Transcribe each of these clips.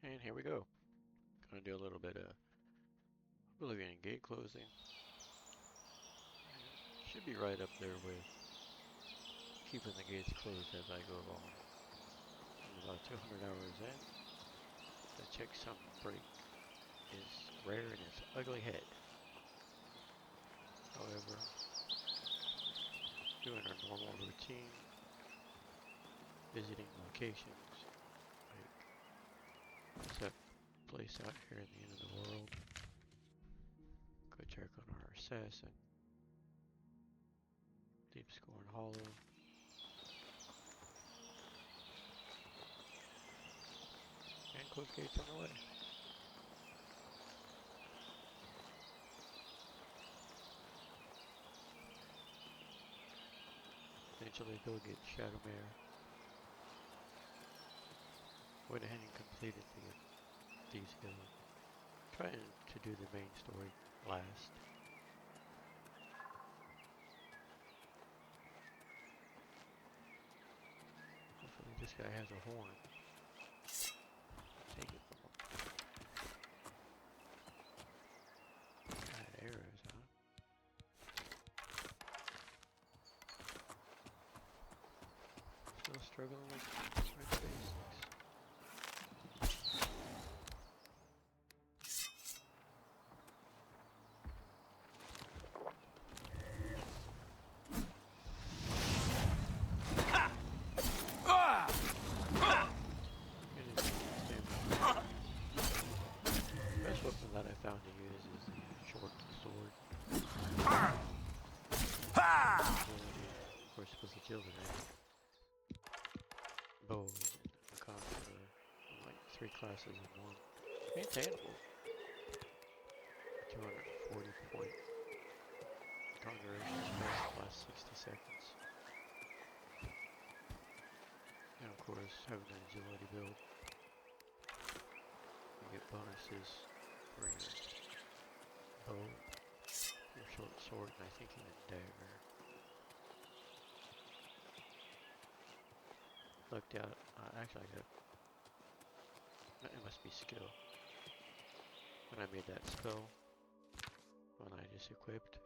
And here we go. Gonna do a little bit of Oblivion gate closing. Should be right up there with keeping the gates closed as I go along. I'm about 200 hours in. The checksum break is rare in its ugly head. However, doing our normal routine, visiting locations, like set place out here in the end of the world. Go check on our assassin. Deep Scorn Hollow. And close gates on the way. Eventually go get Shadowmare. Went ahead and completed these hills. Trying to do the main story last. Hopefully this guy has a horn. Take it from him. Got arrows, huh? Still struggling with red basics. Best weapon that I found to use is the short sword. Of course, supposed to kill the enemy. Bow and a conqueror. Like 3 classes in one. Maintainable. 240 point conjuration space lasts 60 seconds. And of course, having an agility build. You get bonuses for your bow, your short sword, and I think even dagger. Looked out, actually I got, it must be skill. When I made that spell, when I just equipped,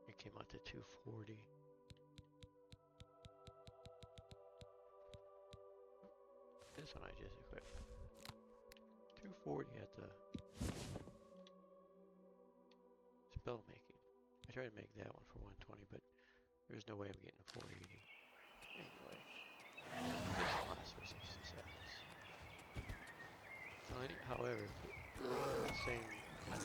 it came out to 240. This one I just equipped. 240 at the spell making. I tried to make that one for 120, but there's no way I'm getting a 480. Anyway, this one lasts for 60 seconds. However, the same kind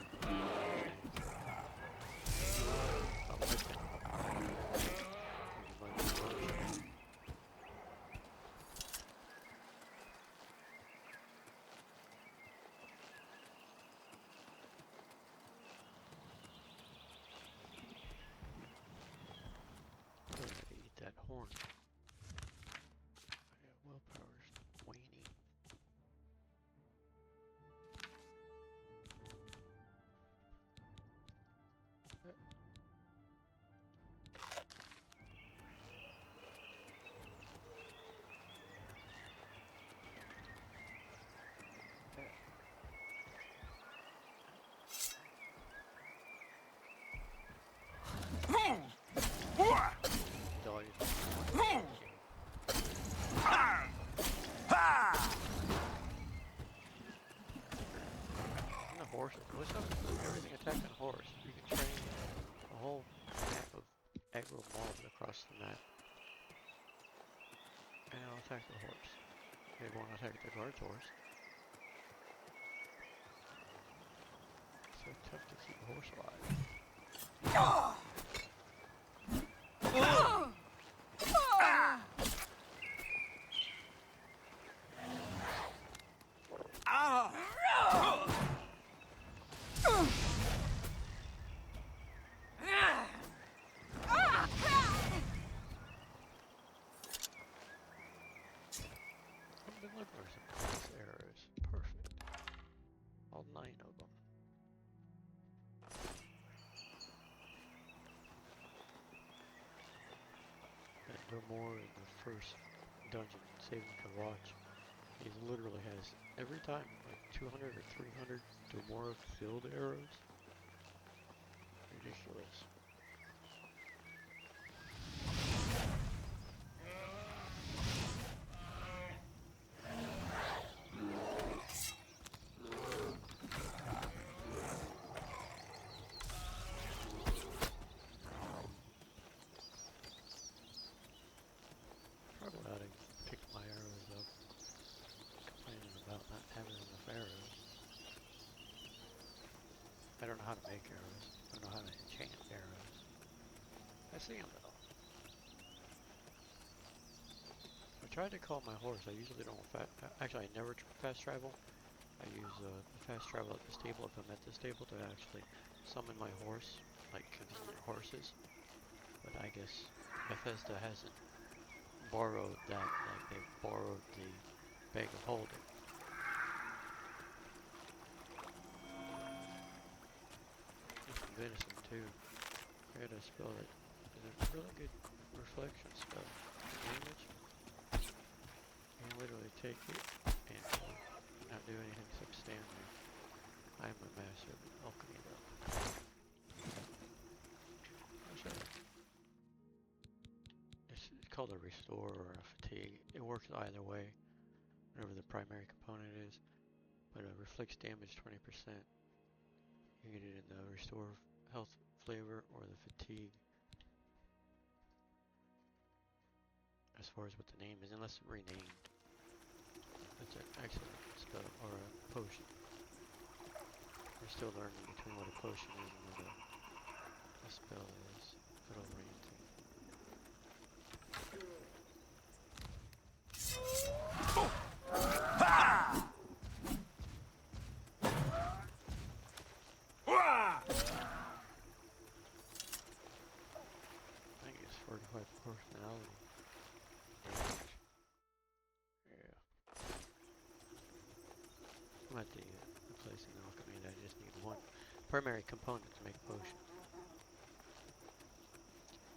of eat that horn. My willpower's waning. And the horse, what's up with everything attacking a horse? You can train a whole map of aggro mobs across the map. And it'll attack the horse. It won't attack the guard's horse. It's so tough to keep a horse alive. I've been looking for some nice arrows. Perfect. All 9 of them. And no more in the first dungeon, saving for watch. He literally has every time like 200 or 300 or more field arrows. Ridiculous. Probably ought to pick my arrows up. Complaining about not having enough arrows. I don't know how to make arrows. I don't know how to enchant arrows. I see them though. I tried to call my horse. I usually don't actually I never fast travel. I use the fast travel at the stable if I'm at the stable to actually summon my horse, like convenient horses. But I guess Bethesda hasn't borrowed that, like they've borrowed the bag of holding. There's some venison too. I gotta spell it. It's a really good reflection spell. Damage. You can literally take it and not do anything except stand there. I'm a master of alchemy though. It's called a restore or a fatigue. It works either way, whatever the primary component is. But it reflects damage 20%. You get it in the restore health flavor or the fatigue. As far as what the name is, unless it's renamed. That's an excellent spell, or a potion. We're still learning between what a potion is and what a spell is. Good orienting. I think it's 45 personality. Yeah. I'm at the place in alchemy and I just need one primary component to make a potion.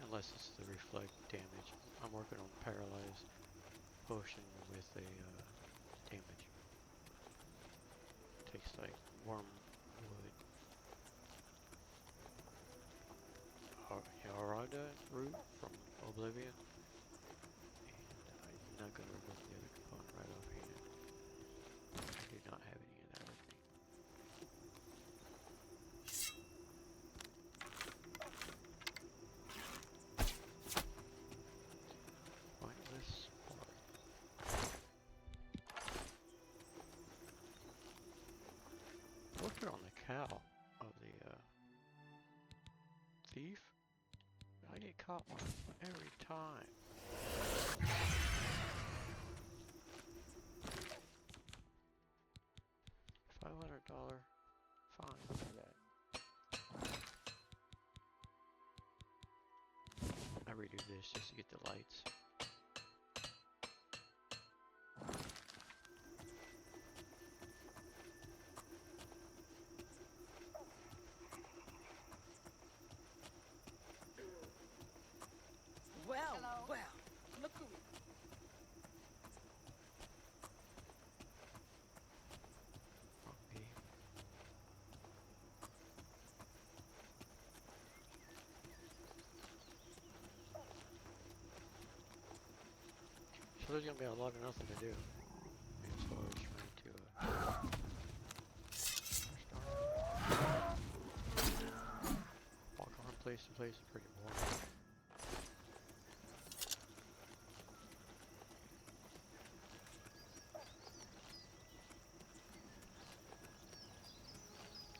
Unless it's the reflect damage. I'm working on paralyzed potion with a damage. Takes like wormwood. Yarada root from Oblivion. And I'm not going to remove the other component right offhand. I do not have any of that with me. Pointless part. Working on the cow of the thief. I get caught one every time. $500 fine for that. I redo this just to get the lights. Well, look who. Okay. So there's gonna be a lot of nothing to do. As far as trying to walk around place to place is pretty boring.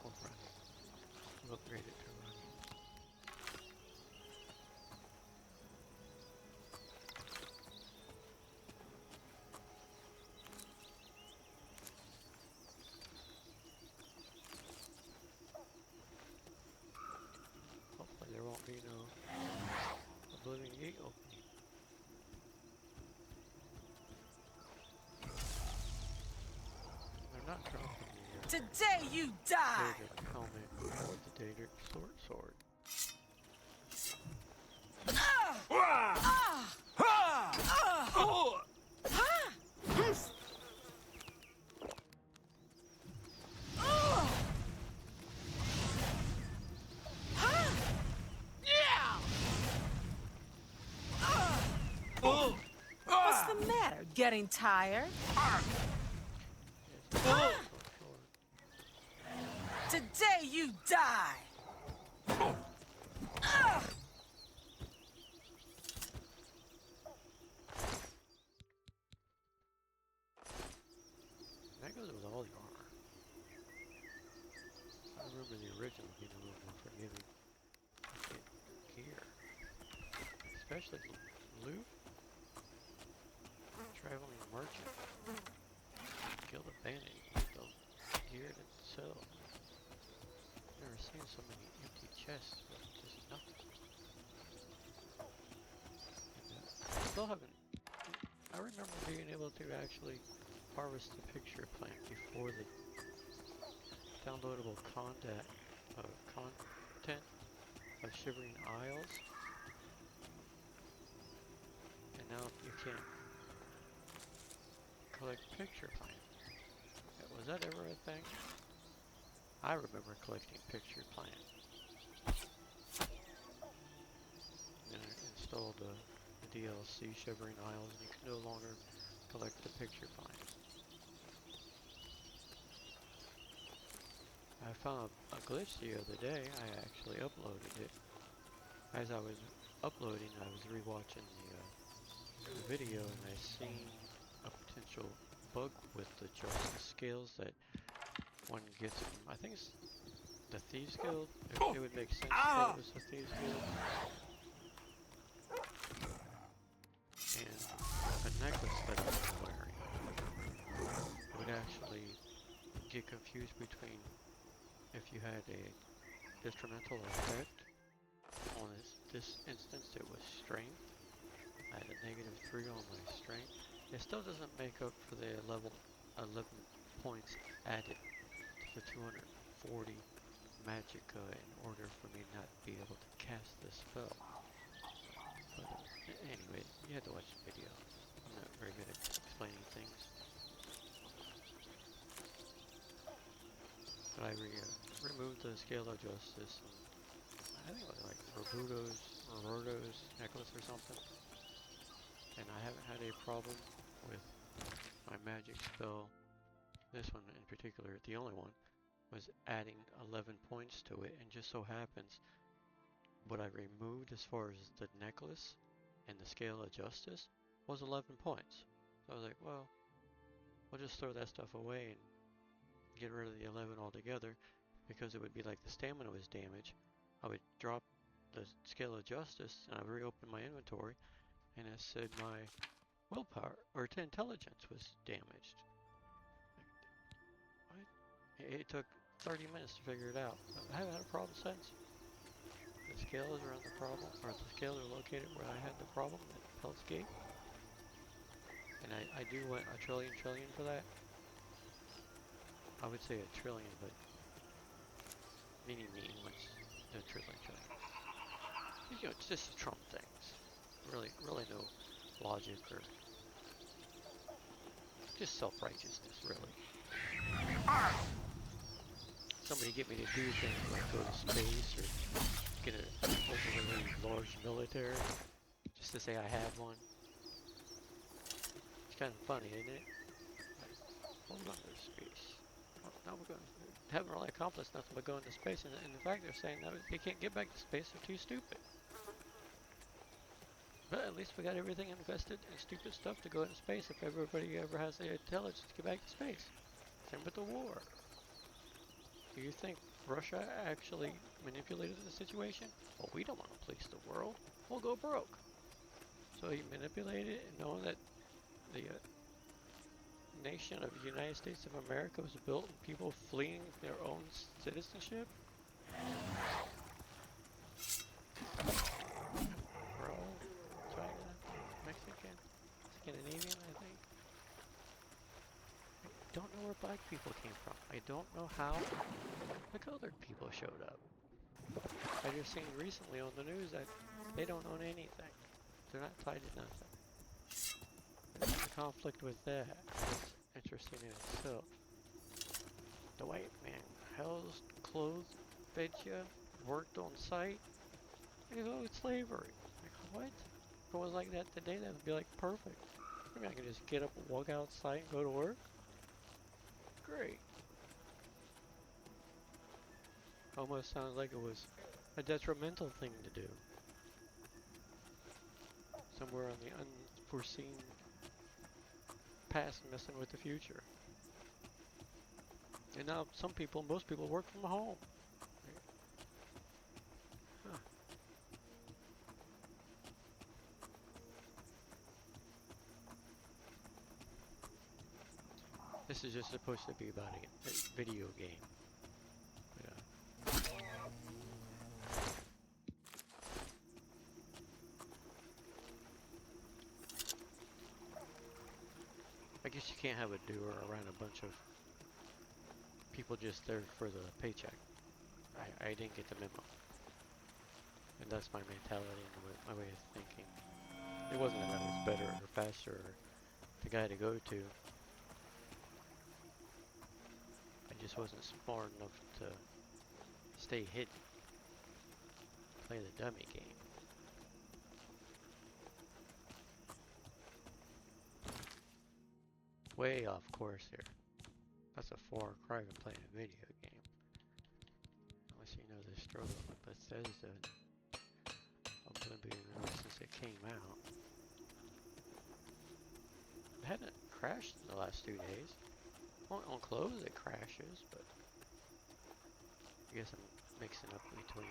Or running. I'll upgrade it to running. Hopefully there won't be no Oblivion gate opening. They're not dropping the Today you die! Daedric helmet or the Daedric sword. Getting tired? Yes, I'm so short. Today you die! That goes with all the armor. I remember the original being a little more forgiving. Gear. Especially loot. Traveling merchant. Kill the bandit. Eat the gear itself. Never seen so many empty chests with just nothing. And, still haven't. I remember being able to actually harvest the picture plant before the downloadable content of Shivering Isles, and now you can't collect picture plant. Was that ever a thing? I remember collecting picture plant. And I installed the DLC Shivering Isles, and you can no longer collect the picture plant. I found a glitch the other day. I actually uploaded it. As I was uploading, I was rewatching the video, and I seen a potential bug with the justice scales that one gets from, I think it's the Thieves Guild. It would make sense that it was the Thieves Guild. And a necklace that I was wearing would actually get confused between if you had a detrimental effect. On this instance, it was strength. I had a -3 on my strength. It still doesn't make up for the 11 points added to the 240 magic in order for me not to be able to cast this spell. But anyway, you had to watch the video. I'm not very good at explaining things. But I removed the Scale of Justice, and I think it was like Roberto's necklace or something. And I haven't had a problem with my magic spell. This one in particular, the only one, was adding 11 points to it, and just so happens what I removed as far as the necklace and the Scale of Justice was 11 points. So I was like, well, we'll just throw that stuff away and get rid of the 11 altogether, because it would be like the stamina was damaged. I would drop the Scale of Justice, and I would reopen my inventory, and it said my willpower or intelligence was damaged. What? It took 30 minutes to figure it out. I haven't had a problem since. The scales are on the problem, or the scales are located where I had the problem at Pelt's Gate. And I do want a trillion for that. I would say a trillion, but meaning what's a trillion. You know, it's just Trump things. Really no logic, or just self-righteousness, really. Somebody get me to do things like go to space or get an overly large military just to say I have one. It's kind of funny, isn't it? Like, hold on to space. Now we're going. Haven't really accomplished nothing but going to space, and in fact they're saying that they can't get back to space. They're too stupid. But at least we got everything invested in stupid stuff to go into space if everybody ever has the intelligence to get back to space. Same with the war. Do you think Russia actually manipulated the situation? Well, we don't want to police the world. We'll go broke. So he manipulated it, knowing that the nation of the United States of America was built on people fleeing their own citizenship? Bro, China, Mexican, Scandinavian, I think. I don't know where black people came from. I don't know how the colored people showed up. I just seen recently on the news that they don't own anything. They're not tied to nothing. There's a conflict with that. It's interesting in itself. The white man housed, clothed, fed you, worked on site. Like, oh, it's slavery. Like, what? If it was like that today, that would be like perfect. I mean, I can just get up and walk outside and go to work. Great. Almost sounds like it was a detrimental thing to do. Somewhere on the unforeseen past messing with the future. And now most people work from home. Huh. This is just supposed to be about a video game. I guess you can't have a doer around a bunch of people just there for the paycheck. I didn't get the memo. And that's my mentality and my way of thinking. It wasn't that I was better or faster or the guy to go to. I just wasn't smart enough to stay hidden. Play the dummy game. Way off course here. That's a far cry from playing a video game. Unless you know the struggle with Bethesda and Oblivion since it came out. It hadn't crashed in the last 2 days. On close it crashes, but I guess I'm mixing up between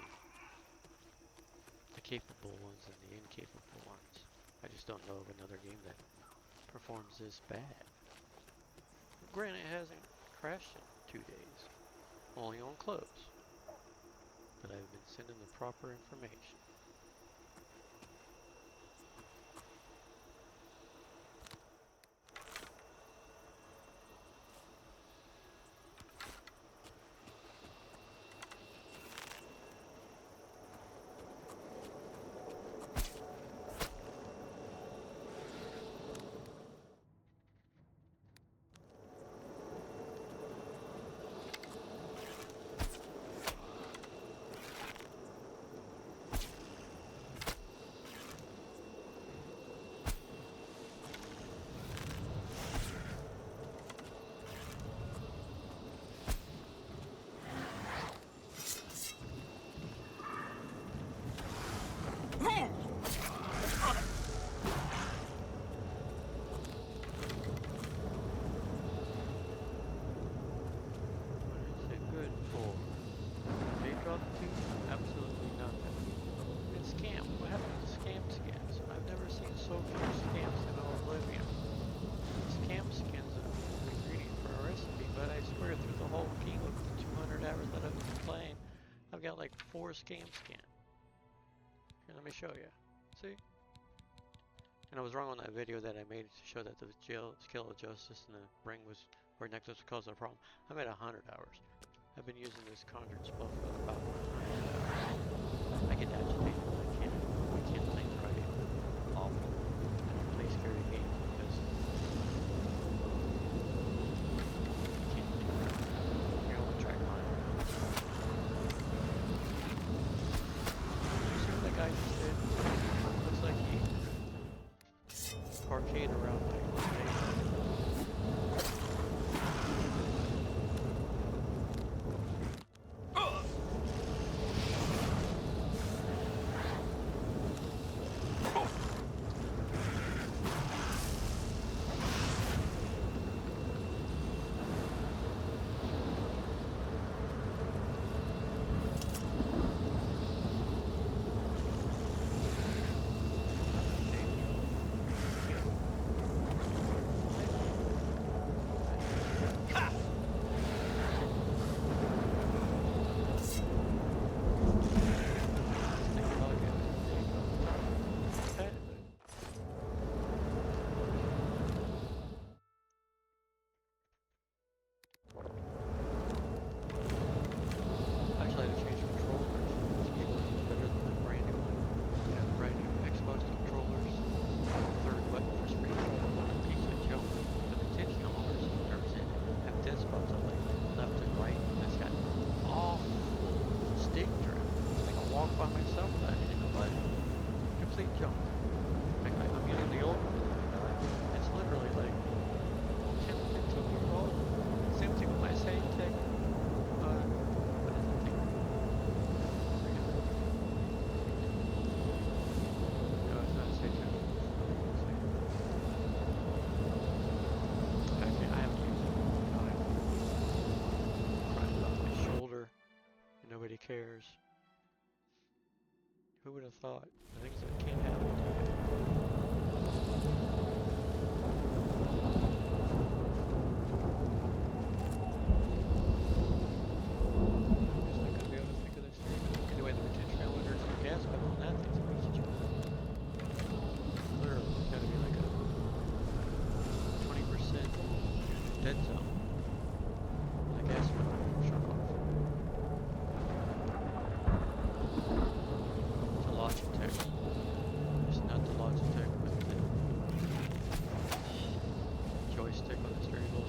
the capable ones and the incapable ones. I just don't know of another game that performs this bad. Granted, it hasn't crashed in 2 days, only on close, but I've been sending the proper information. Got like 4 scam scan. Here, let me show you. See? And I was wrong on that video that I made to show that the scale of justice and the ring was where necklace was causing a problem. I'm at 100 hours. I've been using this conjured spell for about 100 hours. I get agitated. I can't think right. Awful. I don't play scary games because I can't do that. You're on track mind. Guy just did. Looks like he parkade around my nobody cares. Who would have thought? The things that can't happen. Dead zone. The gas will shut off. It's a Logitech. It's not the Logitech with the joystick on the steering wheel.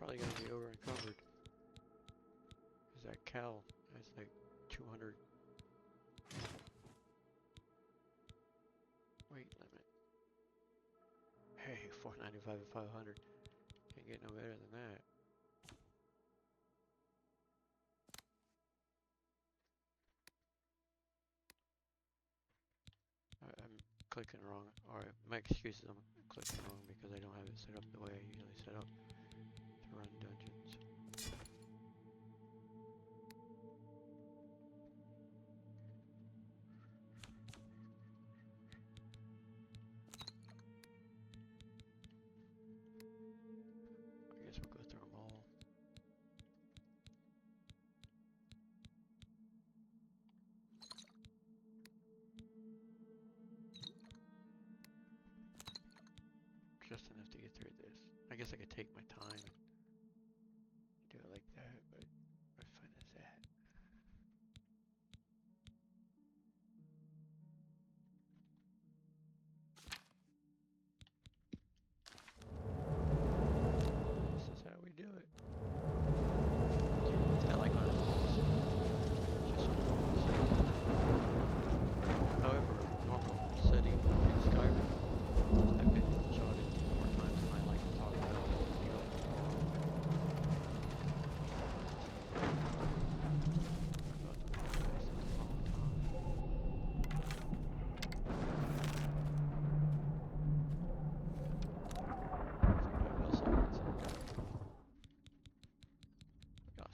Probably gonna be over encumbered. Cause that cow has like 200 weight limit. Hey, 495 and 500. Can't get no better than that. I'm clicking wrong. Alright, my excuses, I'm clicking wrong because I don't have it set up the way I usually set up to run dungeons. I guess we'll go through them all. Just enough to get through this. I guess I could take my time and do it like that, but what fun is that? This is how we do it. It's not like on a just a normal setting. However, normal setting in Skyrim, I've been shot it more times than I like to talk about.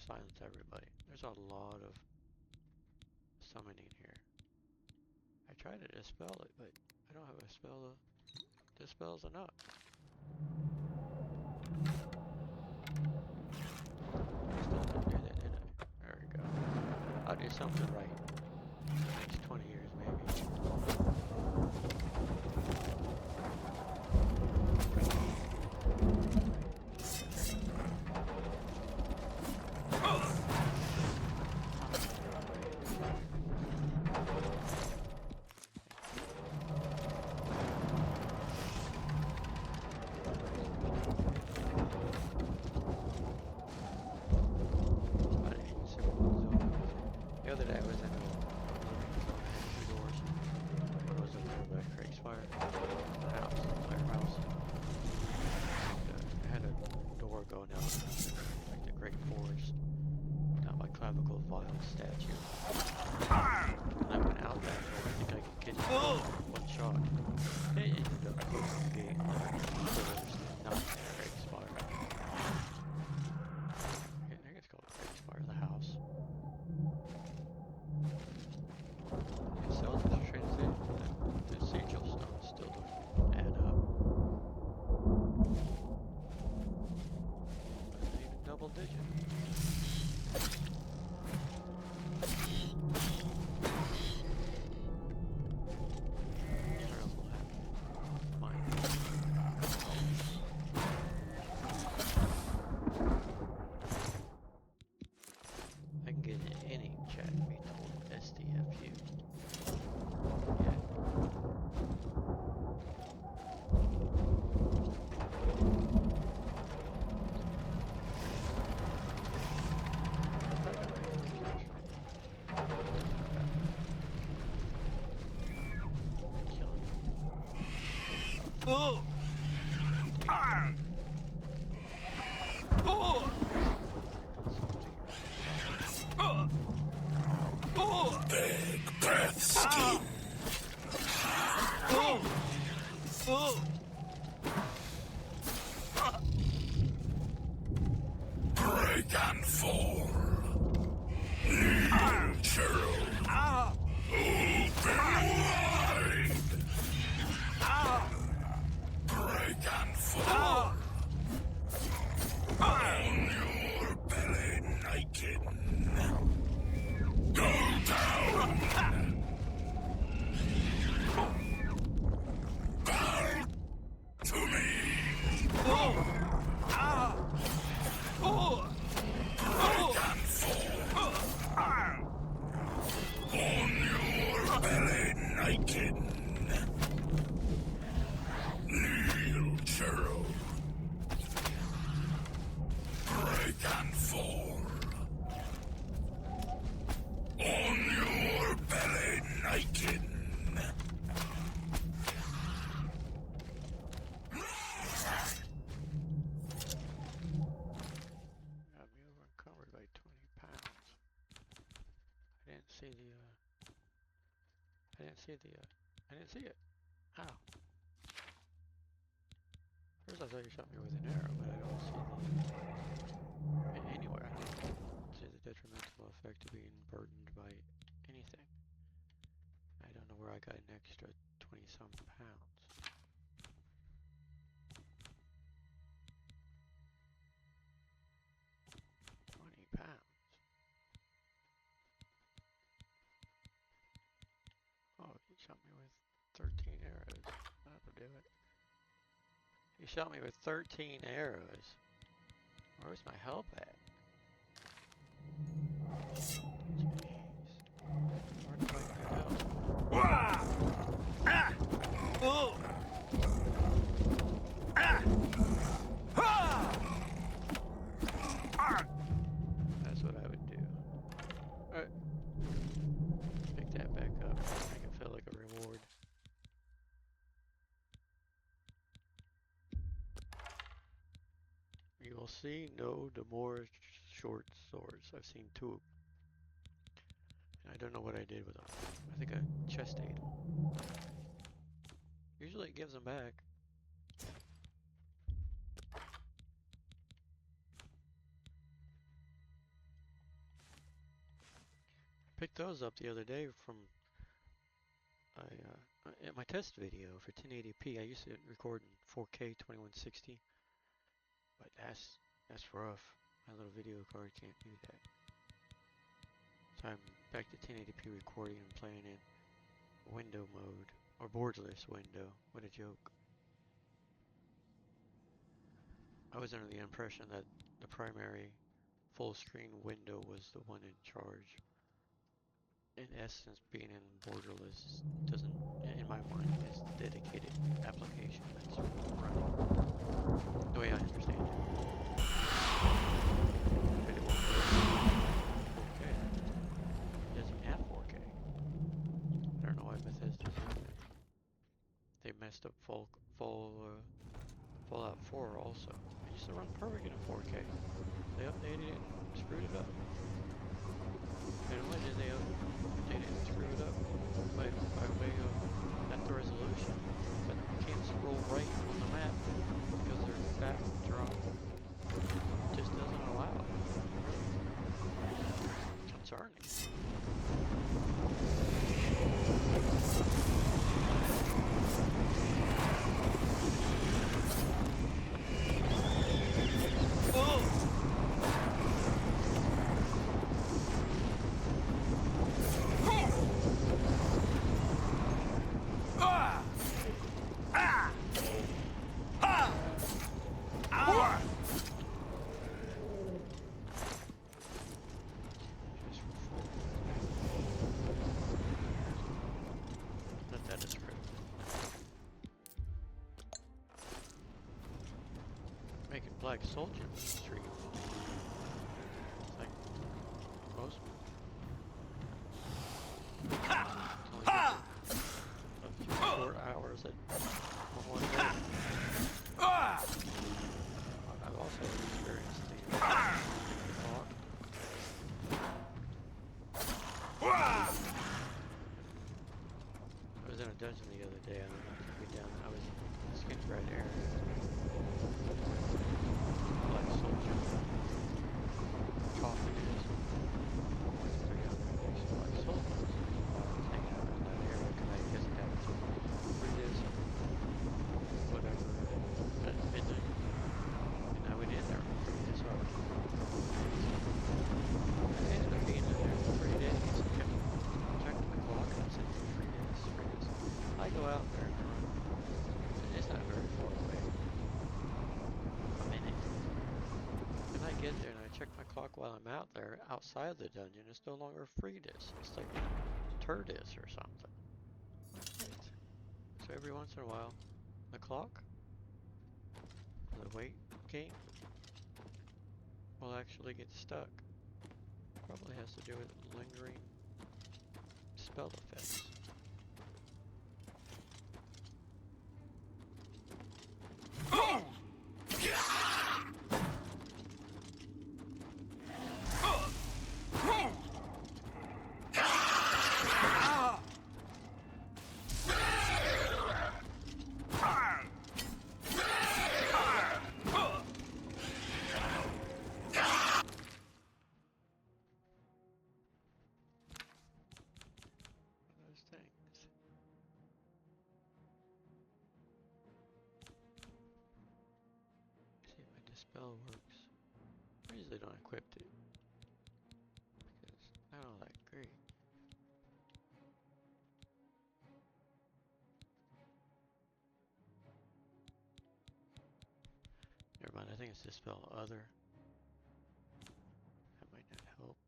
Silence everybody. There's a lot of summoning here. I tried to dispel it, but I don't have a spell that dispels enough. Still didn't do that, did I? There we go. I'll do something right. Next 20 years, maybe. The other day I was in a two doors. One was over there by Craig's Fire, the house, the firehouse. And, it had a door going out like the Great Forest, down by Clavicle Violet statue. And I went out that door. I think I could get one shot. It ended up closing the gate. Not Craig's Fire. I think it's called Craig's Fire, the house. The sigil stone still don't add up. Not even double digit. Big breath skin. Break and fall. Needle churl. Open wide. Break and fall. On your belly naked. Go down. Bow to me. Break and fall. On your belly naked. Kneel churl. Break and fall. On your belly naked. Got me over encumbered by 20 pounds. I didn't see the, I didn't see the, I didn't see it. How? First I thought you shot me with an arrow, but I don't see the, anywhere. I don't see the detrimental effect of being burdened by anything. I don't know where I got an extra 20-some pounds. Oh, he shot me with 13 arrows. That'll do it. He shot me with 13 arrows. Where's my help at? Jeez. Where do I get help? That's what I would do. Alright. Pick that back up. Make it feel like a reward. You will see no more short swords. I've seen two. And I don't know what I did with them. I think I chest ate them. Usually it gives them back. Picked those up the other day from in my test video for 1080p. I used to record in 4K 2160, but that's rough. My little video card can't do that. So I'm back to 1080p recording and playing in window mode or borderless window. What a joke! I was under the impression that the primary full screen window was the one in charge. In essence, being in borderless doesn't, in my mind, is the dedicated application that's running. The way I understand it. But it won't go 4K. It doesn't have 4K. I don't know why Bethesda's doing that. They messed up Fallout 4 also. It used to run perfect in 4K. They updated it and screwed it up. And why did they update it and screw it up? By way of not the resolution, but you can't scroll right on the map because they're fat and drunk. It just doesn't allow it. Really concerning. Making black soldier in the street. It's like most only a few short hours at one day. dungeon the other day and then I took me down. I was in the skin red area. Black soldier. Coffin is. Once I took down there, there's black soldiers. I was hanging out in that area because I guess it happened to previous whatever at midnight. And I went in there for 3 days, so I went in there for a couple of days. I ended up being in there for 3 days. I kept checking the clock and it said 3 days, 3 days. I go out there and I run. And it's not very far away. A minute. And I get there and I check my clock while I'm out there, outside the dungeon. It's no longer Freedis. It's like Turdis or something. Right. So every once in a while, the clock, the wait game, will actually get stuck. Probably has to do with lingering spell effects. Those things. See if my dispel works. I usually don't equip it because I don't like great. Never mind, I think it's dispel other. That might not help.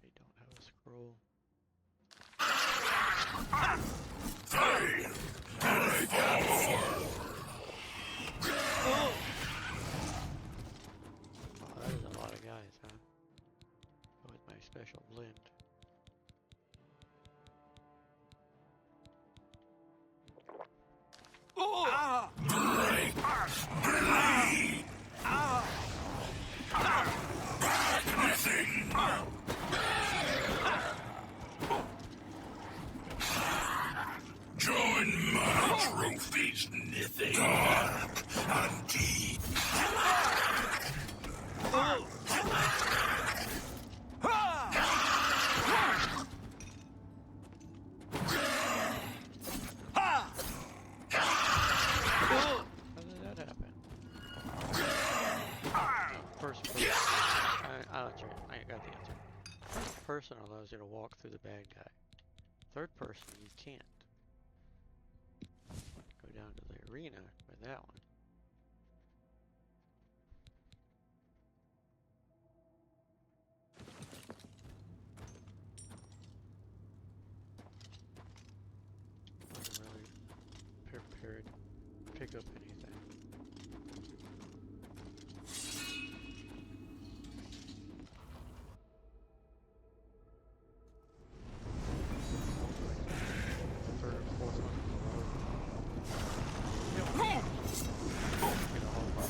They don't have a scroll. Oh, that is a lot of guys, huh? With my special blend. Join my trophies, Nithing. Dark and deep. How did that happen? First person. I'll answer it. I got the answer. First person allows you to walk through the bad guy. Third person, you can't. Go down to the arena for that one. Wasn't really prepared to pick up anything. Third or fourth one in a row. Yep. Get a whole lot of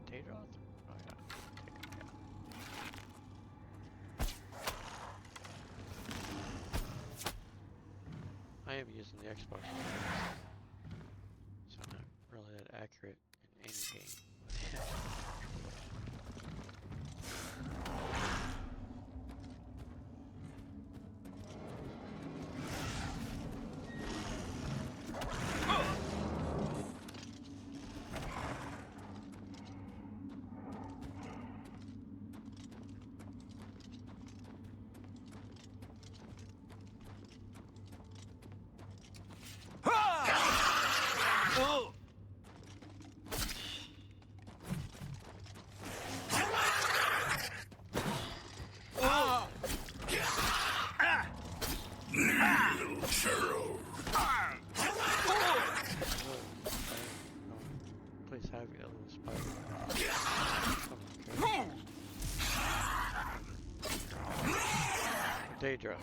potato off? Oh yeah, take it down. I am using the Xbox, so I'm not really that accurate in any game. Daedra.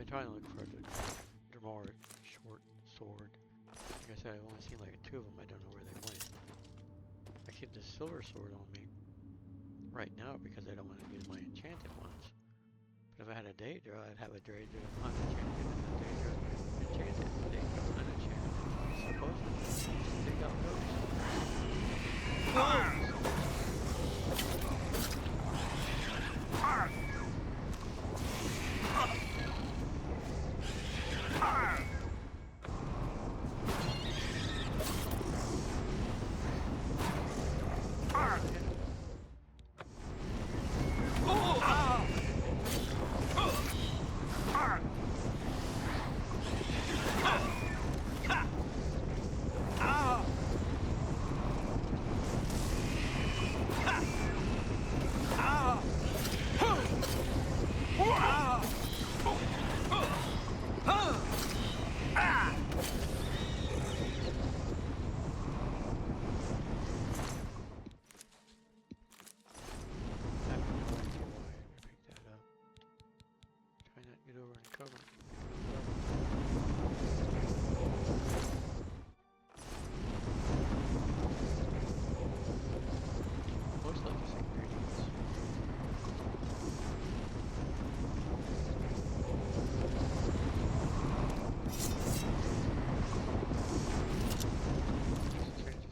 Trying to look for the Dremar short sword. Like I said, I've only seen like 2 of them. I don't know where they went. I keep the silver sword on me right now because I don't want to use my enchanted ones. But if I had a Daedra, I'd have a Daedra unenchanted and a Daedra enchanted. Daedra unenchanted. Supposedly, take out those.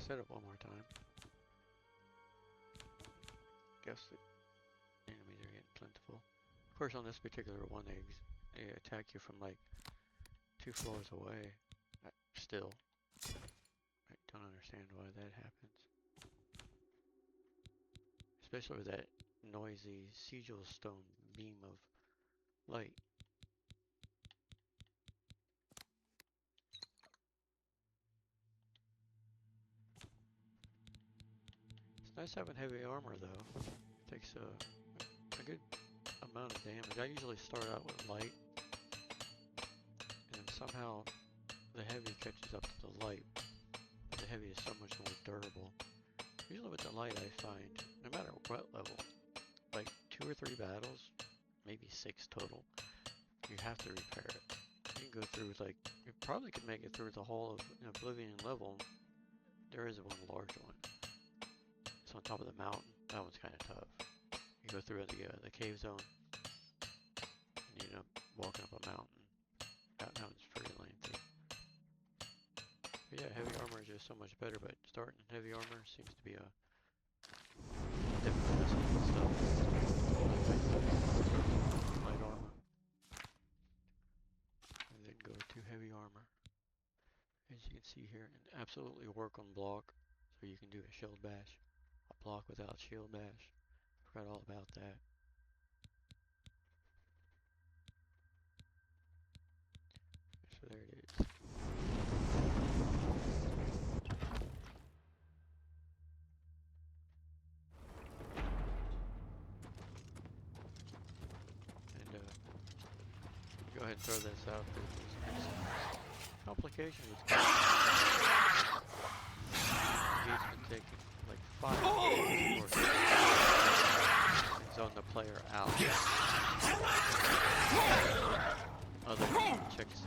Set it one more time. Guess the enemies are getting plentiful. Of course, on this particular one, they attack you from like 2 floors away. Still, I don't understand why that happens. Especially with that noisy sigil stone beam of light. It's nice having heavy armor though. It takes a good amount of damage. I usually start out with light, and then somehow the heavy catches up to the light. But the heavy is so much more durable. Usually with the light I find, no matter what level, like 2 or 3 battles, maybe 6 total, you have to repair it. You can go through like, you probably could make it through the whole of an Oblivion level. There is one large one. It's on top of the mountain. That one's kind of tough. You go through the cave zone, and you end up walking up a mountain. That one's pretty lengthy. But yeah, heavy armor is just so much better, but starting heavy armor seems to be a definitely messing with stuff. Start light armor, and then go to heavy armor. As you can see here, and absolutely work on block, so you can do a shield bash. A block without shield bash. Forgot all about that. So there it is. And go ahead and throw this out. There's complication with gates been taking like 5 hours and zone the player out. Other checks.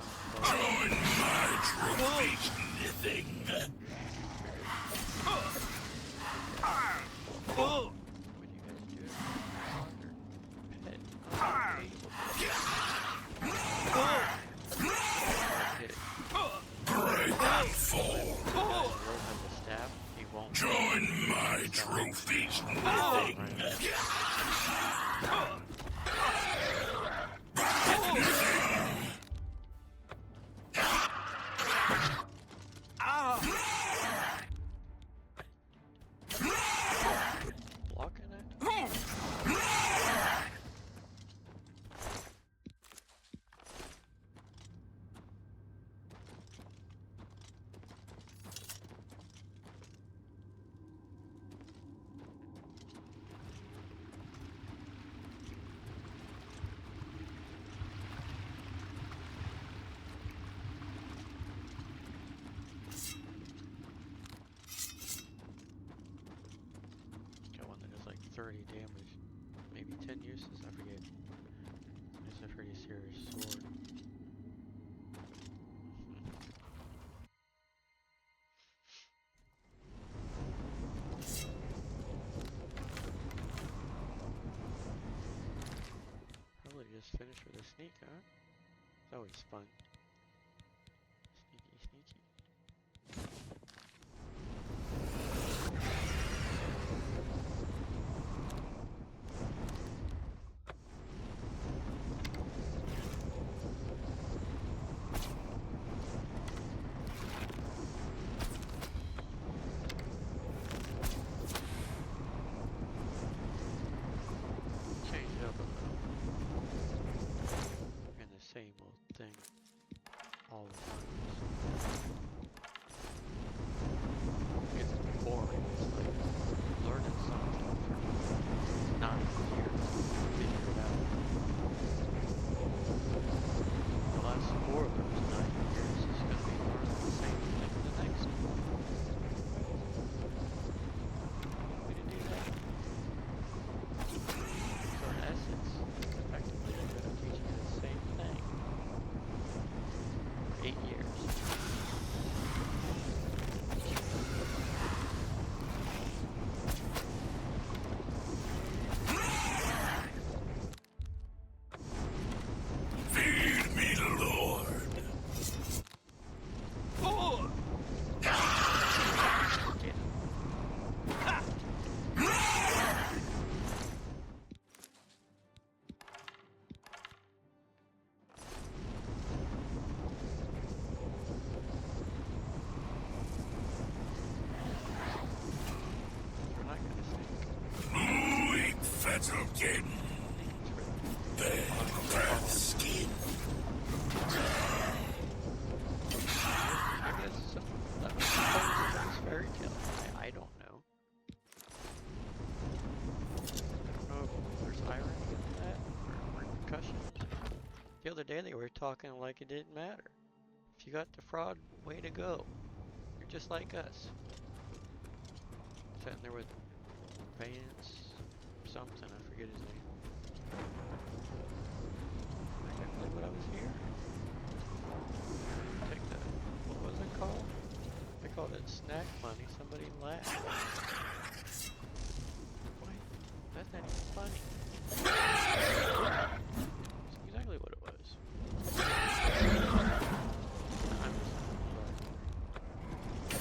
Join my trophies, nothing. What do you guys do? Break and fall. He won't. Join my trophies, nothing. Blocking it? already damaged. Maybe 10 uses, I forget. It's a pretty serious sword. Probably just finish with a sneak, huh? It's always fun. Sneaky, sneaky. Change it up a little. And the same old thing all the time. It's boring. It's like learning something for 9 years to figure it out. The last 4 of those 9 years is going to be learning the same thing the next 4. You want me to do that? So in essence, effectively, I'm going to teach you the same thing for 8 years. Feed me, Lord. Get it. We're not going to sneak. Weak Fettlekin. Their skin. I guess that was supposed to be fairy tale. I don't know. I don't know if there's irony in that or repercussions. The other day they were talking like it didn't matter. If you got the fraud, way to go. You're just like us. Sitting there with Vance something, I forget his name. I can't believe what I was here. Take the, what was it called? They called it snack money. Somebody laughed. Wait, that's not even funny. That's exactly what it was. I'm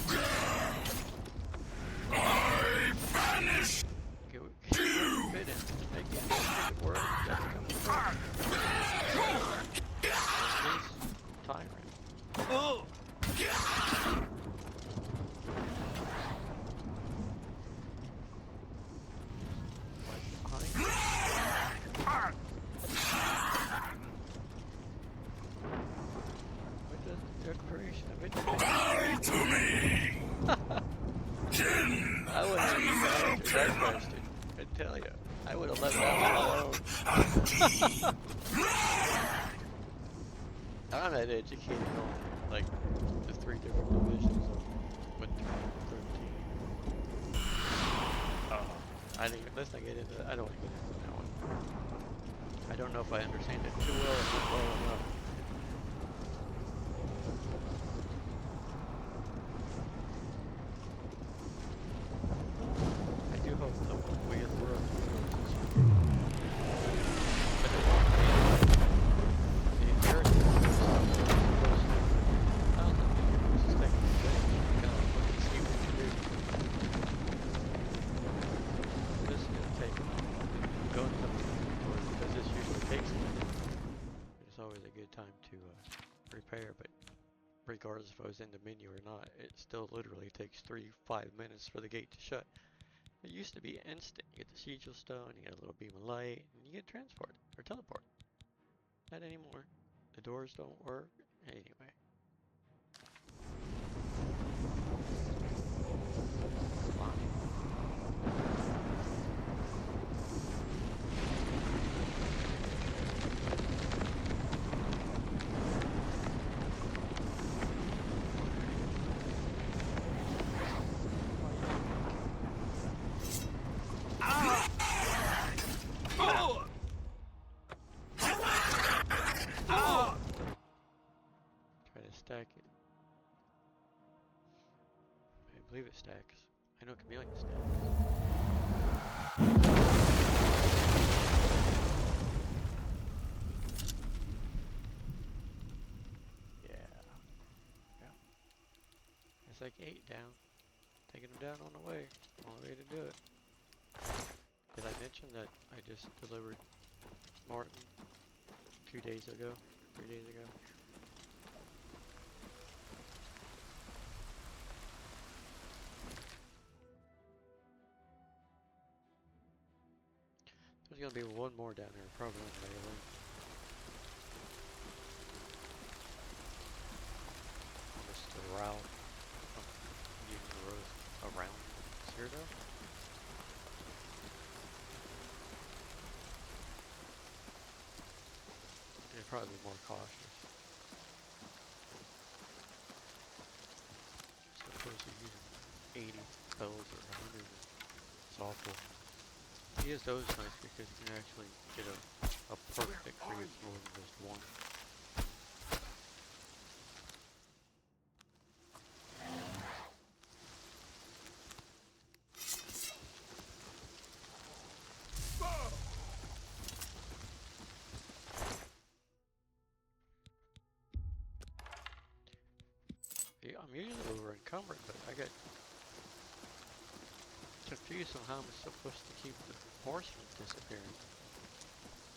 just I banish get fit in. Make it work. That's coming tyrant. Behind. What does the declaration of independence? bow to me. Jin I wouldn't have even answered that question. I tell you, I would have left that one alone. I'm not educated on like the 3 different divisions of what 13. I didn't even, let's not get into that. I don't want to get into that one. I don't know if I understand it too well or not well enough. I do hope the way of the world is but it won't be the inheritance of the stuff that's supposed to. I don't think it's just taking the thing. Kind of look and see what you do. This is going to take going to the inventory because this usually takes a minute. It's always a good time to repair, but regardless if I was in the menu or not, it still literally takes 3-5 minutes for the gate to shut. It used to be instant. You get the sigil stone, you get a little beam of light, and you get transport or teleport. Not anymore. The doors don't work. Anyway. Fine. stack it. I believe it stacks. I know chameleon stacks. Yeah. It's like 8 down. Taking them down on the way. Only way to do it. Did I mention that I just delivered Martin 2 days ago? 3 days ago? There's gonna be one more down there, probably on the way alone. Mr. Ralph from using the road around Cyrano. They'd probably be more cautious. So opposed to using 80 bells or 100, it's awful. He is those nice because you can actually get a perfect for use more than just one. Yeah, I'm usually over encumbered, but I get confused on how I'm supposed to keep the horse from disappearing.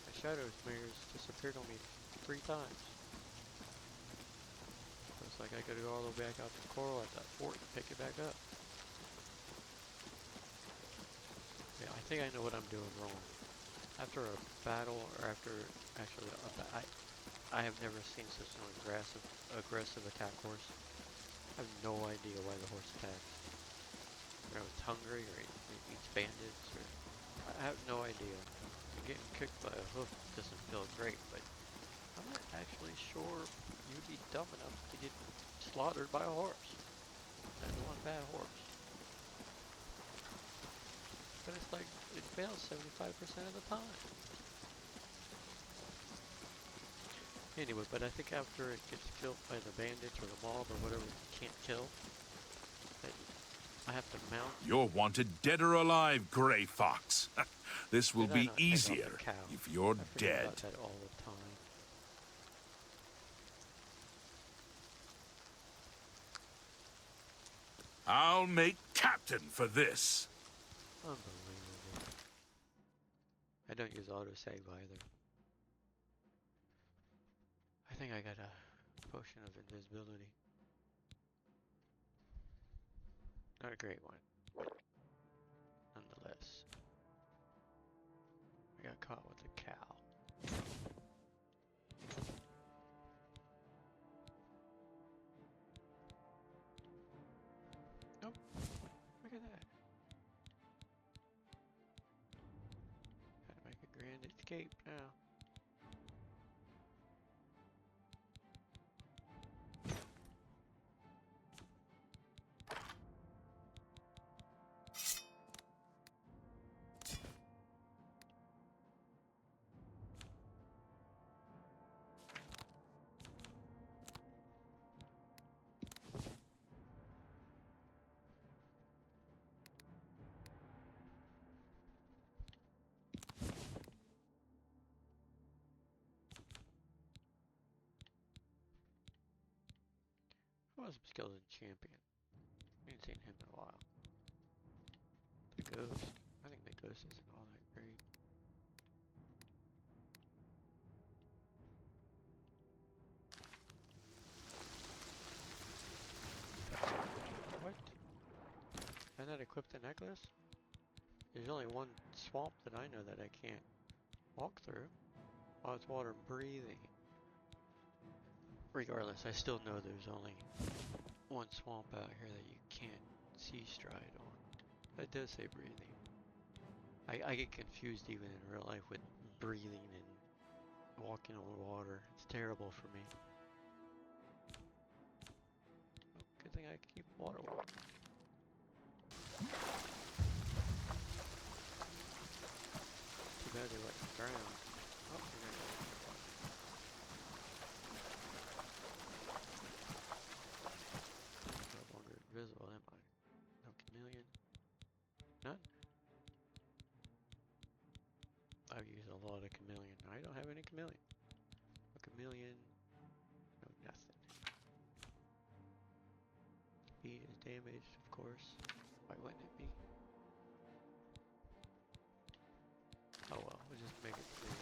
My shadow mirrors disappeared on me 3 times. So it's like I gotta go all the way back out to Coral at that fort and pick it back up. Yeah, I think I know what I'm doing wrong. After a battle, or after actually I have never seen such an aggressive attack horse. I have no idea why the horse attacks. I don't know if it's hungry or it eats bandits, or I have no idea. And getting kicked by a hoof doesn't feel great, but I'm not actually sure you'd be dumb enough to get slaughtered by a horse. That's one bad horse. But it's like, it fails 75% of the time. Anyway, but I think after it gets killed by the bandits or the mob or whatever it can't kill, that I have to mount. You're wanted dead or alive, Grey Fox. This will Did I be not take off easier the cow? if you're I forget dead. about that all the time. I'll make captain for this. Unbelievable. I don't use autosave either. I think I got a potion of invisibility. Not a great one, but nonetheless. I got caught with a cow. Nope. Look at that. Gotta make a grand escape now. Who was Skeleton Champion? I ain't seen him in a while. The Ghost. I think the Ghost isn't all that great. What? Can I not equip the necklace? There's only one swamp that I know that I can't walk through. Oh, it's water breathing. Regardless, I still know there's only one swamp out here that you can't sea stride on. That does say breathing. I get confused even in real life with breathing and walking on water. It's terrible for me. Oh, good thing I can keep water walking. Too bad they let me drown. Oh, we're gonna go. a million. Look, a million. No, nothing. Speed is damaged, of course. Why wouldn't it be? Oh well, we'll just make it through that.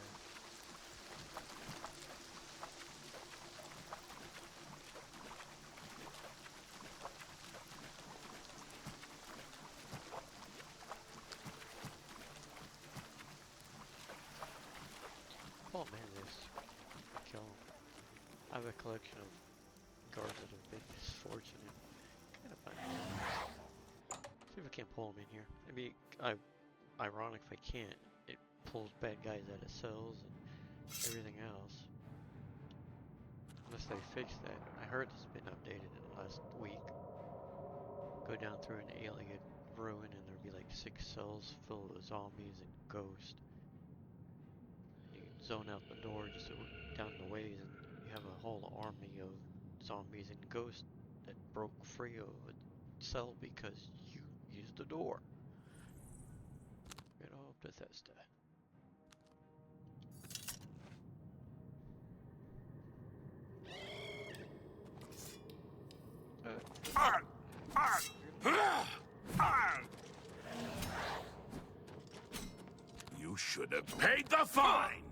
Oh man, this kill 'em. I have a collection of guards that have been misfortunate. Kind of fun. See if I can't pull them in here. Maybe ironic if I can't. It pulls bad guys out of cells and everything else. Unless they fix that. I heard it's been updated in the last week. Go down through an alien ruin and there'll be like 6 cells full of zombies and ghosts. You can zone out the door just down the ways and you have a whole army of zombies and ghosts that broke free of a cell because you used the door. Good old Bethesda. You should have paid the fine!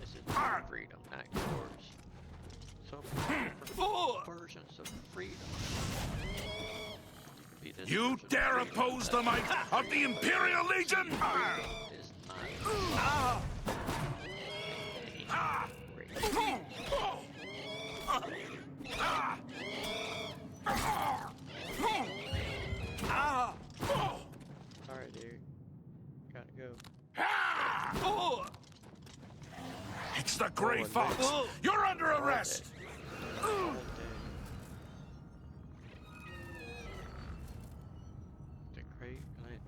This is my freedom, not yours. Some different versions of freedom. You dare oppose the might of the Imperial Legion? Is not Sorry, dude. Gotta go. It's the Grey Fox! You're under arrest! The Great Lynch.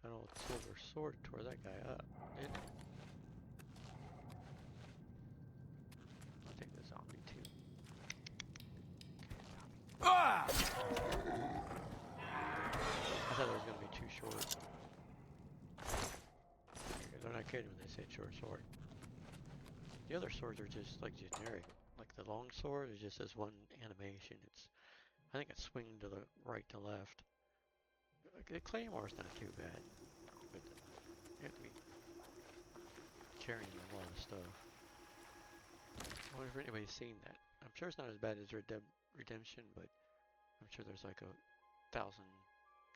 That old silver sword tore that guy up, didn't it? I'll take the zombie too. I thought it was gonna be too short. They're not kidding when they say short sword. The other swords are just like generic. Like the long sword is just this one animation. I think it's swinging to the right to left. Like, the Claymore's not too bad, but you have to be carrying a lot of stuff. I wonder if anybody's seen that. I'm sure it's not as bad as Redemption, but I'm sure there's like $1,000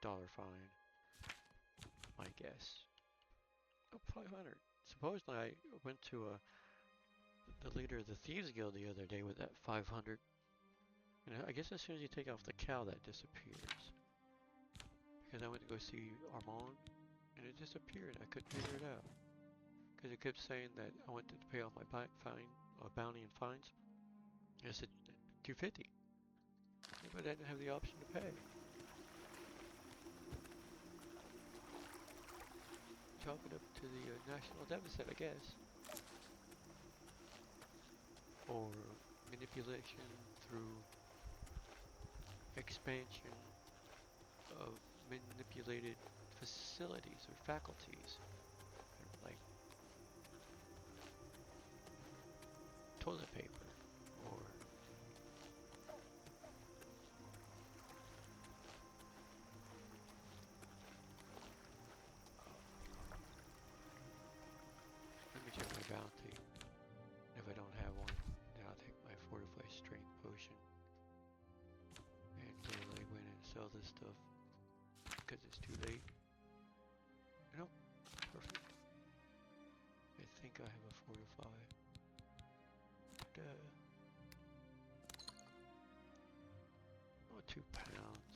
fine. My guess. Oh, 500. Supposedly I went to the leader of the Thieves Guild the other day with that 500. And I guess as soon as you take off the cow, that disappears. Because I went to go see Armand, and it disappeared. I couldn't figure it out. Because it kept saying that I went to pay off my bounty and fines. And I said $250. But I didn't have the option to pay. Chalk it up to the national deficit, I guess. Or manipulation through expansion of manipulated facilities or faculties. Like toilet paper or let me check my bounty. If I don't have one, then I'll take my fortified strength potion and go like win and sell this stuff because Fortify. Duh. Oh, 2 pounds.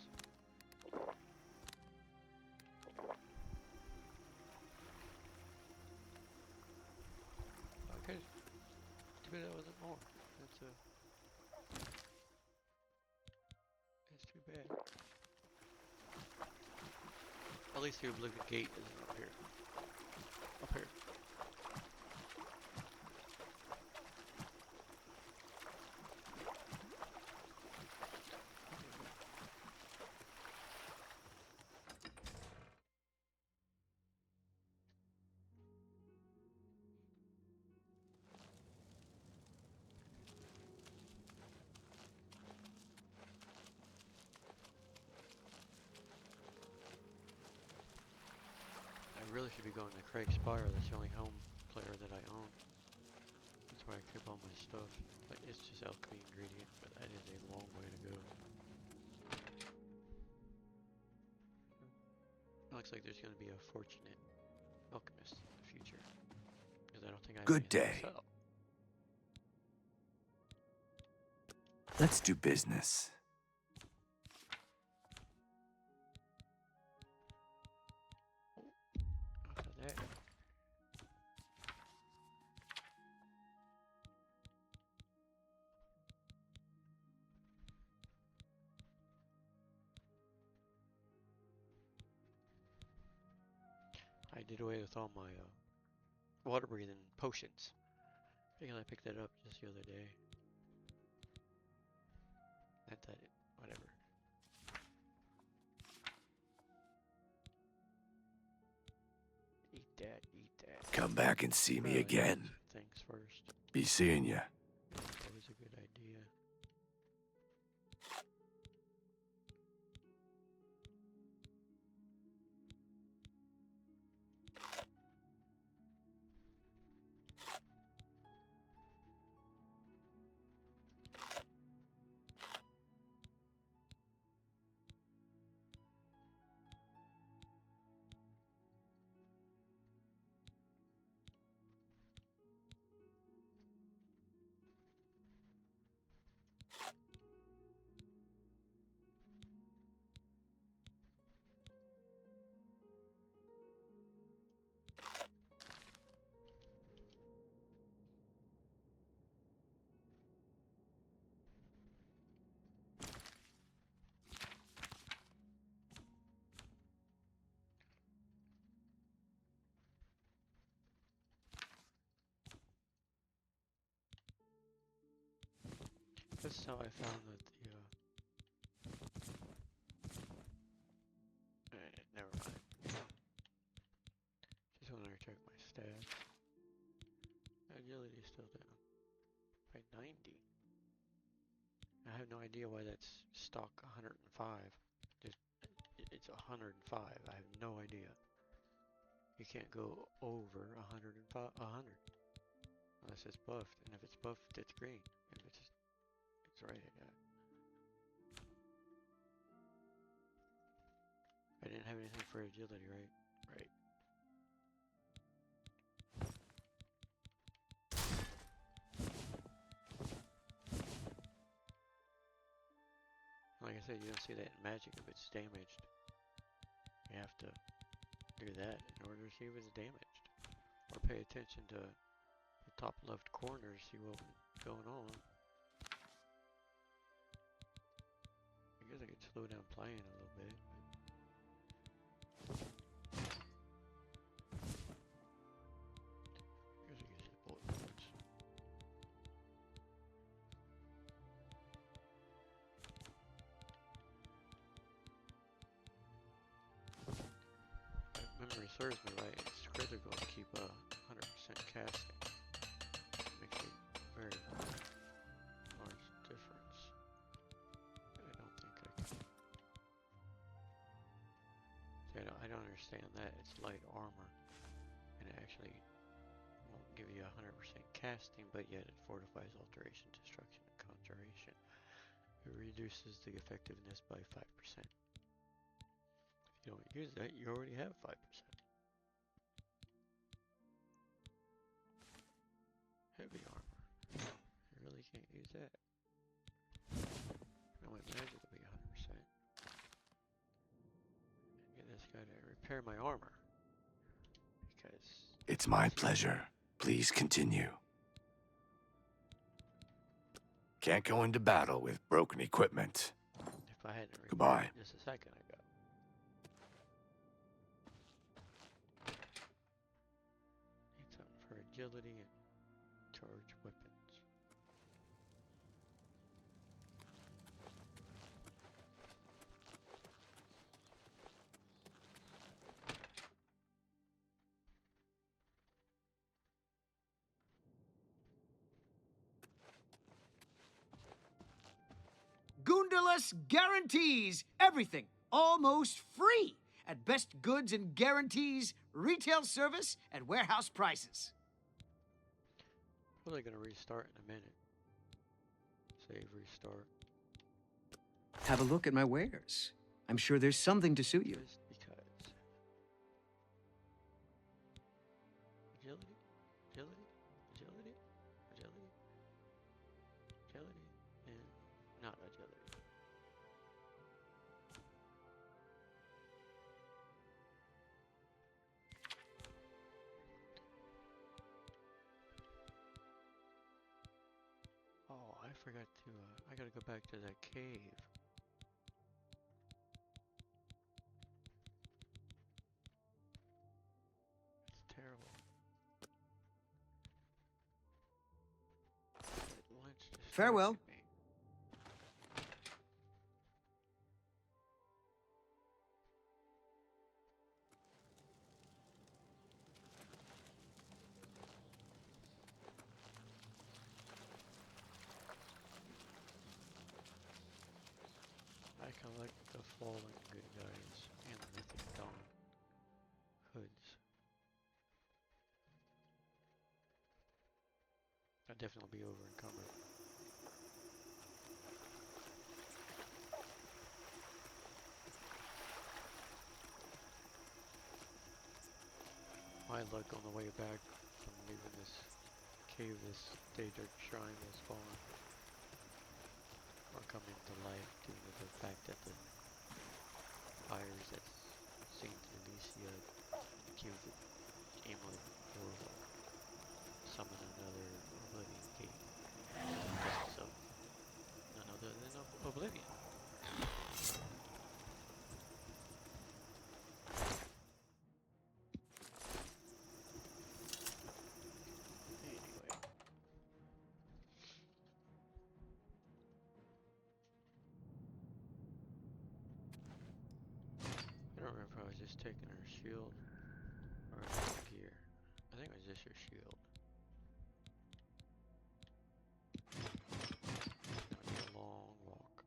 Okay. Too bad that wasn't more. That's too bad. At least the Oblivion gate isn't up here. Up here. I really should be going to Craig's Spire. That's the only home player that I own. That's where I keep all my stuff. Like, it's just alchemy ingredient, but that is a long way to go. It looks like there's going to be a fortunate alchemist in the future. Because I don't think I have Good anything to day. sell. Let's do business. After that. I did away with all my water breathing potions. Because I picked that up just the other day. Not that it, whatever. Eat that, eat that. Come back and see me Probably again. eat some things first. Be seeing ya. It's always a good idea. This is how I found that the, never mind. Just want to check my stats. Agility is still down by 90. I have no idea why that's stock 105. Just, it's 105. I have no idea. You can't go over 105, 100. Unless it's buffed. And if it's buffed, it's green. If it's right, yeah. I didn't have anything for agility, right? Right. Like I said, you don't see that in magic if it's damaged. You have to do that in order to see if it's damaged. Or pay attention to the top left corner to see what's going on. I guess I could slow down playing a little bit. I guess I could hit bullet points. If memory serves me right, it's critical to keep a 100% casting. It makes a very large difference. I don't think I can. See, I don't understand that. It's light armor. And it actually won't give you 100% casting, but yet it fortifies alteration, destruction, and conjuration. It reduces the effectiveness by 5%. If you don't use that, you already have 5%. Heavy armor. I really can't use that. I want magic to be 100%. Get this guy to repair my armor. Because It's my pleasure. Please continue. Can't go into battle with broken equipment. if I hadn't repaired Goodbye. it just a second ago. Need something for agility and charge weapons. Goondalus guarantees everything almost free at best goods and guarantees retail service at warehouse prices. Probably gonna restart in a minute. Save, restart. Have a look at my wares. I'm sure there's something to suit you. Just because. Agility, agility, agility, agility, agility, and not agility. Oh, I forgot to, I gotta go back to that cave. It's terrible. That lunch Farewell. distracted me. I collect the fallen good guys and the mythic dawn hoods. I'd definitely be over encumbered. My luck on the way back from leaving this cave, this Daedric shrine was fallen. Or coming to life due to the fact that the fires that Saint Elysia accused Amulet will summon another Oblivion gate. So, none other than Oblivion. Anyway. I don't remember if I was just taking her shield or her gear. I think it was just her shield. That'd be a long walk.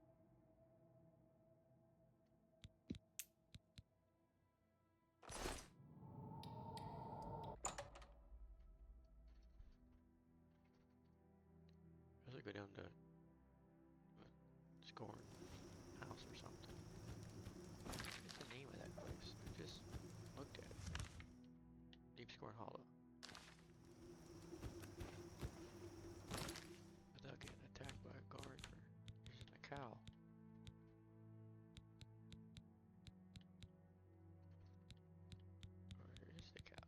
I should go down to Scorn House or something. What's the name of that place? I just looked at it. Deep Scorn Hollow. Without getting attacked by a guard for using a cow. Where is the cow?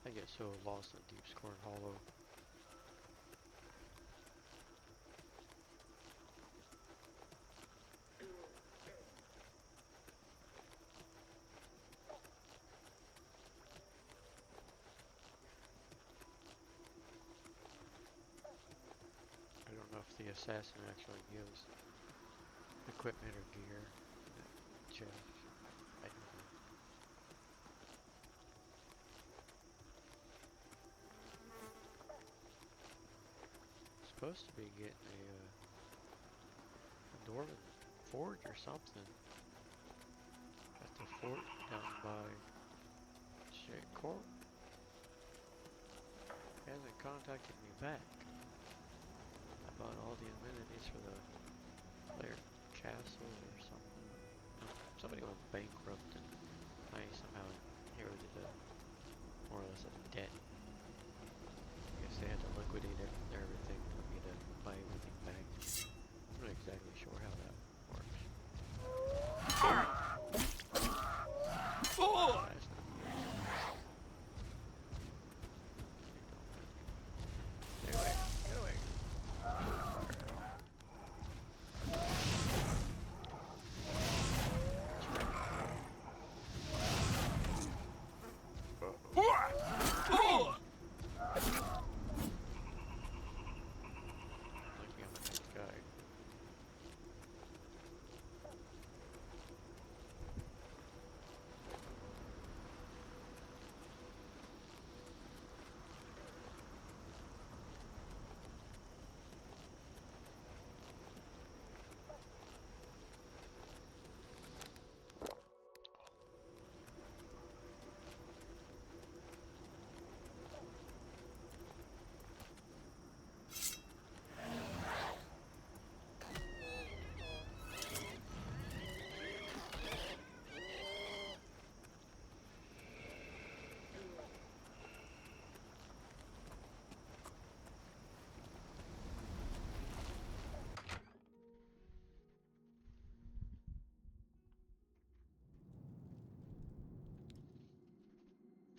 I get so lost in Deep Scorn Hollow. I don't know if the assassin actually gives equipment or gear in that chest. I don't know. Supposed to be getting a dwarven forge or something at the fort down by shit Court. Hasn't contacted me back about all the amenities for the player castle or something. No, somebody went bankrupt and I somehow inherited more or less a debt. I guess they had to liquidate everything for me to buy everything back. I'm not exactly sure how that works. Oh! That's not good. Get away! Get away! Lucky I'm a nice guy.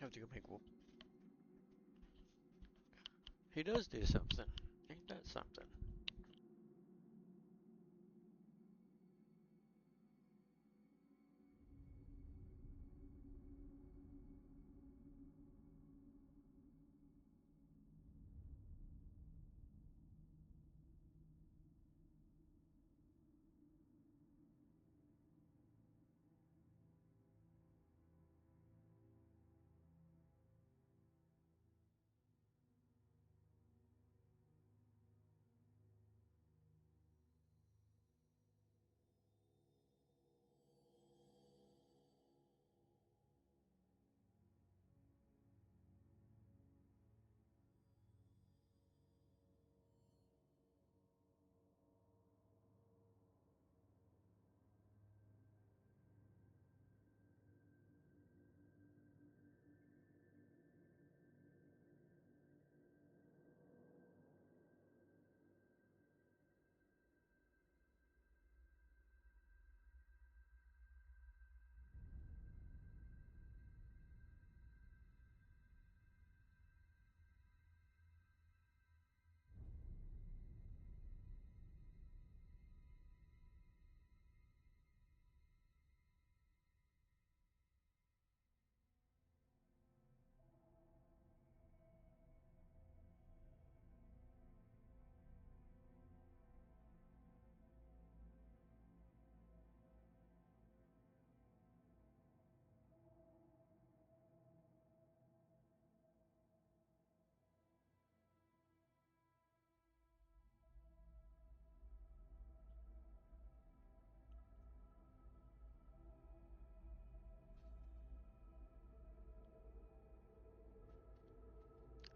Have to go make whoop. He does do something. Ain't that something?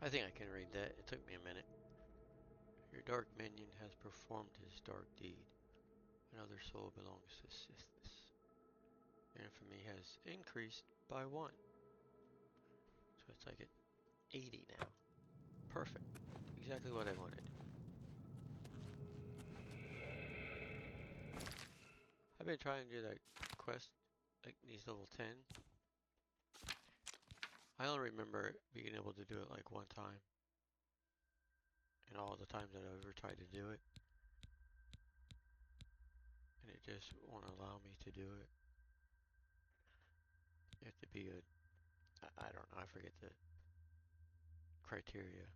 I think I can read that. It took me a minute. Your dark minion has performed his dark deed. Another soul belongs to Sithis. Infamy has increased by 1. So it's like at 80 now. Perfect. Exactly what I wanted. I've been trying to do that quest, like these level 10. I only remember being able to do it like one time. And all the times that I've ever tried to do it. And it just won't allow me to do it. You have to be I don't know, I forget the criteria.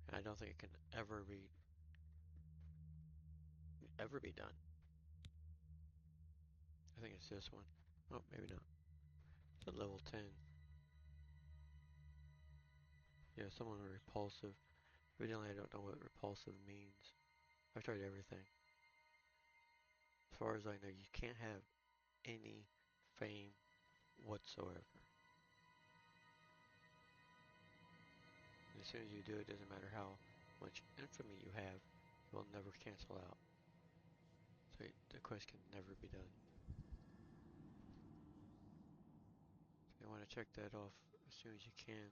And I don't think it can ever be done. I think it's this one. Oh, maybe not. It's at level 10. Yeah, someone repulsive. Originally, I don't know what repulsive means. I've tried everything. As far as I know, you can't have any fame whatsoever. And as soon as you do, it doesn't matter how much infamy you have, it will never cancel out. but the quest can never be done. So you want to check that off as soon as you can.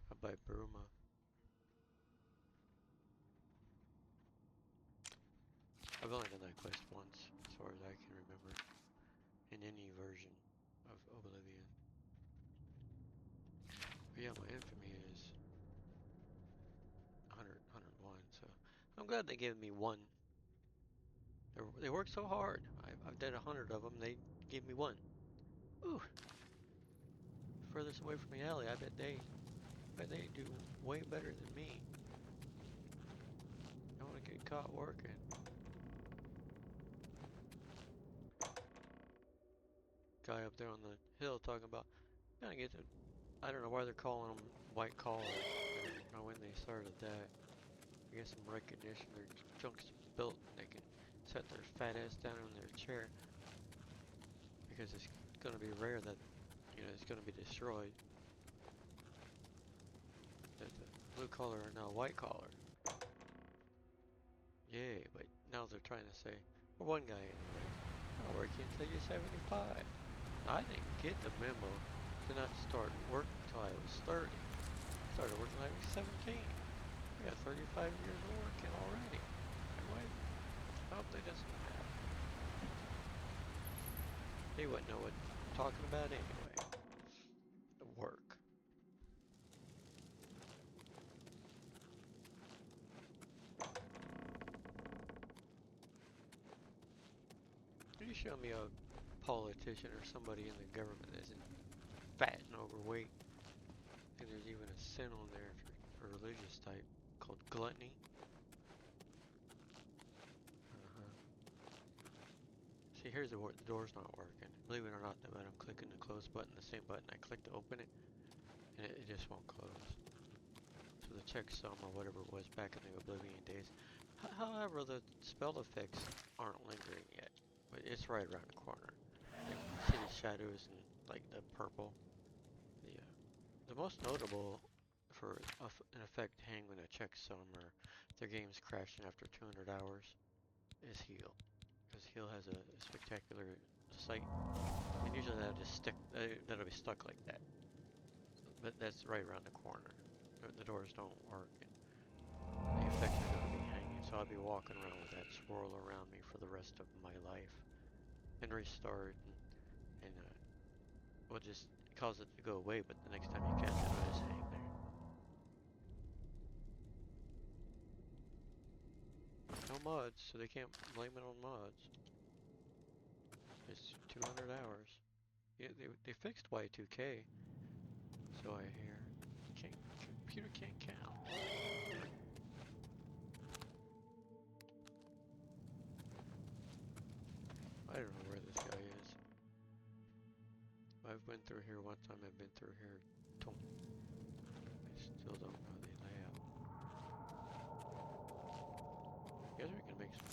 Up by Burma. I've only done that quest once, as far as I can remember, in any version of Oblivion. But yeah, my infamy is 101, so I'm glad they gave me one. They worked so hard. I've done 100 of them, they gave me one. Ooh, furthest away from the alley, I bet they do way better than me. I want to get caught working. Guy up there on the hill talking about, gotta get the, I don't know why they're calling them white collar. I don't know when they started that. I guess some recognition, their junk's built and they can set their fat ass down in their chair. Because it's gonna be rare that, you know, it's gonna be destroyed. That the blue collar are now white collar. Yay, but now they're trying to say, or one guy anyway, I'll work until you're 75. I didn't get the memo to not start work until I was 30. I started working when I was 17. I got 35 years of working already. Anyway, I hope they just, they wouldn't know what I'm talking about anyway. The work. You show me a politician or somebody in the government that isn't fat and overweight. And there's even a sin on there for religious type called gluttony. See, here's the door's not working. Believe it or not, but I'm clicking the close button, the same button I clicked to open it, and it just won't close. So the checksum or whatever it was back in the Oblivion days. However, the spell effects aren't lingering yet, but it's right around the corner. Like, see the shadows and like the purple. The most notable for an effect hang when a checksum or their game's crashing after 200 hours is heal. Because heal has a spectacular sight, and usually that'll just stick. That'll be stuck like that. But that's right around the corner. The doors don't work, and the effects are going to be hanging. So I'll be walking around with that swirl around me for the rest of my life, and restart, and we'll just cause it to go away. But the next time you cast it, it'll just hang there. No mods, so they can't blame it on mods. It's 200 hours. Yeah, they fixed Y2K, so I hear. Computer can't count. I don't know where this guy is. I've been through here one time, I've been through here twice. I still don't know the layout. I guess we can make some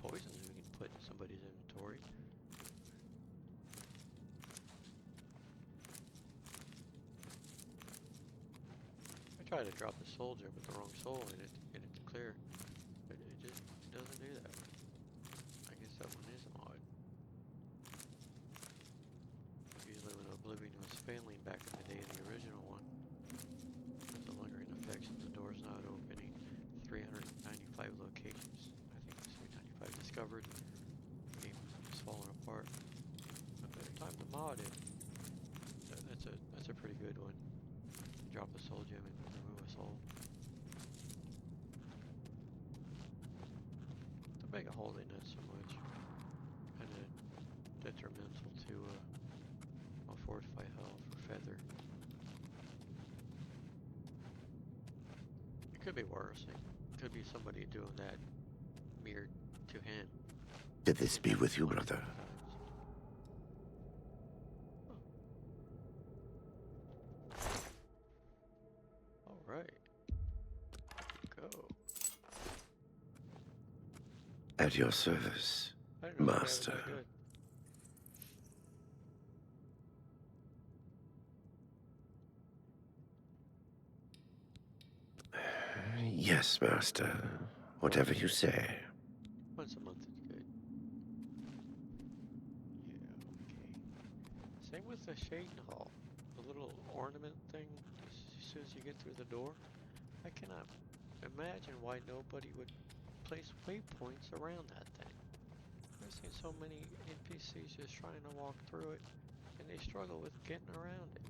poisons we can put in somebody's inventory. I tried to drop a soldier with the wrong soul in it to get it to clear, but it just doesn't do that. I guess that one is a mod. Usually when Oblivion was failing back in the day in the original one, the lingering effects of the doors not opening, 395 locations, I think it was 395 discovered, the game was falling apart. A better time to mod it. That's a pretty good one. Drop a soul gem and remove a soul. The mega holding not so much. Kinda detrimental to I'll fortify health or feather. It could be worse. It could be somebody doing that mirrored to him. Did this be with you, brother? All right. Go. At your service, I didn't know this guy was master. that good. Yes, master. Whatever you say. Once a month is good. Gate Hall. The little ornament thing as soon as you get through the door. I cannot imagine why nobody would place waypoints around that thing. I've seen so many NPCs just trying to walk through it, and they struggle with getting around it.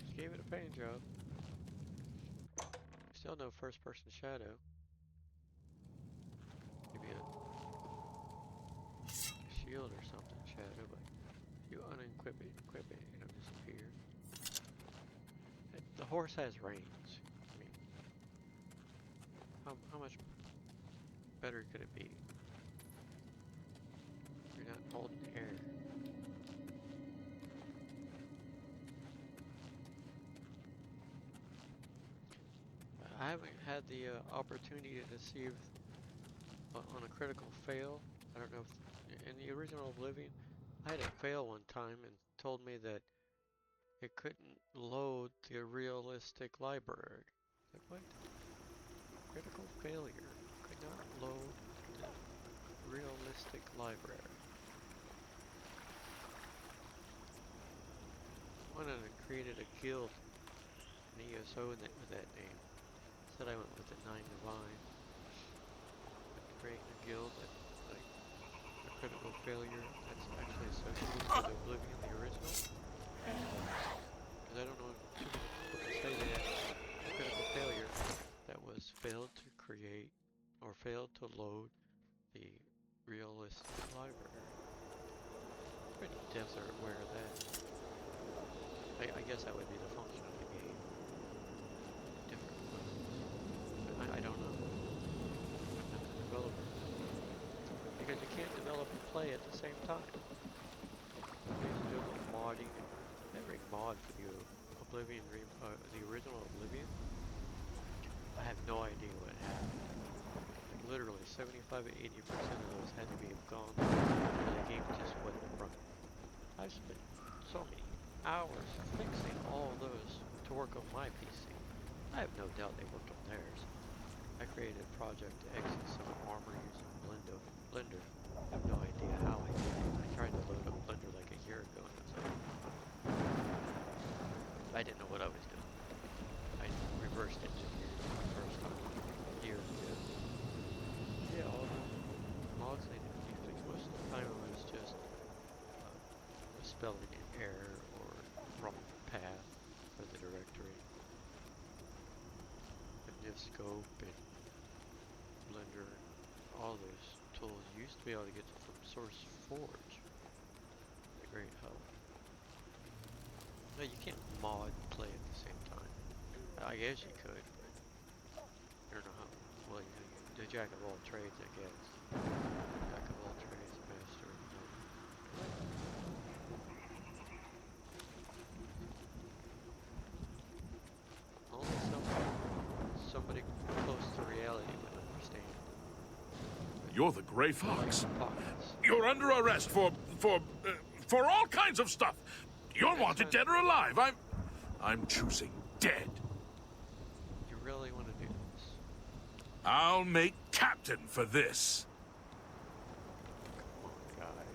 Just gave it a paint job. Still no first-person shadow. Maybe a shield or something shadow, but if you unequip it, equip it, it'll disappear. The horse has reins. I mean, how much better could it be? You're not holding air. I haven't had the opportunity to see if on a critical fail. I don't know if in the original Oblivion, I had it fail one time and told me that it couldn't load the realistic library. Like what? Critical failure. Could not load the realistic library. I went and created a guild, an ESO with that name. Said I went with the 9 Divine. Creating a guild that, like, a critical failure that's actually associated with Oblivion, the original. Because I don't know too many people can say they had a critical failure that was failed to create or failed to load the realistic library. Pretty devs are aware of that. I guess that would be the function of the game. Different modes. I don't know. I'm the developer. Because you can't develop and play at the same time. You have to do a little modding. Every mod for the Oblivion, the original Oblivion, I have no idea what happened. Like literally 75 to 80% of those had to be gone, and the game just wouldn't run. I spent so many hours fixing all of those to work on my PC. I have no doubt they worked on theirs. I created a project to exit some armor using Blender. I have no idea how I did it. I tried to load up Blender like a year ago and it was I didn't know what I was doing. I reversed engineered it the first time years ago. Yeah, all the mods needed to be fixed. Most of the time it was just a spelling error or wrong path for the directory. And just scope and Blender and all those tools you used to be able to get from SourceForge. A great help. No, you can't mod and play at the same time. I guess you could, but I don't know how. Well, you know, you're the jack of all trades, I guess. Jack of all trades, master of none. Only somebody close to reality would understand. You're the Grey Fox. Pockets. You're under arrest for all kinds of stuff. You're wanted dead or alive. I'm choosing dead. You really want to do this? I'll make captain for this. Come on, guy.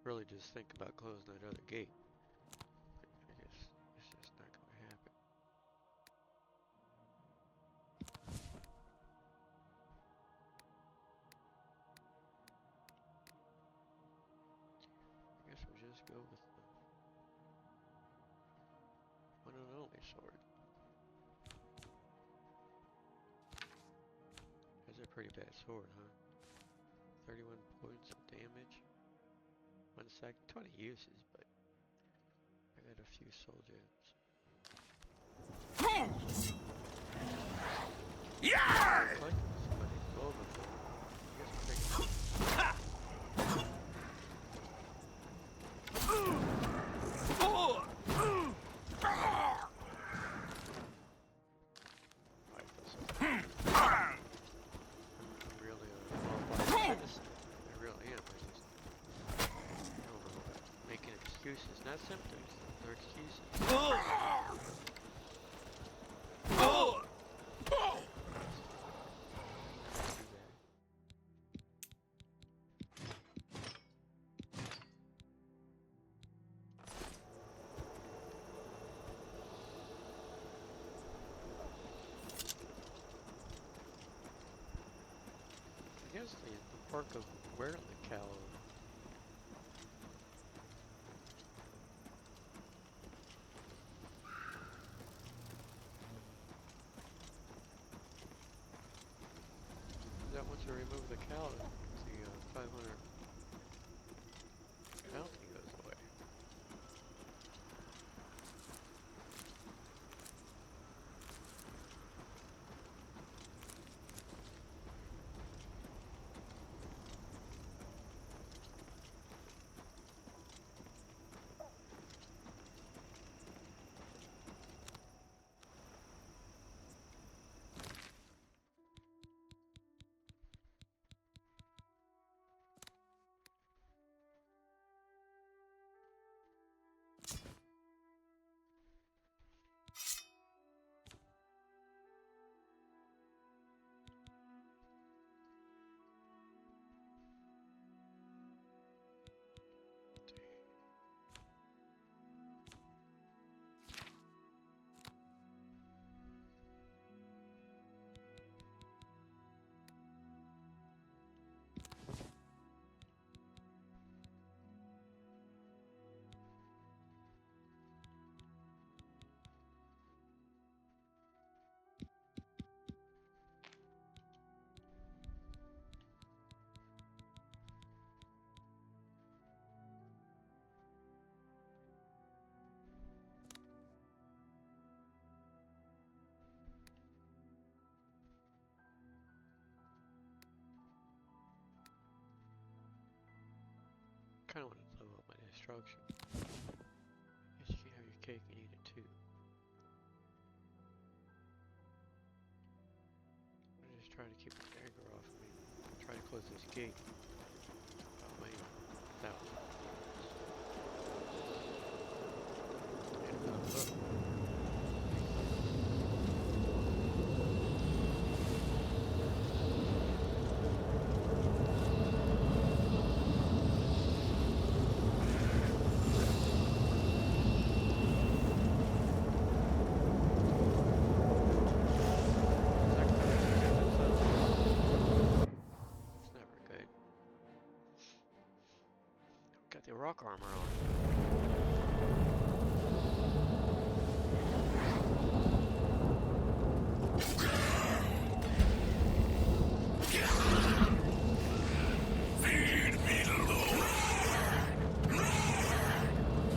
Really just think about closing that other gate. I guess it's just not going to happen. I guess we'll just go with the one and only sword. That's a pretty bad sword, huh? 31 points of damage. 1 sec, 20 uses, but I got a few soul gems. Yeah! Looks like somebody's overboard. I guess we're taking excuses, not symptoms. They're excuses. I guess the perk of wearing the cowl. That once you remove the cowl, the 500 penalty goes away. Kind of want to level up my destruction. Guess you can have your cake and eat it too. I'm just trying to keep the anger off of me. Try to close this gate. Oh man, that was. Got the rock armor on. Feed me, Lord.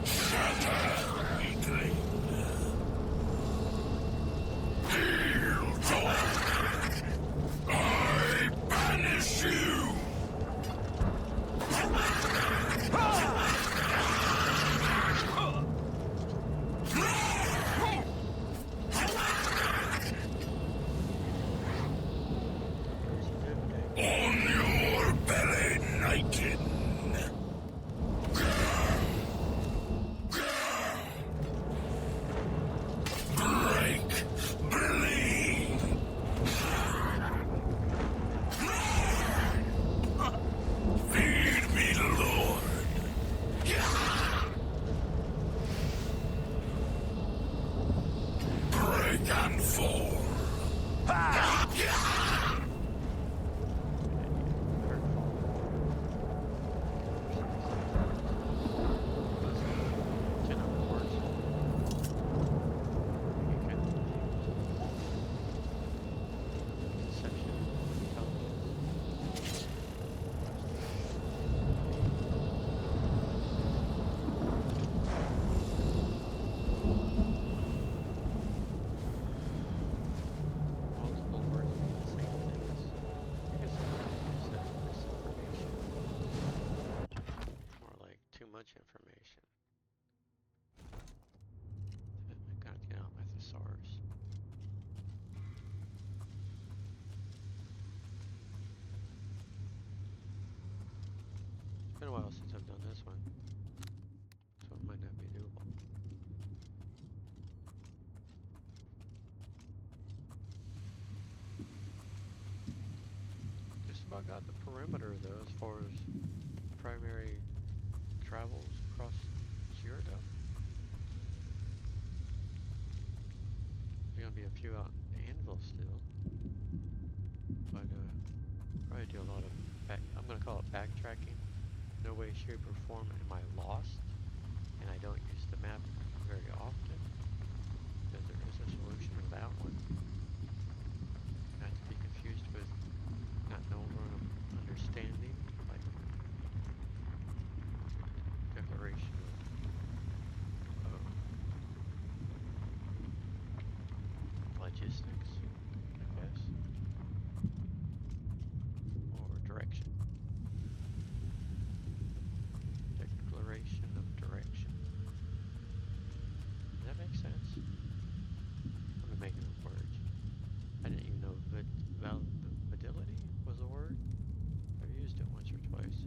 Shatter, weakling. Hail, Lord. I banish you. On your belly, Nightin. Break, bleed. Feed me, Lord. Break and fall. Information. I gotta get out my thesaurus. It's been a while since I've done this one, so it might I've got the perimeter though, as far as primary travels across Gyarados. There's gonna be a few out in Anvil still, but probably do a lot of I'm gonna call it backtracking. No way, shape, or form am I lost, and I don't use the map very often, because there is a solution without one. Not to be confused with not knowing or understanding, like declaration of logistics, I guess, or direction. Declaration of direction. Does that make sense? I'm making up words. I didn't even know validity was a word. I've used it once or twice,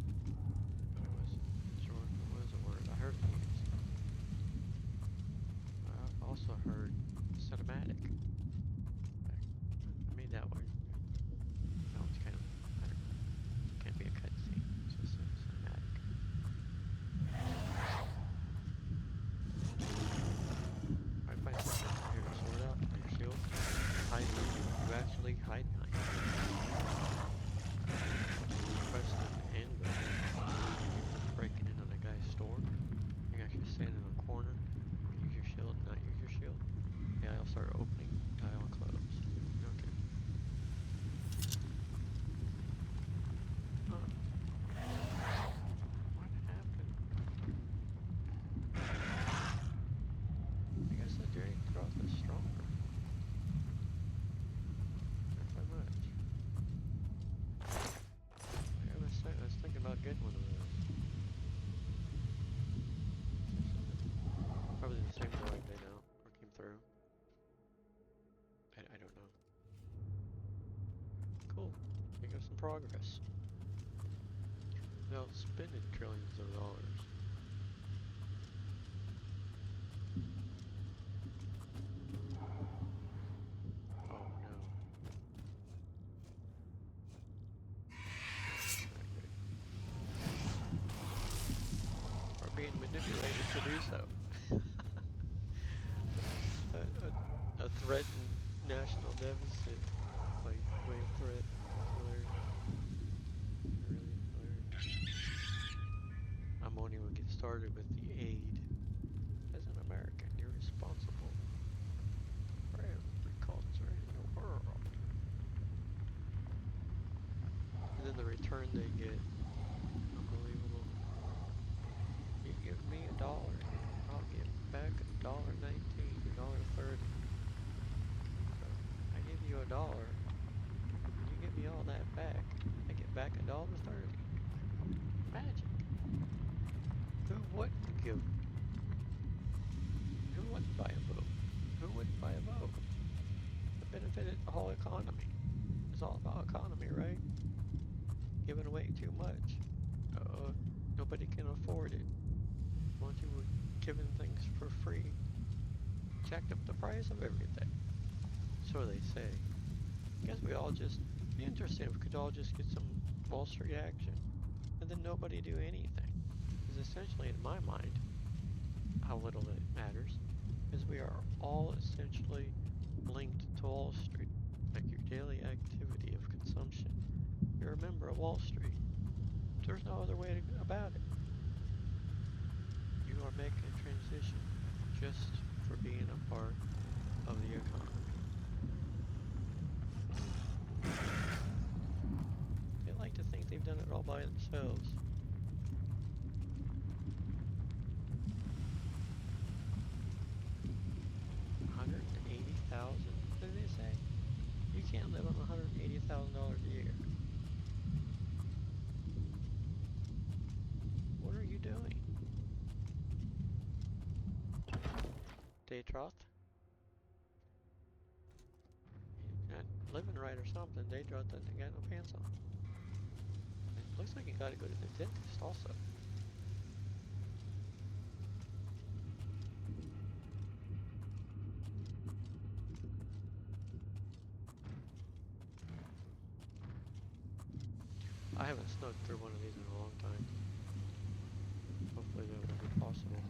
but I wasn't sure if it was a word. I heard it used. I've also heard cinematic. I made that word. That one's kind of, I don't know, can't be a cutscene. It's just cinematic. I find something here to sort out. Your shield. Hide behind you. You actually hide behind you. Press the anvil. Breaking into the guy's store. You actually stand in a corner. Use your shield, not use your shield. The aisle start opening. The aisle close. Okay. Huh. What happened? I guess the Drake Cross is stronger. Not by much. I was thinking about getting one of those. Probably the same door I made out or came through. I don't know. Cool. Making some progress. Without spending trillions of dollars. Oh no. Are being manipulated to do so. a threatened national deficit. Like, wave threat. Hilarious. Really hilarious. I won't even get started with the aid. As an American, you're responsible for every culture in the world. And then the return they get, unbelievable. You give me $1, I'll give back $1.19, $1.30. So I give you $1, you give me all that back. I get back $1.30. Magic. Who wouldn't give? Who wouldn't buy a vote? Who wouldn't buy a vote? It benefited the whole economy. It's all about economy, right? Giving away too much. Nobody can afford it. Once you were giving things for free, jacked up the price of everything. So they say. I guess we all just be interesting if we could all just get some Wall Street action, and then nobody do anything. Because essentially, in my mind, how little it matters, is we are all essentially linked to Wall Street, like your daily activity of consumption. You're a member of Wall Street. There's no other way about it. You are making a transition just for being a part of the economy. They like to think they've done it all by themselves. $180,000, did they say? You can't live on $180,000 a year. What are you doing? Daytroth? You're not living right or something. Daytroth doesn't got no pants on. It looks like you gotta go to the dentist also. I haven't snuck through one of these in a long time. Hopefully that will be possible.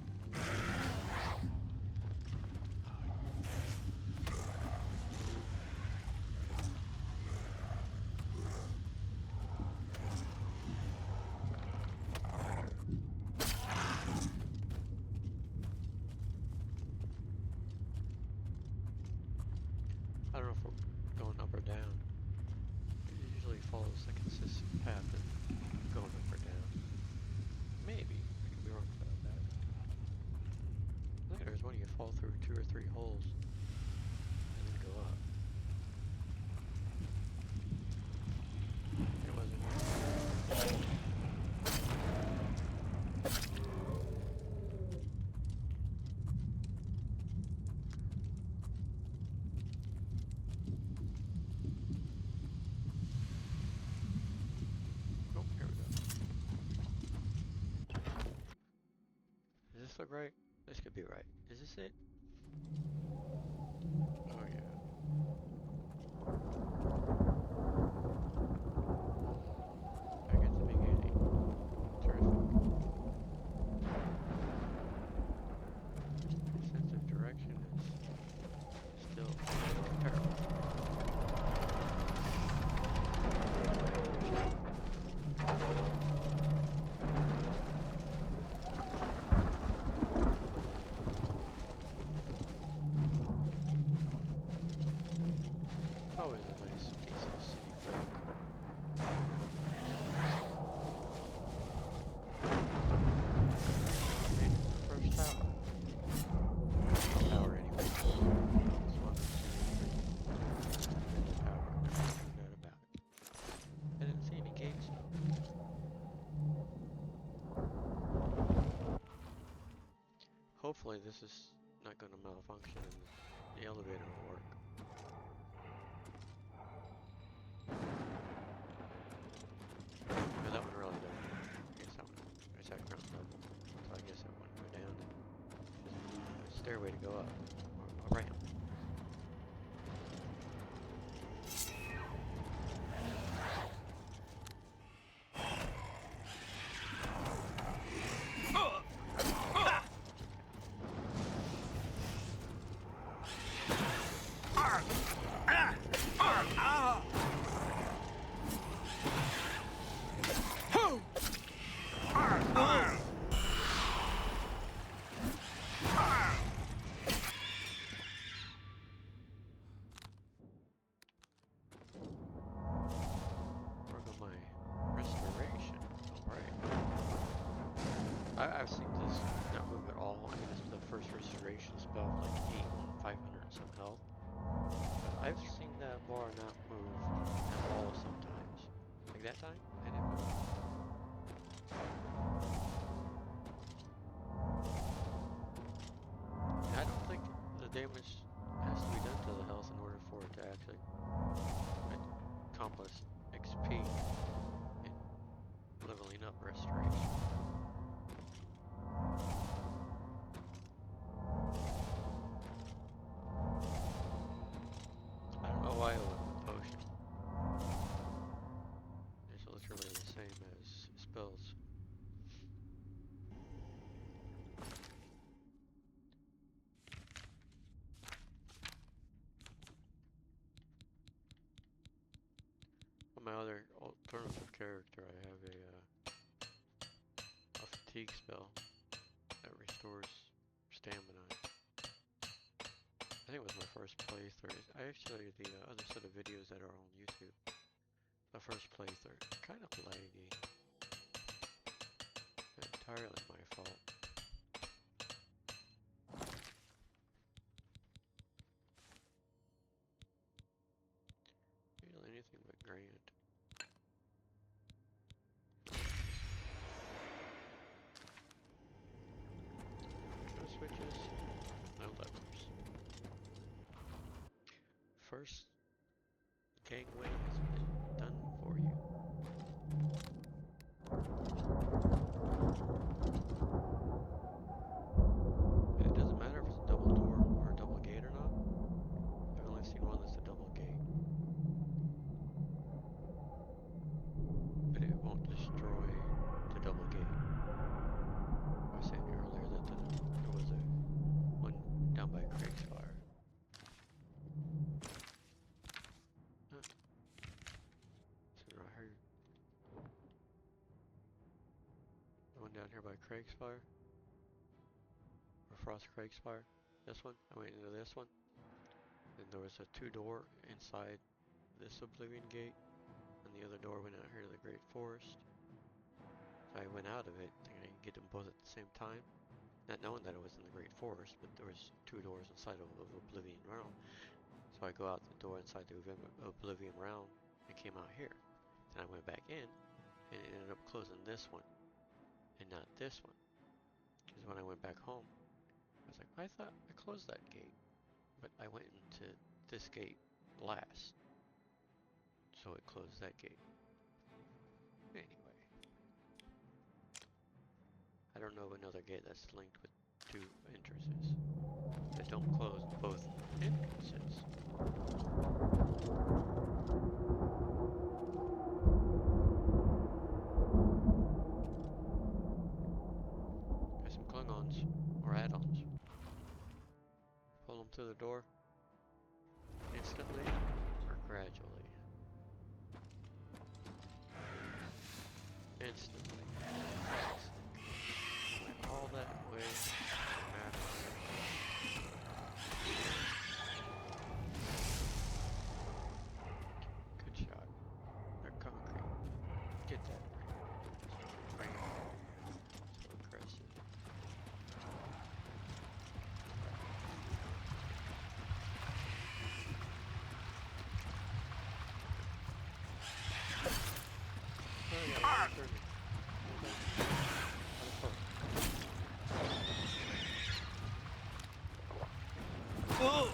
I don't know if we're going up or down. It usually follows a consistent path of going up or down. Maybe. I could be wrong about that. I think there's one you fall through 2 or 3 holes and then go up. It wasn't here. Oh, here we go. Does this look right? This could be right. Is this it? Oh yeah. Back at the beginning. Terrific. My sense of direction is still terrible. Always a nice piece of city folk. Made it to the first tower. Tower anyway. It's 1, 2, 3. There's a tower. No doubt about it. I didn't see any gates though. Hopefully this is not going to malfunction and the elevator will work. But that one really doesn't work. I guess that one is at ground level. So I guess it wouldn't go down. There's a stairway to go up. Or a ramp. Work on my restoration. Alright. I've seen this not move at all. I mean, this is the first restoration spell of like 500 and some health. But I've seen that bar not move at all sometimes. Like that time, it didn't move. And I don't think the damage has to be done to the health in order for it to actually accomplish XP in leveling up restoration. I don't know why I went with potion. It's literally the same as spells. On my other alternative character, I have a fatigue spell that restores stamina. I think it was my first playthrough. I actually the other set of videos that are on YouTube. My first playthrough, kind of laggy. Entirely my fault. Usually anything but grand. No switches, no levers. First gangway has been done for you. And it doesn't matter if it's a double door or a double gate or not. I've only seen one that's a double gate. But it one down here by Craig's Fire. Or Frost Craig's Fire. This one. I went into this one. Then there was a 2-door inside this Oblivion gate. And the other door went out here to the Great Forest. So I went out of it thinking I could get them both at the same time. Not knowing that it was in the Great Forest, but there was 2 doors inside of Oblivion Realm. So I go out the door inside the Oblivion Realm and came out here. Then I went back in and it ended up closing this one and not this one. Because when I went back home, I was like, I thought I closed that gate, but I went into this gate last. So it closed that gate. Anyway. I don't know another gate that's linked with 2 entrances that don't close both entrances. Got some Klingons or add-ons. Pull them through the door instantly or gradually. Instantly. All that way. Good shot. They're concrete. Get that right. So aggressive. Oh, yeah, Oh!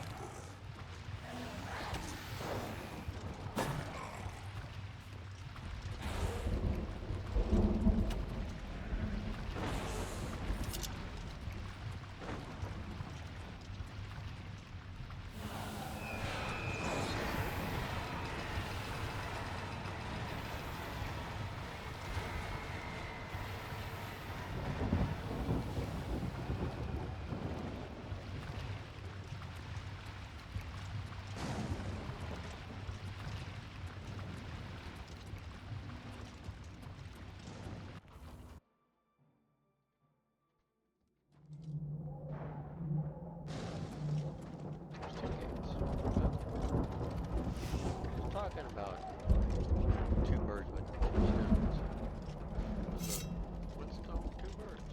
Talking about 2 birds with 2 stones. One stone, 2 birds.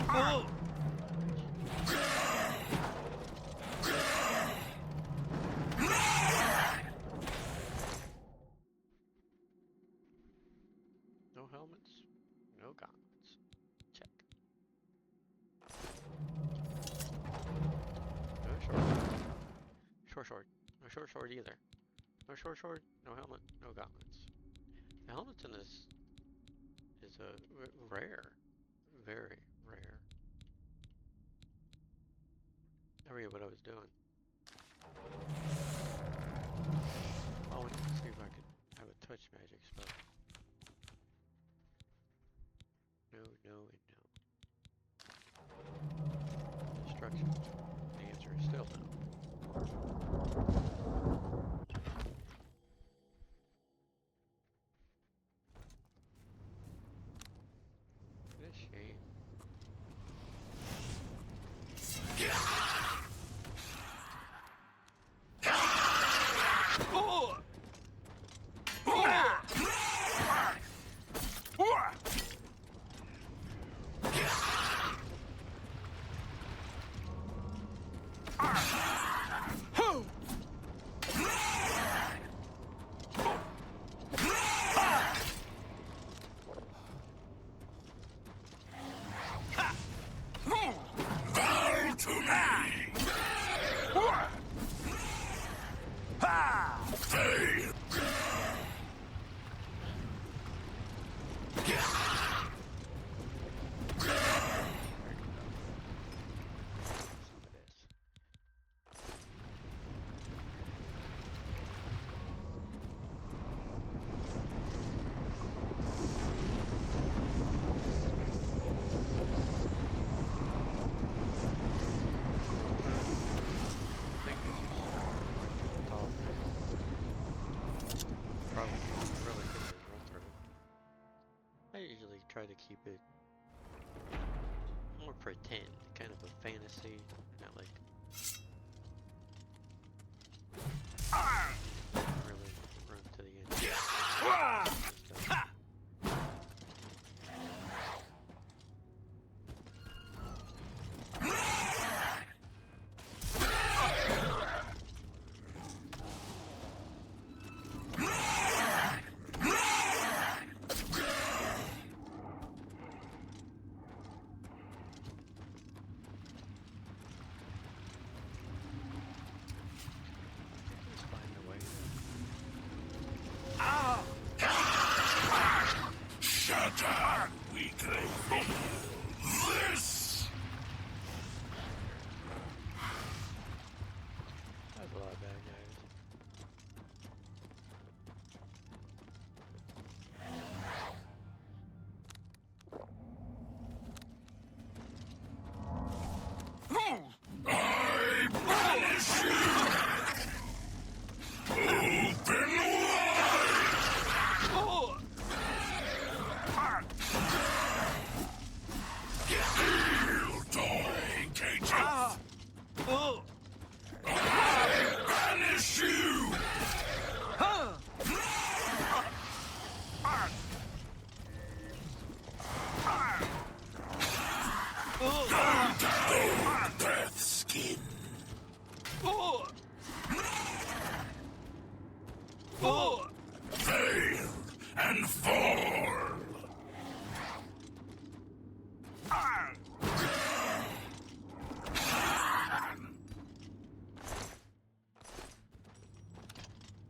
Oh! No helmets, no gauntlets. Check. No short. No short sword either. No short sword, no helmet, no gauntlets. The helmets in this is rare. Very rare. I forget what I was doing. Oh, let's see if I could have a touch magic spell. No, and no. Destruction. The answer is still no. What a shame. Oh! Oh! try to keep it more pretend, kind of a fantasy, not like really run to the end. Stuff. Just find a way. Shut up, weakling. This! That's a lot of bad guys. I banish you! Open wide! Steel toy cages! I banish you! Death skin! Fail and fall!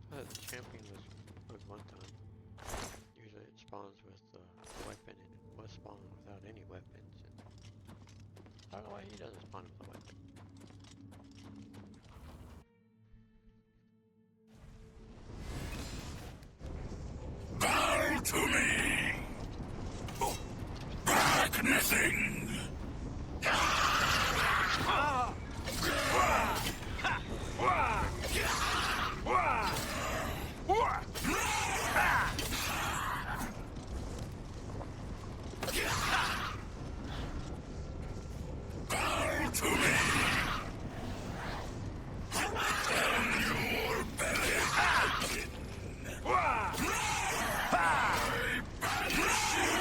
The champion was one time. Usually it spawns with a weapon, and it was spawning without any weapons. And I don't know why he doesn't spawn with a weapon. Bow to me! Back nothing! Bow to me! On your belly aching! I banish you!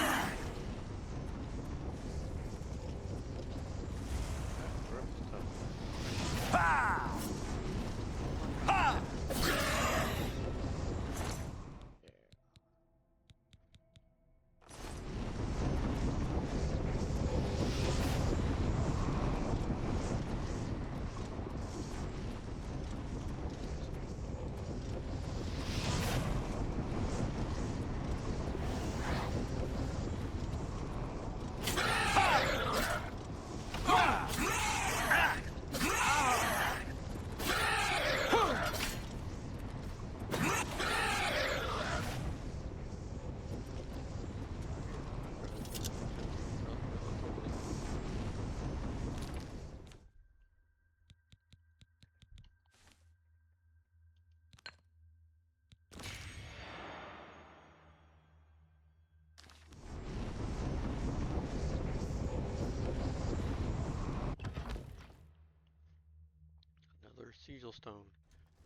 Another Sigil Stone,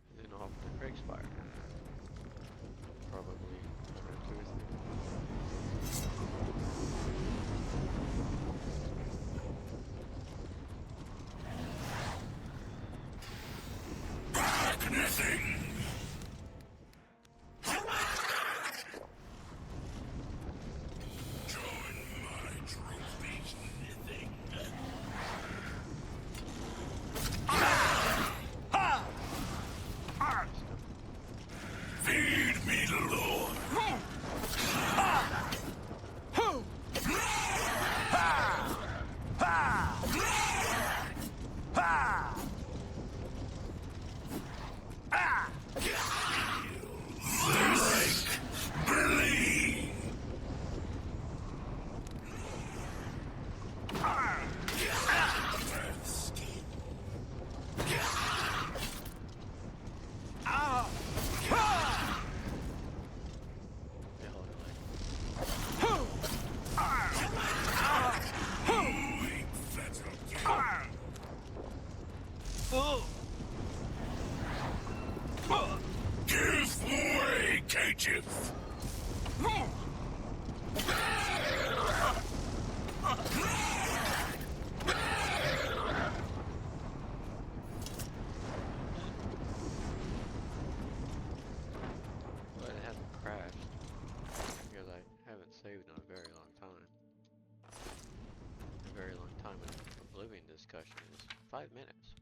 and then off to Craig's Fire. Probably another 2 or 3. Back nothing! Join my trophies, nothing. Feed me, Lord. But it hasn't crashed because I haven't saved in a very long time. A very long time in Oblivion discussion is 5 minutes.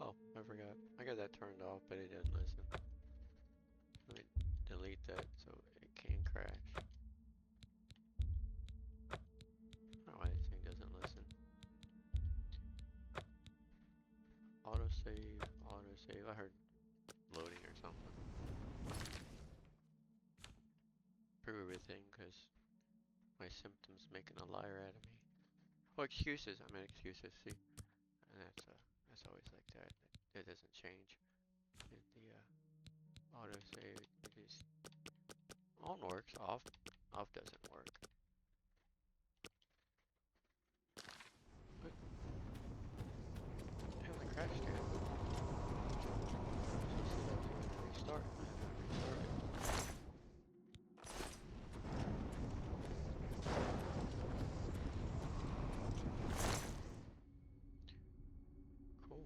Oh, I forgot. I got that turned off, but it doesn't listen. Let me delete that so it can crash. I don't know why this thing doesn't listen. Autosave, autosave. I heard loading or something. Prove everything because my symptoms making a liar out of me. Oh, excuses. I meant excuses. See, and that's always like that. It doesn't change. And the autosave, it just on works. Off doesn't work. But it hasn't crashed yet. She said I was going to restart. I haven't restarted. Cool.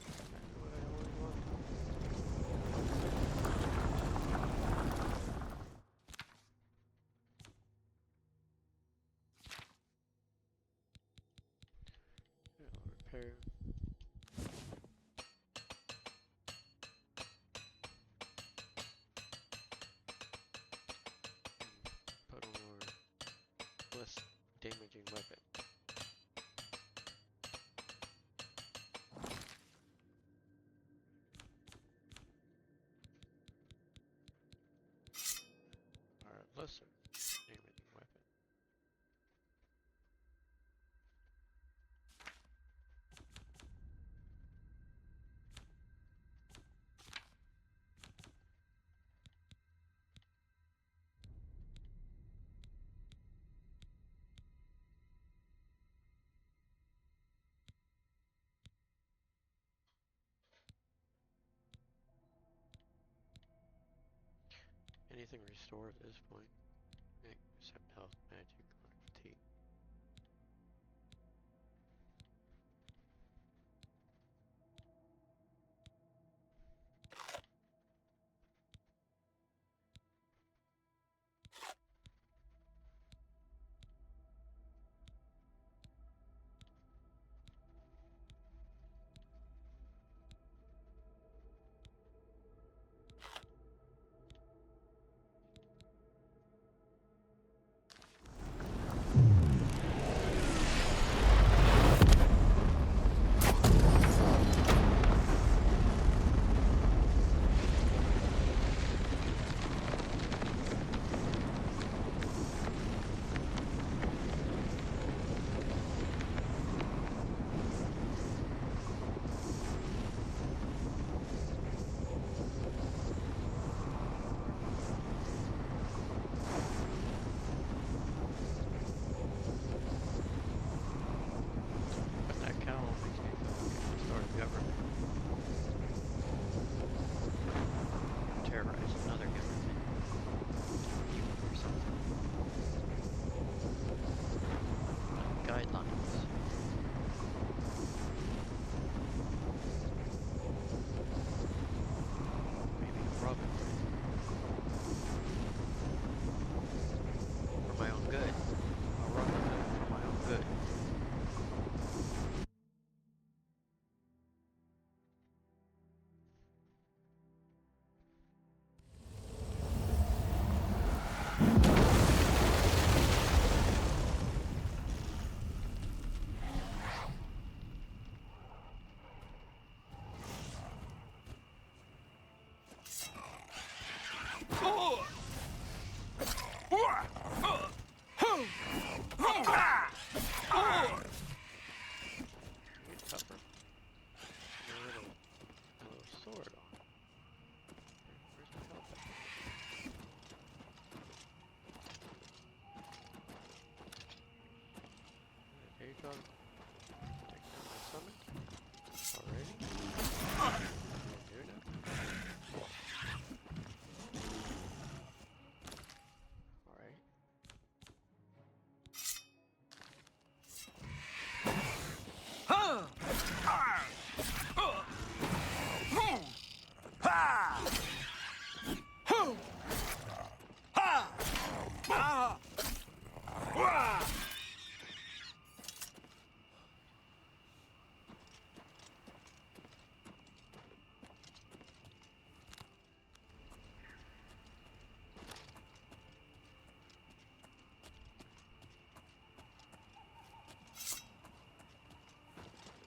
Exactly what I always wanted. Yeah, I'll repair. Put a more less damaging weapon. Or a lesser damaging weapon. Anything restore at this point, except health, magic, or fatigue. Ah! Ah!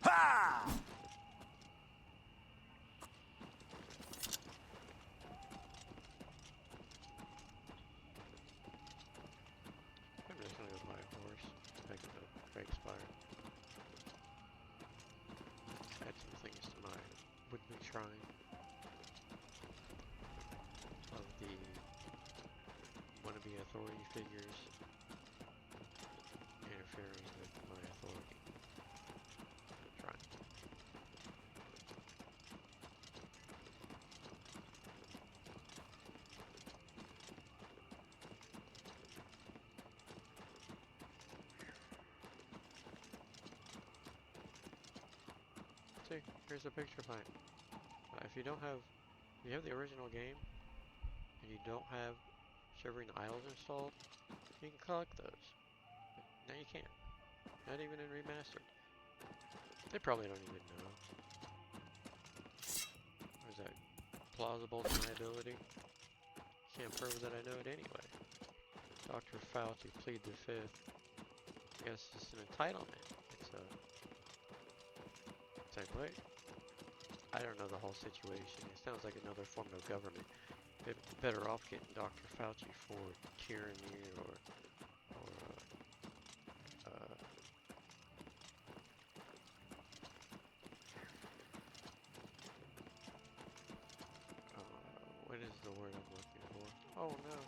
Ha! I'm just gonna go buy a horse. Take the fake spire. Add some things to my woodman shrine of the wannabe authority figures interfering with my authority. Shrine. See, here's a picture of mine. If you don't have, if you have the original game and you don't have Shivering Isles installed, you can collect those. But now you can't. Not even in Remastered. They probably don't even know. Or is that plausible deniability? Can't prove that I know it anyway. Dr. Fauci plead the fifth. I guess it's an entitlement. It's like, wait. I don't know the whole situation. It sounds like another form of government. Better off getting Dr. Fauci for tyranny or what is the word I'm looking for? Oh no.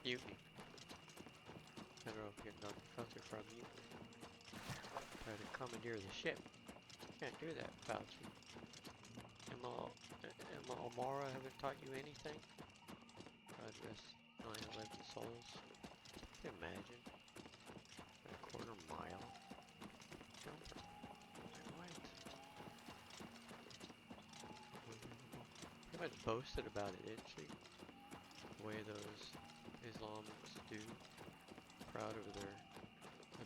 Mutiny. Better off getting Dr. Fauci for a mutiny. Try to commandeer the ship. Can't do that, Fauci. Emma O'Mara haven't taught you anything? God rest 9/11 souls. Can you imagine? A quarter mile. Jumper. What? Pretty much boasted about it, didn't she? The way those Islamics do. Proud of their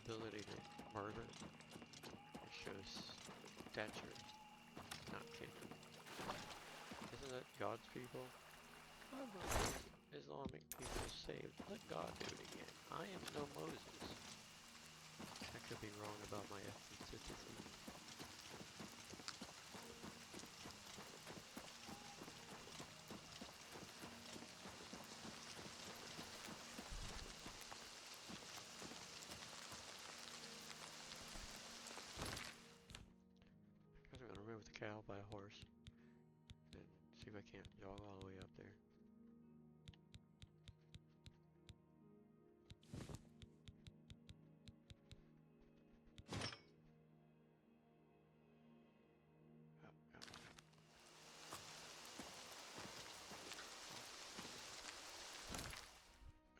ability to murder. It shows stature. Not kidding. Isn't that God's people? Islamic people saved. Let God do it again. I am no Moses. I could be wrong about my ethnicity. I guess I'm gonna remove the cow by a horse. And see if I can't jog all the way up there.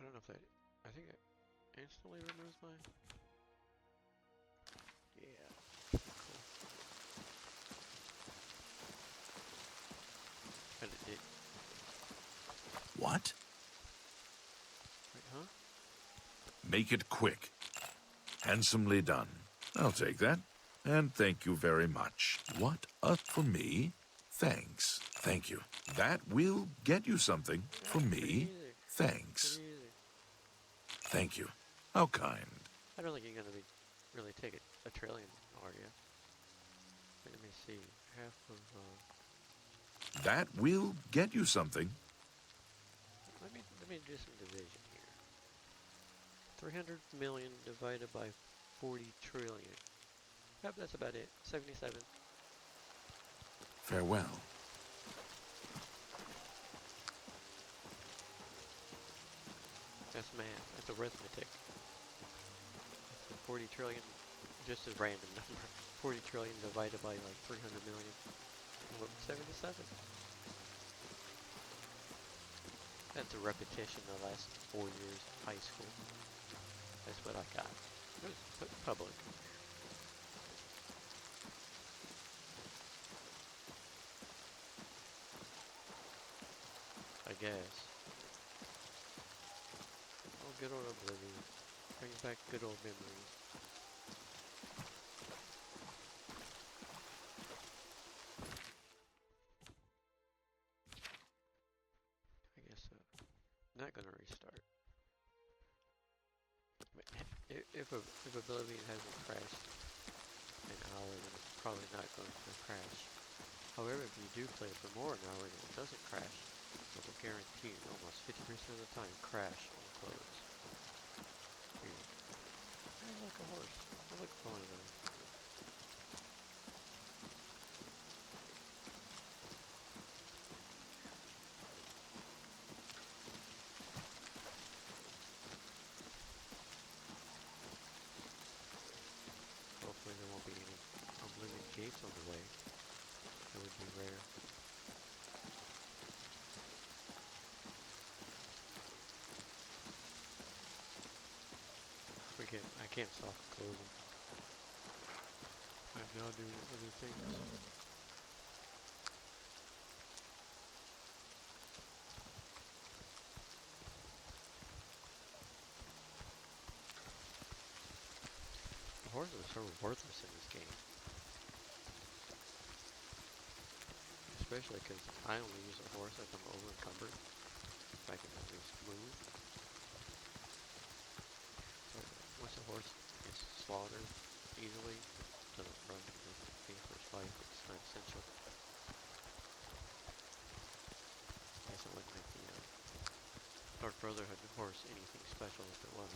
I don't know if that. I think it instantly removes my. Yeah. Cool. And it did. What? Wait, huh? Make it quick. Handsomely done. I'll take that. And thank you very much. What? For me? Thanks. Thank you. That will get you something. For Pretty me? easy. Thanks. Pretty easy. Thank you. How kind. I don't think you're gonna be really take a trillion, are you? Let me see. Half of That will get you something. let me do some division here. 300 million divided by 40 trillion. Yep, that's about it. 77. Farewell. That's math. That's arithmetic. 40 trillion, just a random number. 40 trillion divided by like 300 million. Look, 77. That's a repetition of the last 4 years of high school. That's what I got. public. I guess. Oh, good old Oblivion. Brings back good old memories. I guess so. Not gonna restart. If Oblivion hasn't crashed an hour, then it's probably not going to crash. However, if you do play for more than an hour and it doesn't crash, it will guarantee almost 50% of the time crash will close. Weird. I like a horse. I like fun though. Hopefully there won't be any Oblivion gates on the way. That would be rare. I can't stop closing. I'm now doing other things. The horses are so worthless in this game. Especially because I only use a horse if I'm over encumbered. If I can at least move. So once a horse is slaughtered easily, doesn't run the thing for its life, it's not essential. I guess it wouldn't make the Dark Brotherhood horse anything special if it was.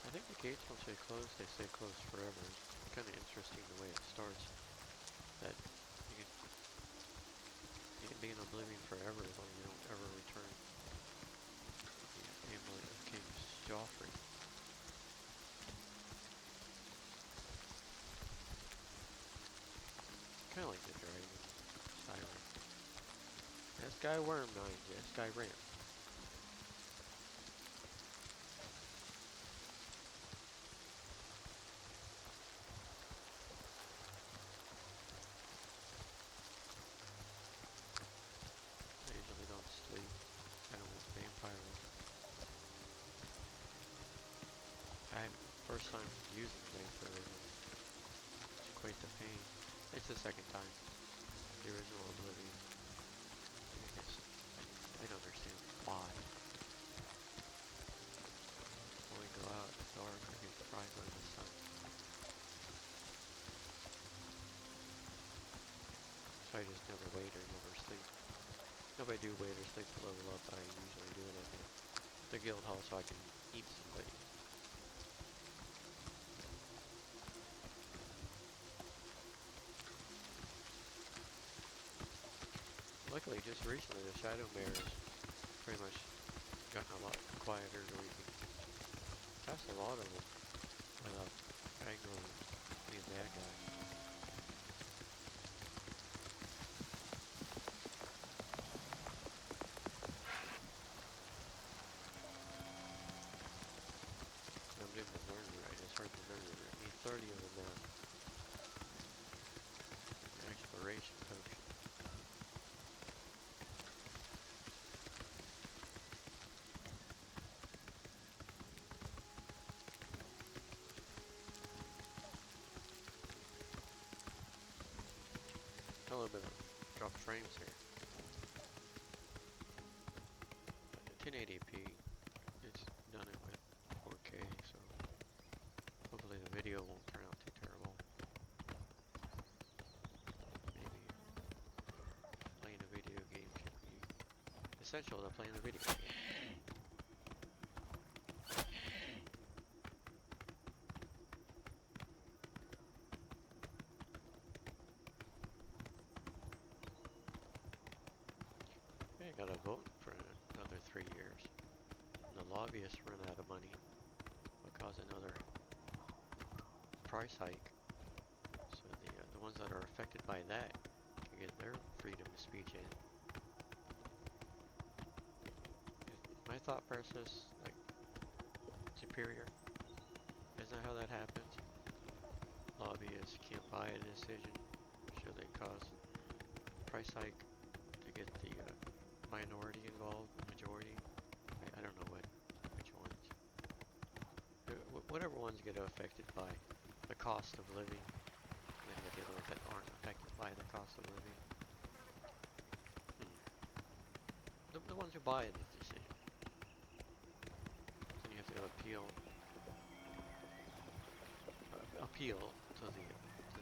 I think the gates, once they stay closed forever. It's kind of interesting the way it starts. That you can be in Oblivion forever as long as you don't ever return the amulet of King Joffrey. Kind of like the dragon siren. That Sky Worm 9, yeah, Sky Ramp. I usually don't sleep. I don't want vampire. First time using vampire. It's quite the pain. It's the second time. The original Oblivion. I don't understand why. When we go out in the dark, I get fried by the sun. So I just never wait or never sleep. If I do wait or sleep to level up, I usually do it at the guild hall so I can eat somebody. Luckily, just recently, the Shadow Mare has pretty much gotten a lot quieter where you can cast a lot of them without angrily being a bad guy. I'm doing the learn right. It's hard to learn it. I need 30 of them now. An exploration potion. A little bit of drop frames here. 1080p. It's done it with 4K, so hopefully the video won't turn out too terrible. Maybe playing a video game can be essential to playing a video game. out of voting for another 3 years. And the lobbyists run out of money. Will cause another price hike. So the ones that are affected by that can get their freedom of speech in. My thought process, like, superior. Isn't that how that happens? Lobbyists can't buy a decision, so they cause a price hike to get the minority involved, majority. I don't know which ones. Whatever ones get affected by the cost of living, and then you have the other ones that aren't affected by the cost of living. The ones who buy the decision. Then you have to appeal to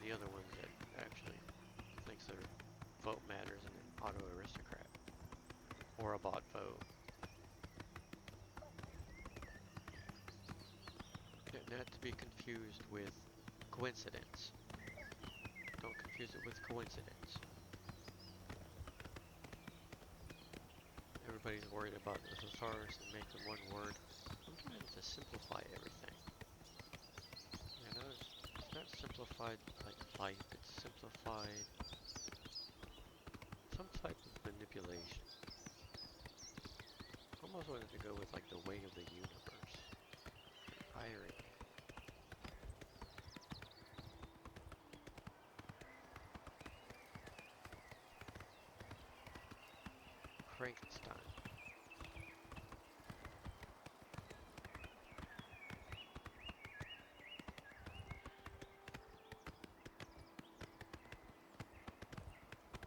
the other ones that actually thinks their vote matters and an auto aristocrat or a bot vote. Not to be confused with coincidence. Don't confuse it with coincidence. Everybody's worried about the thesaurus and making one word. I'm trying to simplify everything. You know, it's not simplified like life, it's simplified some type of manipulation. Almost wanted to go with like the way of the universe. Irony. Frankenstein.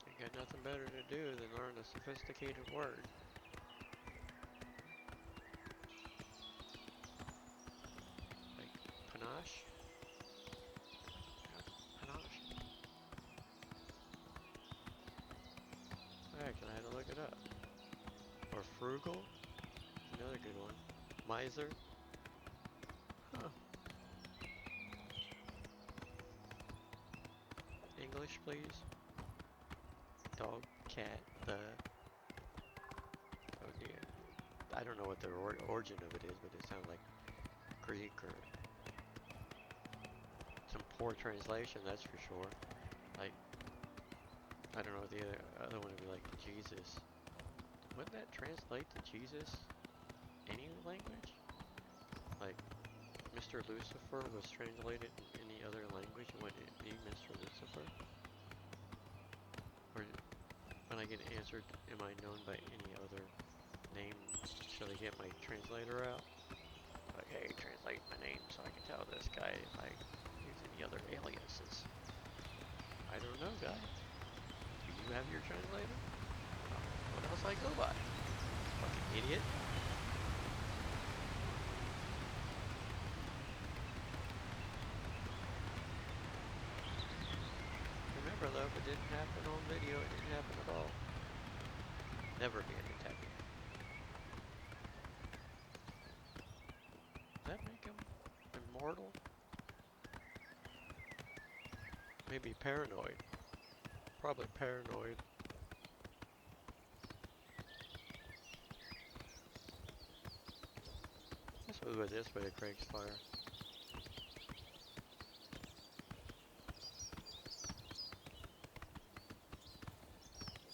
You got nothing better to do than learn a sophisticated word. Like panache? Panache. Actually, I had to look it up. Or frugal? Another good one. Miser? Huh. English, please. Dog, cat, the... Oh dear. I don't know what the origin of it is, but it sounds like Greek or some poor translation, that's for sure. Like, I don't know, the other one would be like Jesus. Wouldn't that translate to Jesus? Any language? Like, Mr. Lucifer was translated in any other language, would it be Mr. Lucifer? Or when I get answered, am I known by any other name? Shall I get my translator out? Like, hey, translate my name so I can tell this guy if I use any other aliases. I don't know, guy. Do you have your translator? What else I go by? Fucking idiot. Remember though, if it didn't happen on video, it didn't happen at all. Never be a detective. Does that make him immortal? Maybe paranoid. Probably paranoid. Let's move it this way to Craig's Fire.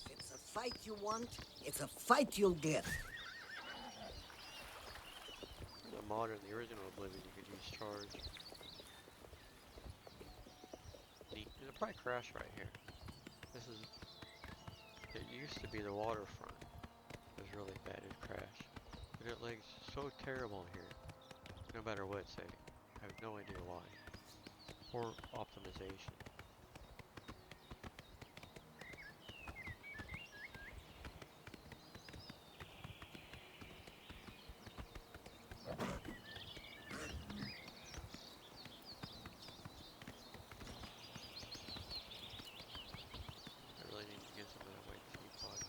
If it's a fight you want, it's a fight you'll get. The modern, the original Oblivion, you could use charge. Neat. It'll probably crash right here. This is... It used to be the waterfront. It was really bad, it crashed. But it lags so terrible here. No matter what setting. I have no idea why. Poor optimization. I really need to get some of that white teapot.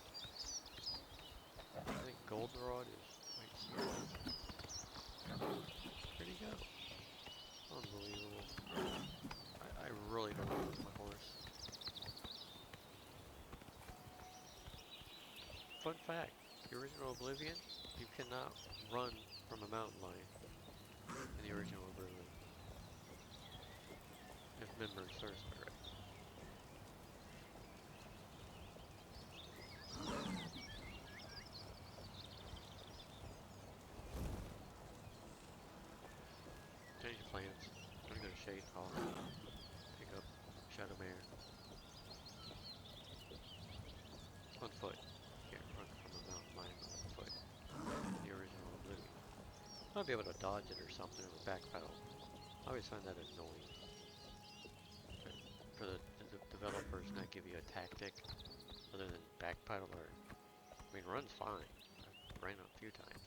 I think goldenrod is white teapot. Where'd he go? Unbelievable. I really don't like my horse. Fun fact, The original Oblivion, you cannot run from a mountain lion in the original Oblivion. If memory serves me right. Change plans. I'm gonna go to Shade Hall. Pick up Shadow Mare. On foot. Can't run from a mountain lion on foot. The original Oblivion. Might be able to dodge it or something or backpedal. I always find that annoying. For the developers not give you a tactic other than backpedal or... I mean, run's fine. I've ran it a few times.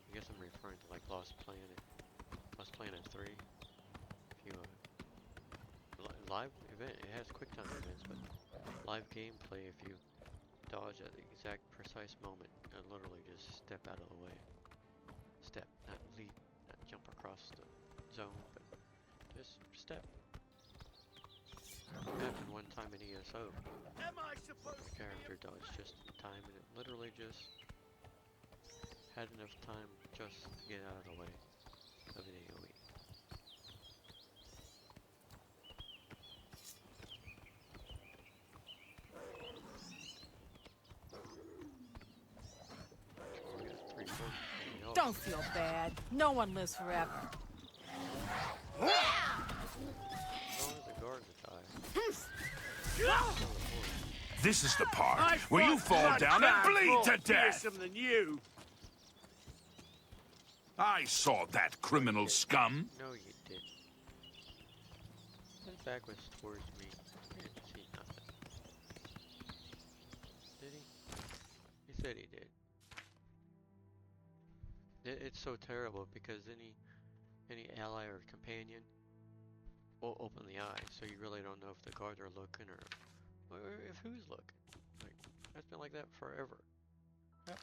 I guess I'm referring to like Lost Planet 3. If you live event, it has quick time events, but live gameplay, if you dodge at the exact precise moment and literally just step out of the way. Step, not leap, not jump across the zone, but just step. It happened one time in ESO. The character dodged just in time and it literally just had enough time just to get out of the way of an AoE. We got 3 4 Don't feel bad. No one lives forever. As long as the guards die. This is the part where you fall down and bleed to death. Than you. I saw that criminal scum. No, you didn't. His back was towards me. He didn't see nothing. Did he? He said he did. It's so terrible because any ally or companion will open the eye, so you really don't know if the guards are looking or if who's looking. Like, that's been like that forever. Yep.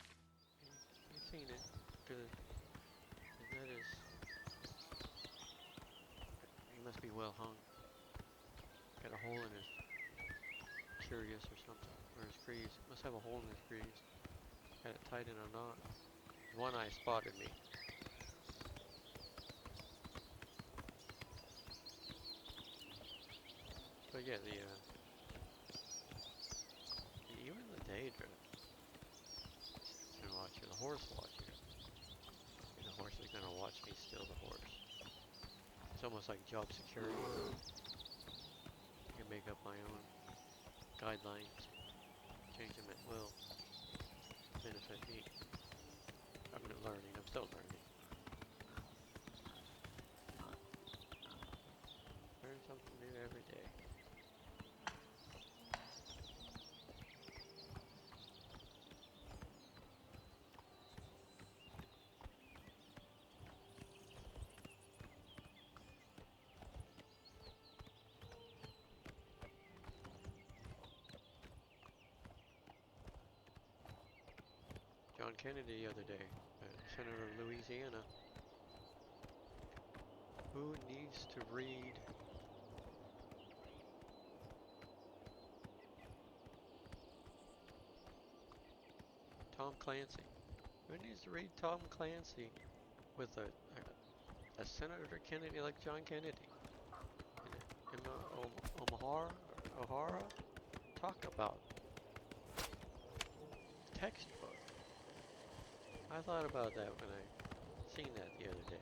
You've seen it. Good. That is... He must be well hung. Got a hole in his curious or something. Or his greaves. Must have a hole in his greaves. Had it tied in a knot. One eye spotted me. But yeah, even the Daedra can watch you. The horse watches you. The horse is gonna watch me steal the horse. It's almost like job security. I can make up my own guidelines, change them at will, benefit me. I'm learning, I'm still learning. Learn something new every day. John Kennedy the other day, Senator of Louisiana, who needs to read Tom Clancy? Who needs to read Tom Clancy with a Senator Kennedy like John Kennedy? And O'Hara talk about textbook. I thought about that when I seen that the other day.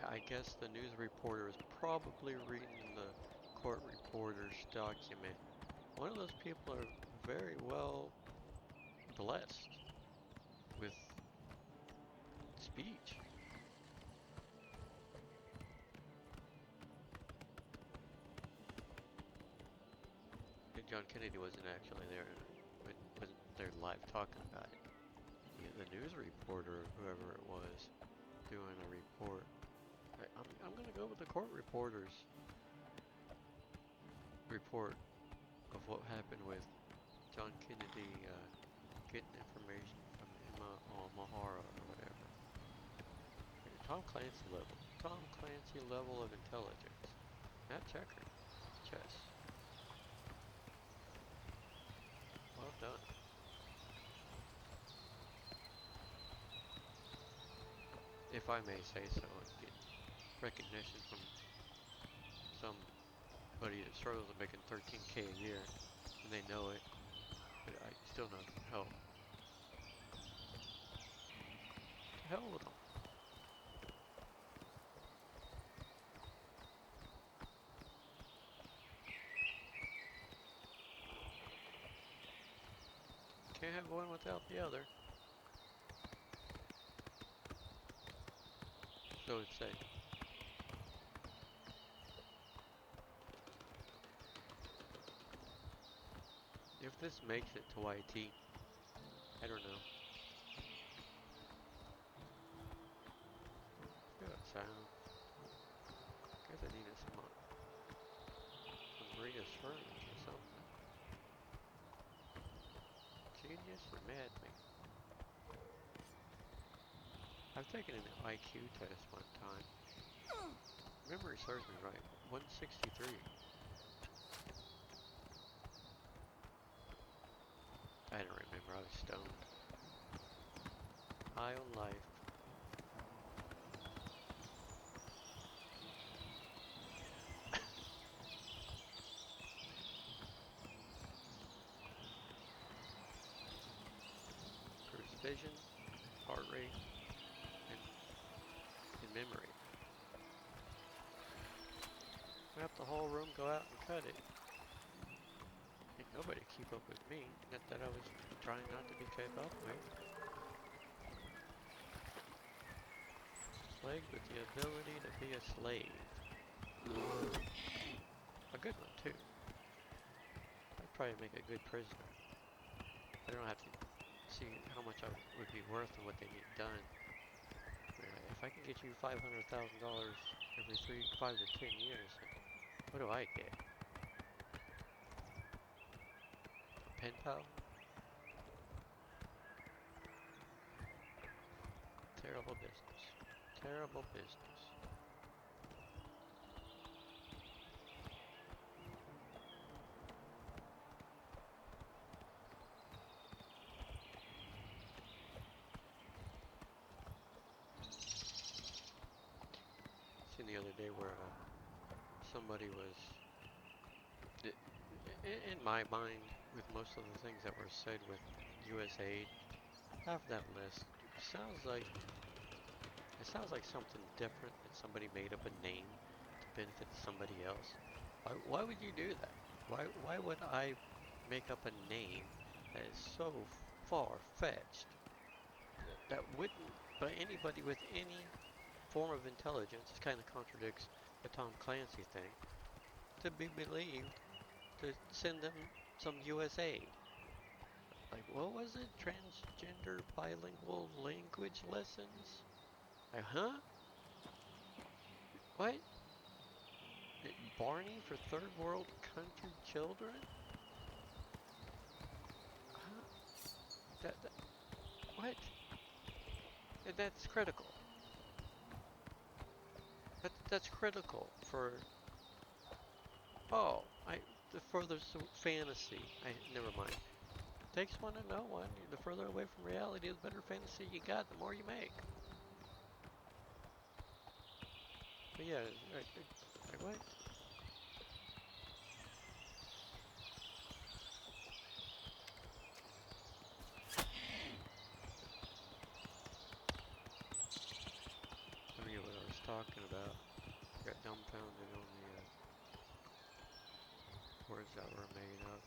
I guess the news reporter is probably reading the court reporter's document. One of those people are very well blessed with speech. John Kennedy wasn't actually there, wasn't there live talking about it. The news reporter, whoever it was, doing a report. I'm gonna go with the court reporter's report of what happened with John Kennedy getting information from O'Hara or whatever. Tom Clancy level of intelligence. Not Checker. test. Well done. If I may say so, and get recognition from somebody that struggles with making 13K a year, and they know it, but I still not gonna help. To hell with them. Can't have one without the other. So it's say. If this makes it to YT, I don't know. Feel that sound. Guess I needed some Maria's furniture or something. Genius or madman? I've taken an IQ test one time. Memory serves me right. 163. I don't remember. I was stoned. High on life. Improves vision, heart rate, and memory. Map the whole room, go out and cut it. Ain't nobody keep up with me. Not that I was trying not to be kept up with. Plagued with the ability to be a slave. A good one too. I'd probably make a good prisoner. I don't have to see how much I would be worth and what they need done. If I can get you $500,000 every 5 to 10 years, what do I get? Pen pal? Terrible business. Terrible business. Seen the other day where somebody was, in my mind, with most of the things that were said with U.S. aid, half that list sounds like something different that somebody made up a name to benefit somebody else. Why would you do that? Why would I make up a name that is so far-fetched that wouldn't, by anybody with any form of intelligence, it kind of contradicts the Tom Clancy thing, to be believed to send them some US aid? Like, what was it? Transgender bilingual language lessons? Like, huh? What? Barney for third world country children? Huh? That what? That's critical. That's critical for, oh, the further fantasy. Never mind. Takes one to know one. The further away from reality, the better fantasy you got, the more you make. But yeah, like what? I forget what I was talking about. Got dumbfounded on the words that were made of.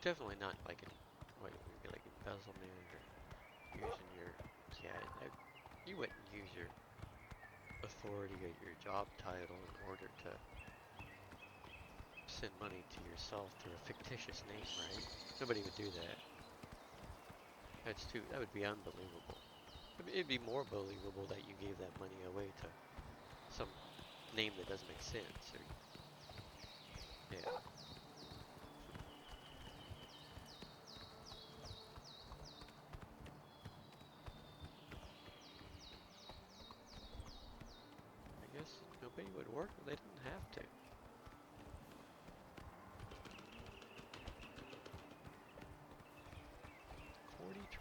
Definitely not like what it would be like embezzlement or using your, yeah, you wouldn't use your authority or your job title in order to send money to yourself through a fictitious name, right? Nobody would do that. That would be unbelievable. It'd be more believable that you gave that money away to some name that doesn't make sense. Or, yeah. I guess nobody would work if they didn't have to.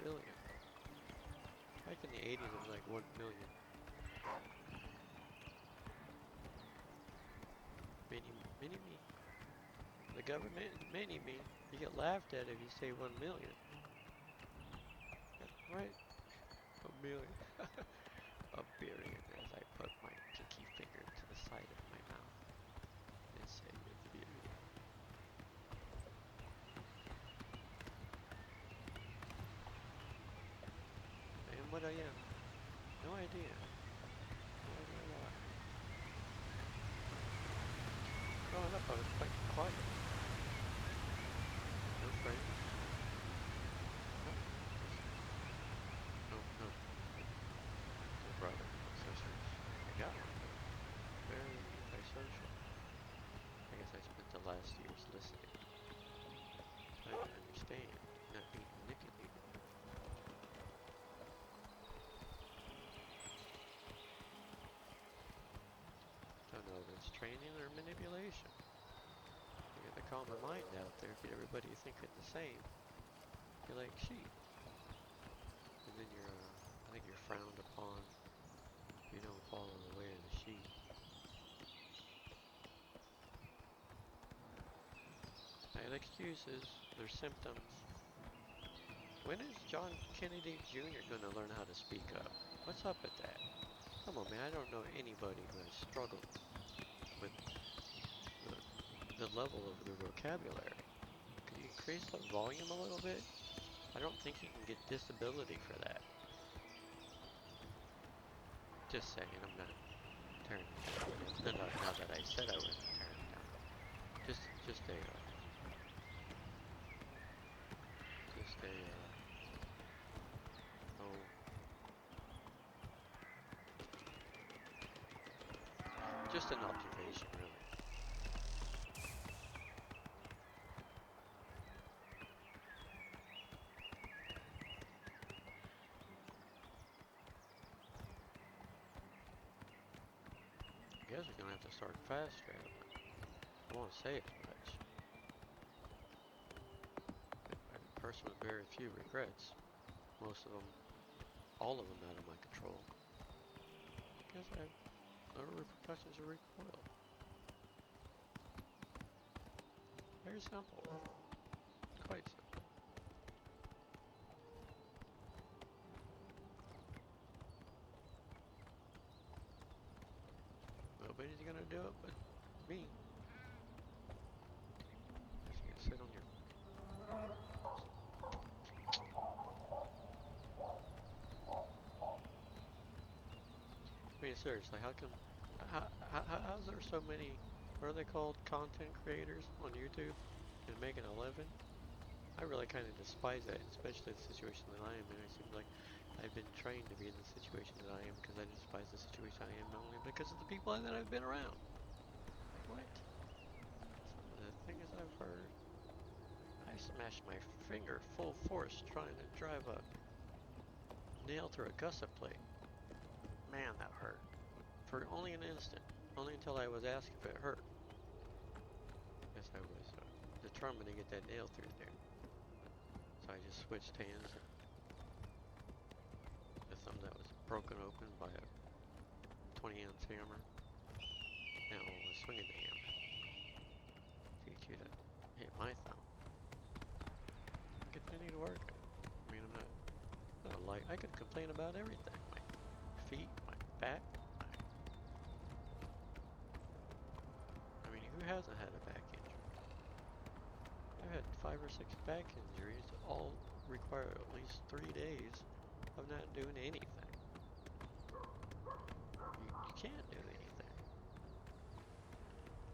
billion. Back in the 80s, it was like 1 million. Mini me. The government, mini me. You get laughed at if you say 1 million. Right? A million. A billion as I put my pinky finger to the side of my mouth and say a billion. I am what I am. No idea. No idea why. Growing up, I was quite quiet. No friends. No brother, no sisters. I got one, but very antisocial. I guess I spent the last years listening, trying to understand, not being manipulated. Don't know if it's training or manipulation. You get the calmer mind out there, get everybody thinking the same. You're like sheep. And then I think you're frowned upon if you don't follow the way of the sheep. They have excuses, their symptoms. When is John Kennedy Jr. going to learn how to speak up? What's up with that? Come on, man, I don't know anybody who has struggled with the level of their vocabulary. Could you increase the volume a little bit? I don't think you can get disability for that. Just saying, I'm not tearing it down. No, not that I said I wasn't tearing it down. Just oh, just an observation, really. I guess we're gonna have to start fast traveling. I won't say as much. I'm a person with very few regrets. Most of them, all of them out of my control. Because I have no repercussions or recoil. Very simple. Quite simple. Nobody's gonna do it but me. Just gonna sit on your... I mean, seriously, how's there so many, what are they called, content creators on YouTube and making a living? I really kind of despise that, especially the situation that I am in. It seems like I've been trained to be in the situation that I am because I despise the situation I am only because of the people that I've been around. Like, what? Some of the things I've heard. I smashed my finger full force trying to drive a nail through a gusset plate. Man, that hurt. For only an instant. Only until I was asked if it hurt. Guess I was determined to get that nail through there. So I just switched hands and the thumb that was broken open by a 20-ounce hammer. Now I was swinging the hammer. Teach you to hit my thumb. Continue to work. I mean, I'm not like, I could complain about everything. My feet, my back. I mean, who hasn't had a back injury? I've had 5 or 6 back injuries, all require at least 3 days of not doing anything. You can't do anything.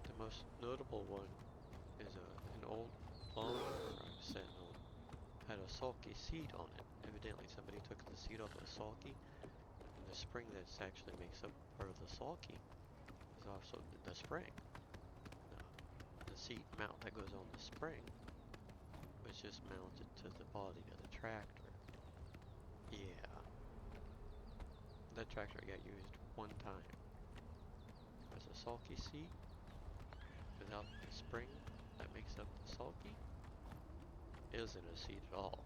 The most notable one is an old lawnmower I was sitting on. Had a sulky seat on it. Evidently somebody took the seat off of the sulky, and the spring that actually makes up part of the sulky is also the spring. The seat mount that goes on the spring was just mounted to the body of the tractor. Yeah. That tractor got used one time. It was a sulky seat without the spring that makes up the sulky. It isn't a seat at all.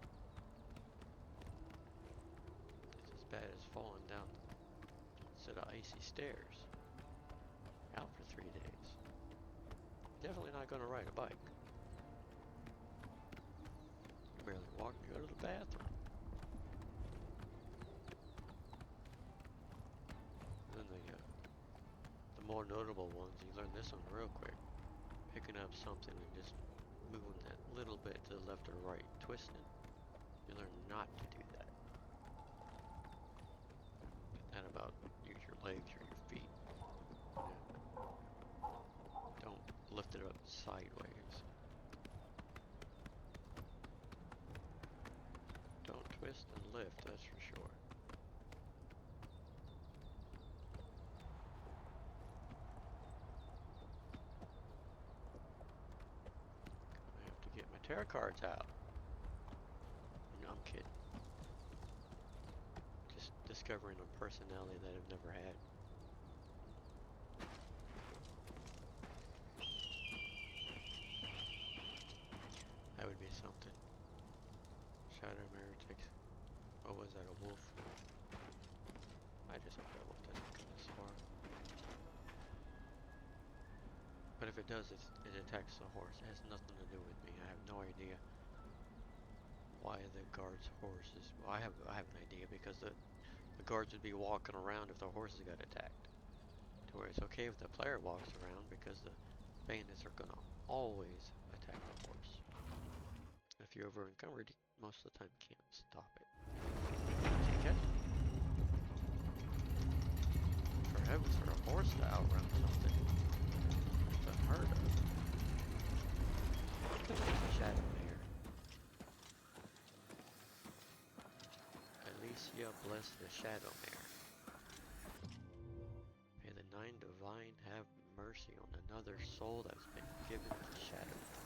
bad as falling down a set of icy stairs. Out for 3 days. Definitely not going to ride a bike. You barely walk to go to the bathroom. Then the more notable ones, you learn this one real quick. Picking up something and just moving that little bit to the left or right, twisting. You learn not to do that. Get that about use your legs or your feet. Yeah. Don't lift it up sideways. Don't twist and lift, that's for sure. I have to get my tarot cards out. No, I'm kidding. Just discovering a personality that I've never had. That would be something. Shadow mirror takes... What was that, a wolf? I just hope that wolf doesn't come this far. But if it does, it attacks the horse. It has nothing to do with me. I have no idea why the guard's horse is... Well, I have an idea, because the guards would be walking around if the horses got attacked. To where it's okay if the player walks around, because the bandits are gonna always attack the horse. If you're over encumbered, most of the time you can't stop it. Did you catch it? For heavens, for a horse to outrun something, it's unheard of. Shadow Mare. Alicia, bless the Shadow Mare. May the Nine Divine have mercy on another soul that's been given to Shadow Mare.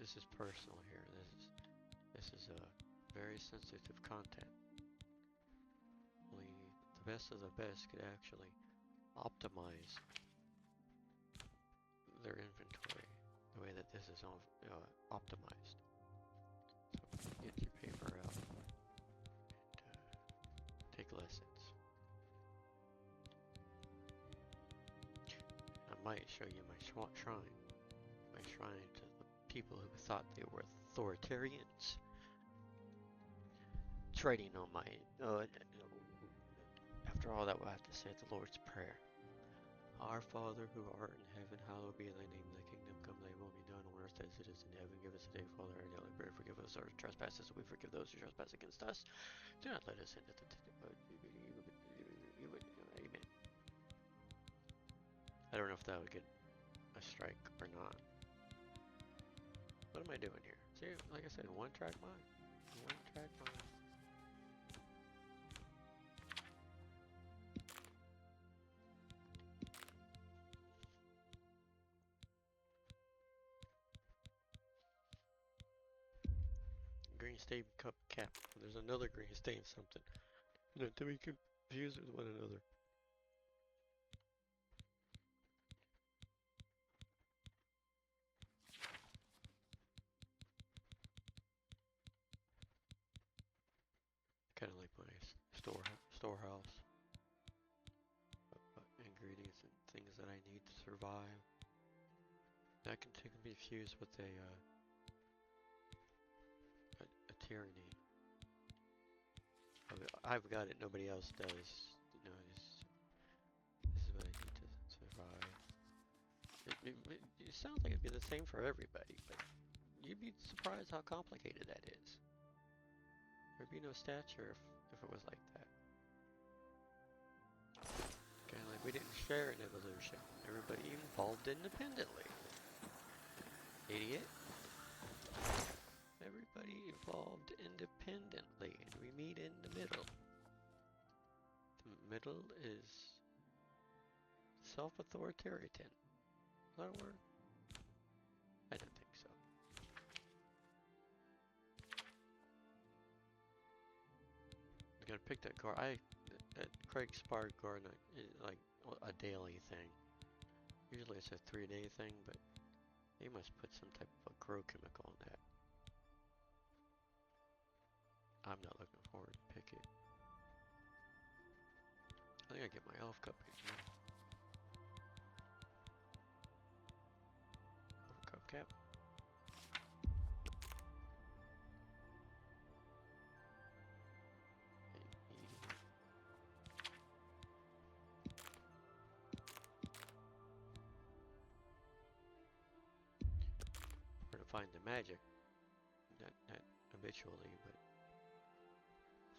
This is personal here. This is a very sensitive content. Only the best of the best could actually optimize their inventory the way that this is optimized. So get your paper out and take lessons. I might show you my shrine. My shrine to the people who thought they were authoritarians. Trading on my... after all that, we'll have to say the Lord's Prayer. Our Father, who art in heaven, hallowed be thy name. Thy kingdom come, thy will be done on earth as it is in heaven. Give us today, Father, our daily bread. Forgive us our trespasses, we forgive those who trespass against us. Do not let us into Amen. I don't know if that would get a strike or not. What am I doing here? See, like I said, one track mind. One track mind. Green stain cup cap. There's another green stain something. Not to be confused with one another. Kind of like my storehouse. Ingredients and things that I need to survive. That can be fused with a tyranny. I've got it, nobody else does. You know, this is what I need to survive. It sounds like it'd be the same for everybody, but you'd be surprised how complicated that is. There'd be no stature if it was like that. Kind of like we didn't share an evolution. Everybody evolved independently. Idiot. Everybody evolved independently, and we meet in the middle. The middle is self-authoritarian. Is that a word? I don't think so. I gotta pick that Craig Spark garden is like a daily thing. Usually it's a 3-day thing, but they must put some type of a grow chemical on that. I'm not looking forward to pick it. I think I get my elf cup here. Elf cup cap. Where to find the magic. Not habitually, but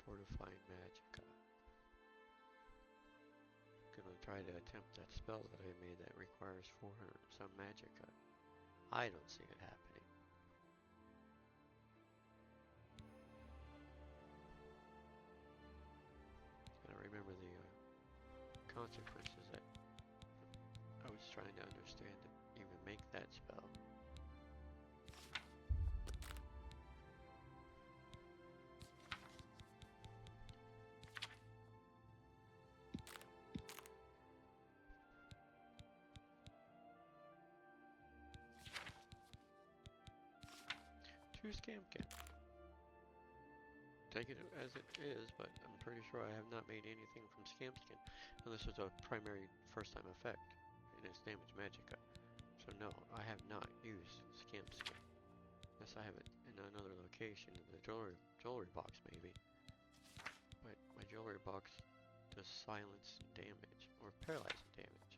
fortifying magicka. Gonna try to attempt that spell that I made that requires 400 some magicka. I don't see it happening. Gotta remember the consequences that I was trying to understand to even make that spell. Scamkin. Take it as it is, but I'm pretty sure I have not made anything from Scamskin. And this was a primary first-time effect in its damage magicka. So no, I have not used Scamskin. Unless I have it in another location, in the jewelry box maybe. But my jewelry box does silence damage, or paralyzing damage.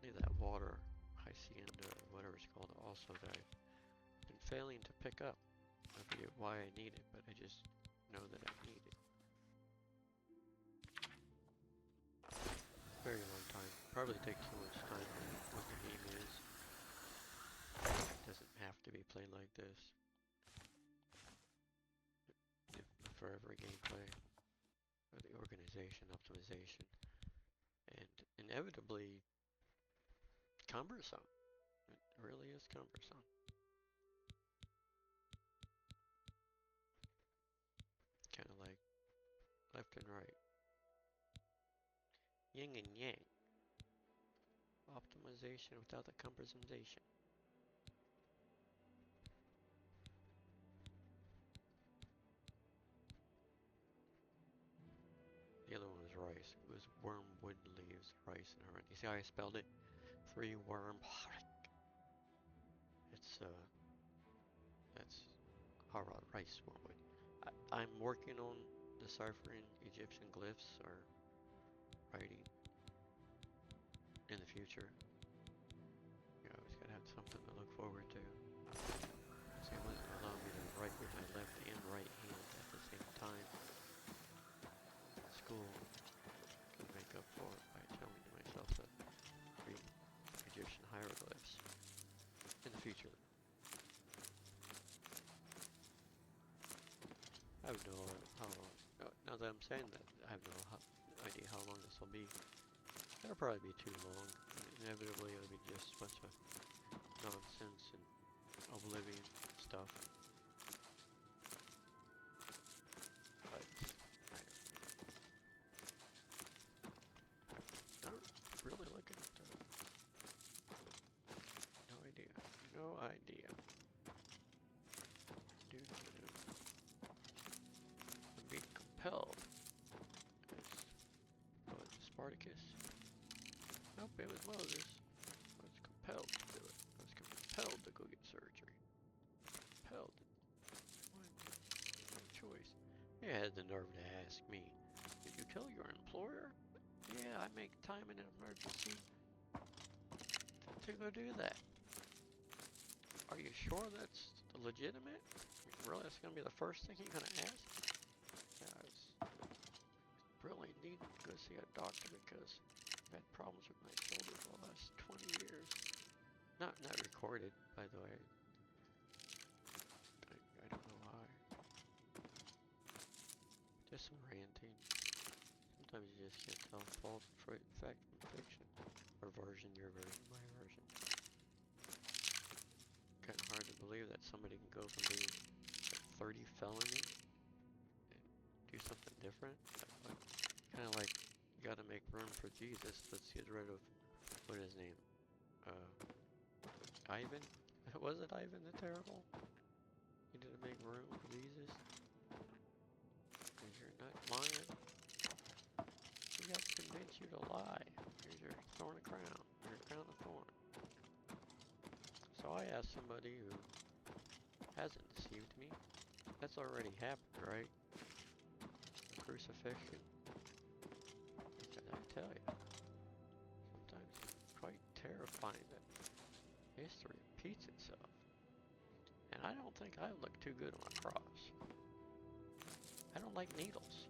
I need that water. Hacienda, whatever it's called, also that I've been failing to pick up. I forget why I need it, but I just know that I need it. Very long time. Probably take too much time on what the game is. It doesn't have to be played like this. The forever gameplay, or the organization, optimization, and inevitably cumbersome. It really is cumbersome. Kind of like left and right. Yin and yang. Optimization without the cumbersomization. The other one was rice. It was wormwood leaves, rice, and herring. You see how I spelled it? 3 worm. It's that's hara, rice, wormwood. I'm working on deciphering Egyptian glyphs or writing in the future. You always gotta have something to look forward to. See, it wouldn't allow me to write with my left and right hand at the same time. School can make up for it by telling myself to read Egyptian hieroglyphs in the future. I have no how long. Now that I'm saying that, I have no idea how long this will be. It'll probably be too long. Inevitably, it'll be just a bunch of nonsense and Oblivion stuff. But I'm not really looking at no idea. No idea. Be compelled. Spartacus? Nope, it was Moses. I was compelled to do it. I was compelled to go get surgery. Compelled. No choice. You had the nerve to ask me, did you tell your employer? Yeah, I make time in an emergency to go do that. Are you sure that's legitimate? Really, that's going to be the first thing you're going to ask? Yeah, I really need to go see a doctor because I've had problems with my shoulder for the last 20 years. Not recorded, by the way. I don't know why. Just some ranting. Sometimes you just can't tell fact from fiction. Or version, your version, my version. Kind of hard to believe that somebody can go from being a 30 felony and do something different. Kind of like You gotta make room for Jesus. Let's get rid of, what is his name? Ivan? Was it Ivan the Terrible? You didn't make room for Jesus? Because you're not lying. We have to convince you to lie. Here's your thorn of crown. Your crown of thorn. So I asked somebody who hasn't deceived me. That's already happened, right? The crucifixion. Because I tell you, sometimes it's quite terrifying that history repeats itself. And I don't think I look too good on a cross. I don't like needles.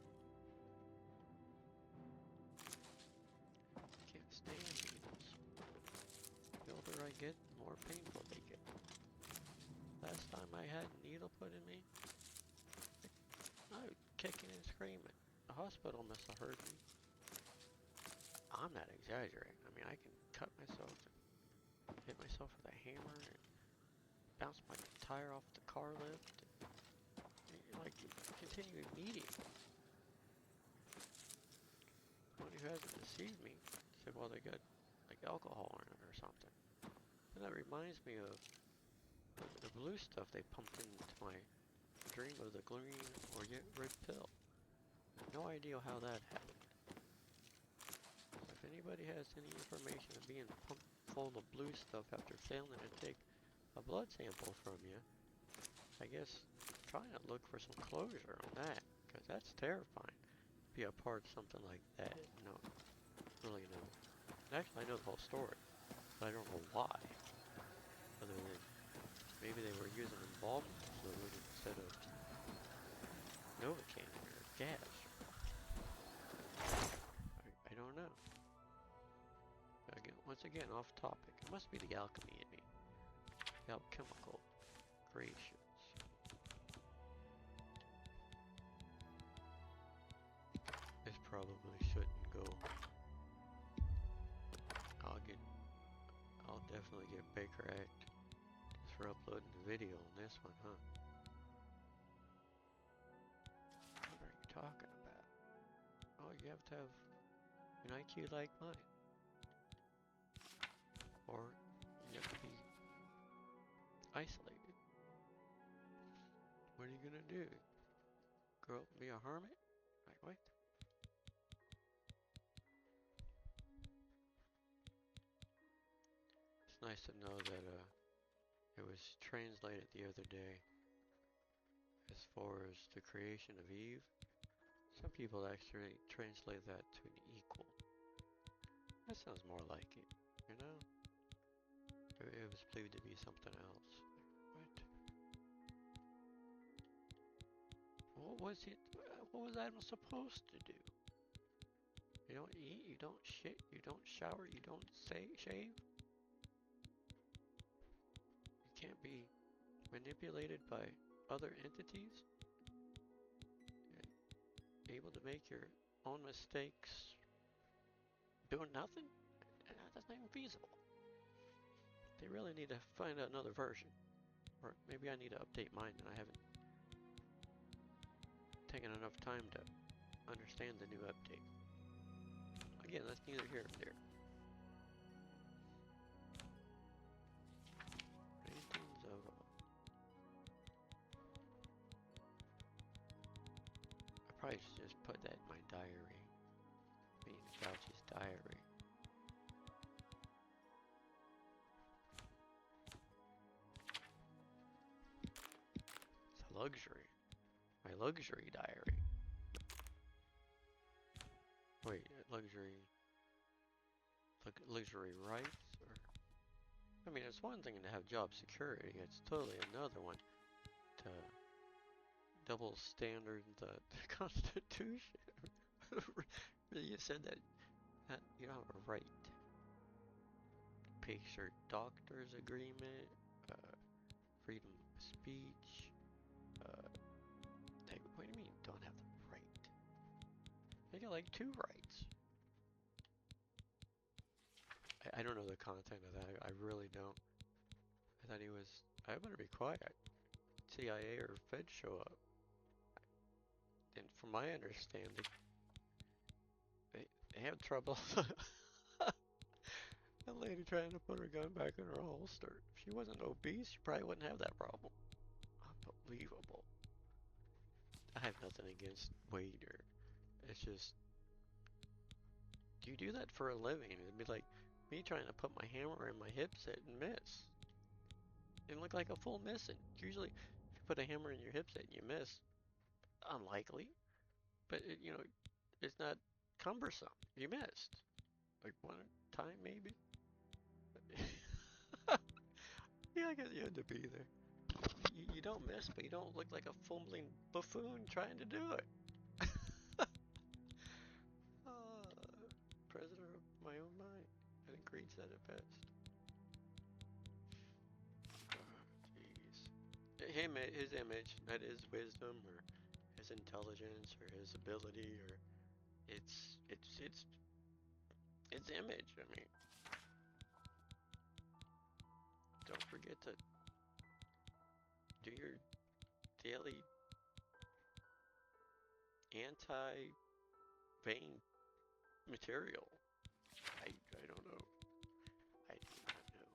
I can't stand needles. The older I get, the more painful they get. Last time I had a needle put in me, I was kicking and screaming. The hospital must have heard me. I'm not exaggerating. I mean, I can cut myself and hit myself with a hammer and bounce my tire off the car lift. And, like, continue bleeding. The one who hasn't deceived me said, well, they got like alcohol in it or something. And that reminds me of the blue stuff they pumped into my dream of the green or red pill. No idea how that happened. So if anybody has any information of being pumped full of blue stuff after failing to take a blood sample from you, I guess try to look for some closure on that, because that's terrifying. Be a part of something like that. No, really no. Actually, I know the whole story, but I don't know why. Other than maybe they were using embalming fluid instead of Novocaine or gas. I don't know. Again, once again, off topic. It must be the alchemy in me. The alchemical creations. This probably shouldn't go. I'll definitely get Baker Act just for uploading the video on this one, huh? What are you talking about? Oh, you have to have an IQ like mine. Or you have to be isolated. What are you gonna do? Grow up and be a hermit? Like what? It's nice to know that it was translated the other day as far as the creation of Eve. Some people actually translate that to an equal. That sounds more like it, you know? It was believed to be something else. What? What was it? What was Adam supposed to do? You don't eat, you don't shit, you don't shower, you don't shave? You can't be manipulated by other entities? You're able to make your own mistakes doing nothing? That's not even feasible. They really need to find another version. Or maybe I need to update mine and I haven't taken enough time to understand the new update. Again, that's neither here nor there. Paintings of... I probably should just put that in my diary. Being Fauci's diary. It's a luxury. My luxury diary. Wait, luxury... luxury rights? Or... I mean, it's one thing to have job security. It's totally another one to double standard the Constitution. You said that you don't have a right. Picture doctor's agreement, freedom of speech. What do you mean don't have the right? They got like 2 rights. I don't know the content of that. I really don't. I thought he was. I better be quiet. CIA or Fed show up. And from my understanding, have trouble. That lady trying to put her gun back in her holster. If she wasn't obese, she probably wouldn't have that problem. Unbelievable. I have nothing against weight or it's just you do that for a living. It'd be like me trying to put my hammer in my hip set and miss. It'd look like a full missing. Usually, if you put a hammer in your hip set and you miss, unlikely. But you know, it's not cumbersome. You missed like one time maybe. Yeah, I guess you had to be there. You don't miss, but you don't look like a fumbling buffoon trying to do it. uh, President of my own mind. I think Reed said it best. Jeez. His image, not his wisdom or his intelligence or his ability or it's image. I mean, don't forget to do your daily anti-vein material. I don't know. I do not know.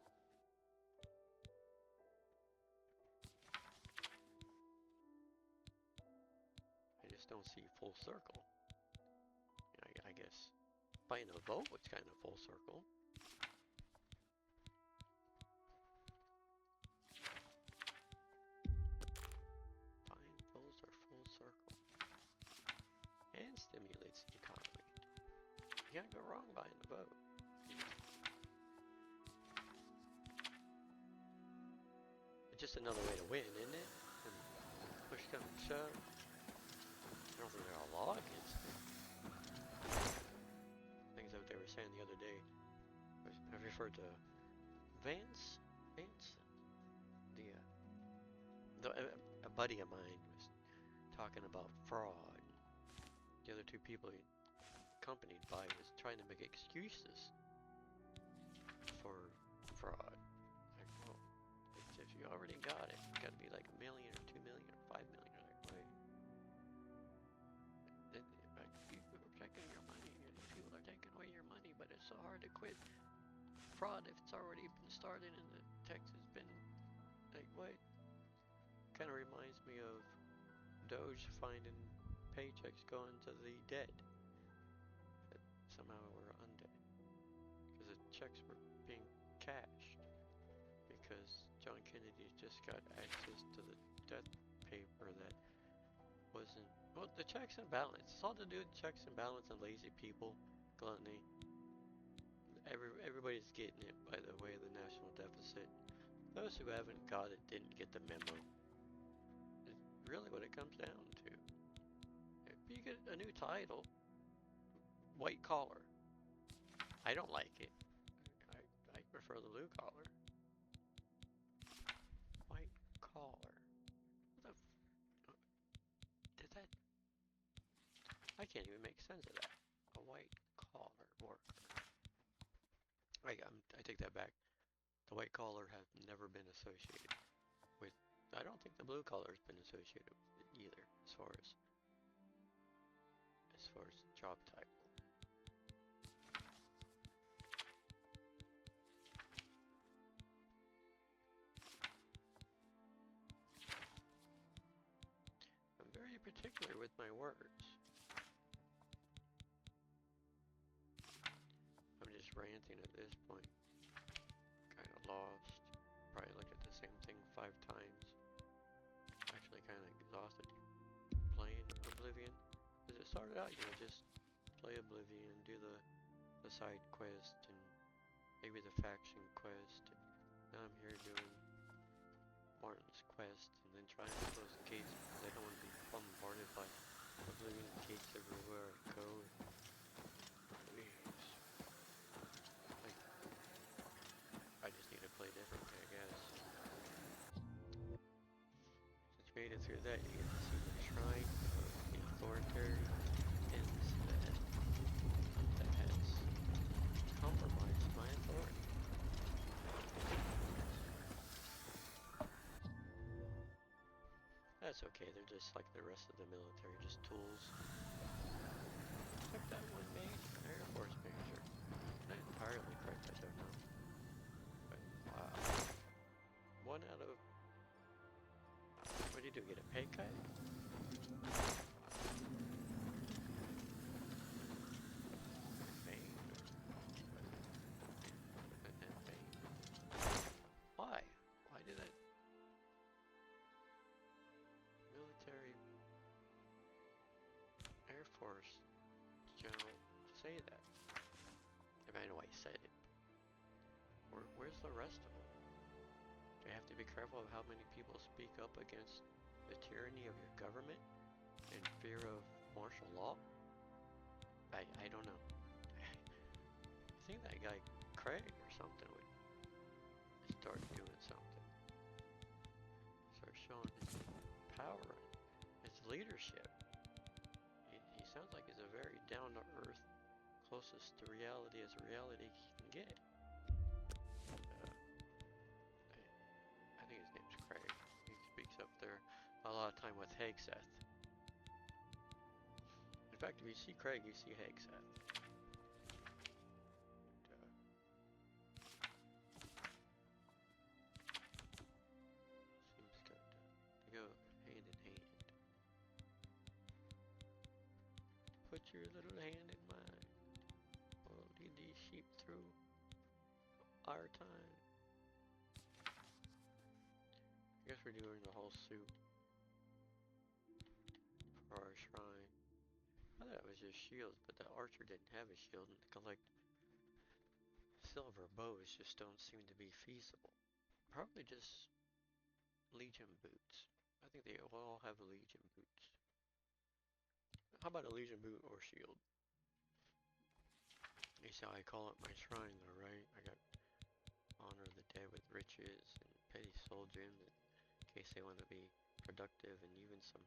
I just don't see full circle. I guess buying a vote was kind of full circle. Buying votes are full circle. And stimulates the economy. You can't go wrong buying a vote. It's just another way to win, isn't it? And push comes to shove. I don't think there's a law against it. Things that they were saying the other day. I referred to Vance. A buddy of mine was talking about fraud. The other two people he accompanied by was trying to make excuses for fraud. Like, well, if you already got it, it's got to be like $1 million or $2 million or $5 million. Like, wait. People are taking your money, and people are taking away your money, but it's so hard to quit fraud if it's already been started and the text has been like, what? Kind of reminds me of Doge finding paychecks going to the dead that somehow were undead because the checks were being cashed because John Kennedy just got access to the death paper that wasn't, well, the checks and balance. It's all to do with checks and balance and lazy people, gluttony. Everybody's getting it by the way of the national deficit. Those who haven't got it didn't get the memo. It's really what it comes down to. If you get a new title, white collar. I don't like it. I prefer the blue collar. White collar. What the did that? I can't even make sense of that. A white collar worker. I take that back. The white collar have never been associated with. I don't think the blue collar has been associated with it either, as far as job title. I'm very particular with my words. I'm just ranting at this point. Kind of lost. Probably looked at the same thing 5 times. Actually kind of exhausted playing Oblivion. Because it started out, just play Oblivion, do the side quest, and maybe the faction quest. Now I'm here doing Martin's quest, and then trying to close the gates because I don't want to be bombarded by Oblivion gates everywhere I go. Please. Like, I just need to play differently, I guess. Since you made it through that, you get to see the shrine of the authoritarian that has compromised my authority. That's okay, they're just like the rest of the military, just tools. Like that one mate, there. do? Get a pay cut? Fame? And fame? Why? Why did that military Air Force general say that? If I know why he said it. Where's the rest of them? Do you have to be careful of how many people speak up against the tyranny of your government in fear of martial law? I don't know. I think that guy Craig or something would start doing something. Start showing his power and his leadership. He sounds like he's a very down-to-earth, closest to reality as reality he can get. I think his name's Craig. He speaks up there a lot of time with Hagseth. In fact, if you see Craig, you see Hagseth. Seems to go hand in hand. Put your little hand in mine. We'll lead these sheep through our time. I guess we're doing the whole suit for our shrine. I thought it was just shields, but the archer didn't have a shield, and to collect silver bows just don't seem to be feasible. Probably just Legion boots. I think they will all have Legion boots. How about a Legion boot or shield? You see how I call it my shrine though, right? I got honor the dead with riches and petty soul gems in case they want to be productive, and even some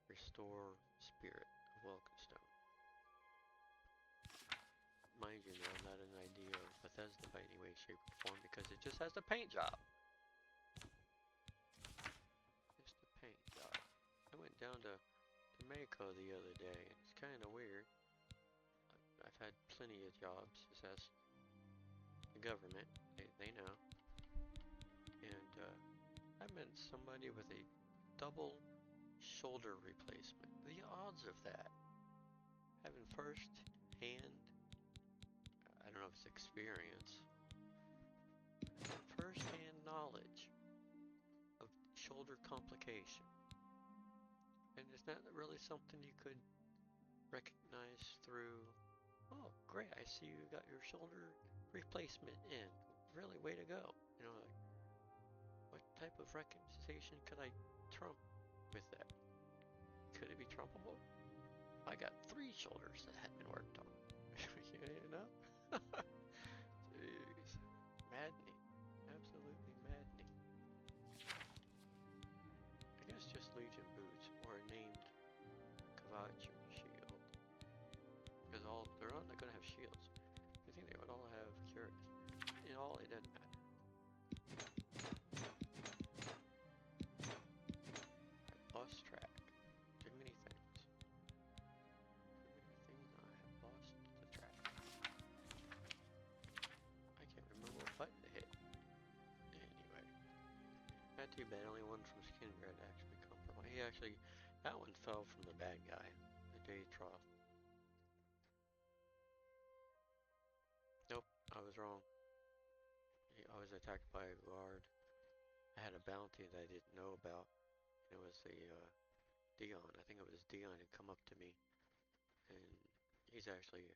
restore spirit of Welkenstone. Mind you, I'm not an idea of Bethesda by any way, shape, or form because it just has the paint job. It's the paint job. I went down to Mako the other day, and it's kind of weird. I've had plenty of jobs, just ask the government, they know. And I met somebody with a double shoulder replacement. The odds of that. Having first hand, I don't know if it's experience, first hand knowledge of shoulder complication. And it's not really something you could recognize through, oh great, I see you got your shoulder replacement in. Really, way to go. You know, like, what type of recognition could I trump with that? Could it be trumpable? I got 3 shoulders that had been worked on. You know? Jeez. Maddening. Absolutely maddening. I guess just Legion boots or a named Kavachu shield. Because they're all not going to have shields. I think they would all have cures. In all, it doesn't matter. Lost track. Too many things. Too many things I have lost the track. I can't remember what button to hit. Anyway. Not too bad, only one from Skingrad actually compromised. He actually, that one fell from the bad guy. The day trough. Nope, I was wrong. I was attacked by a guard. I had a bounty that I didn't know about. It was the Dion. I think it was Dion who come up to me, and he's actually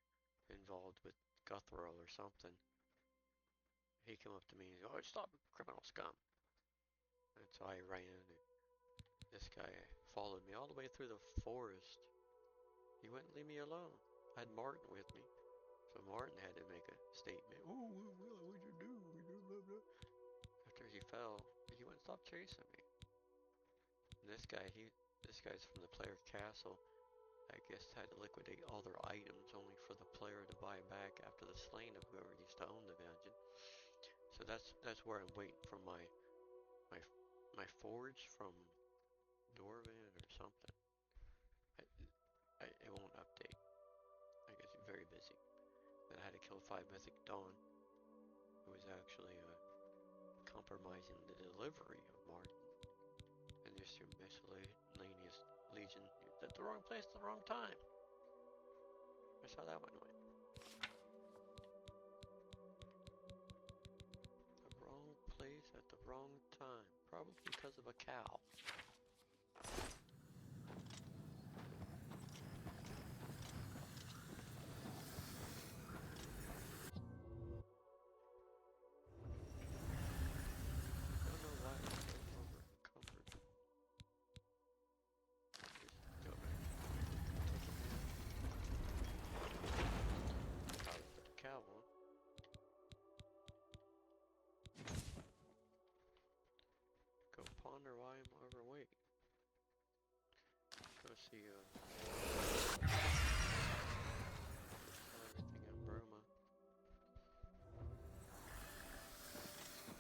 involved with Guthrow or something. He came up to me and he said, "Oh, stop, criminal scum!" And so I ran, and this guy followed me all the way through the forest. He wouldn't leave me alone. I had Martin with me, so Martin had to make a statement. "Oh, what'd you do?" Blah, blah. After he fell, he wouldn't stop chasing me. And this guy's from the player castle. I guess had to liquidate all their items only for the player to buy back after the slaying of whoever used to own the dungeon. So that's where I'm waiting for my forge from Dorvan or something. It won't update. I guess I'm very busy. Then I had to kill 5 Mythic Dawn, who was actually compromising the delivery of Martin. And Mr. Miscellaneous Legion. You're at the wrong place at the wrong time. That's how that one went. The wrong place at the wrong time. Probably because of a cow. Don't know why I'm so overencumbered. Just go back. Probably put the cow on. Go ponder why I'm overweight. Go see sell everything in Burma.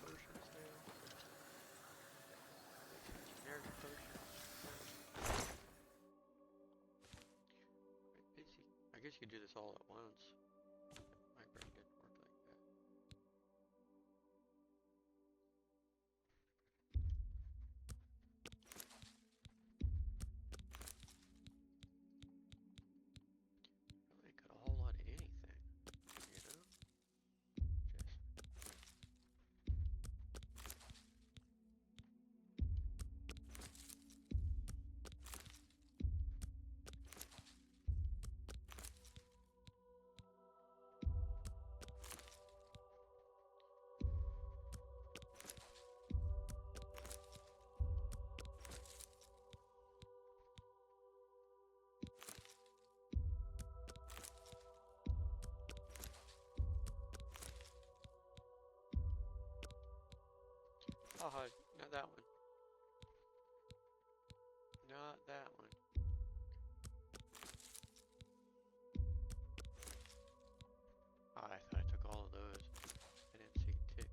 Potions there. Make some generic potions. Quite busy. I guess you could do this all at once. My brain didn't work like that. Really got a whole lot of anything, you know? Just oh, not that one. Not that one. Oh, I thought I took all of those. I didn't see a tick.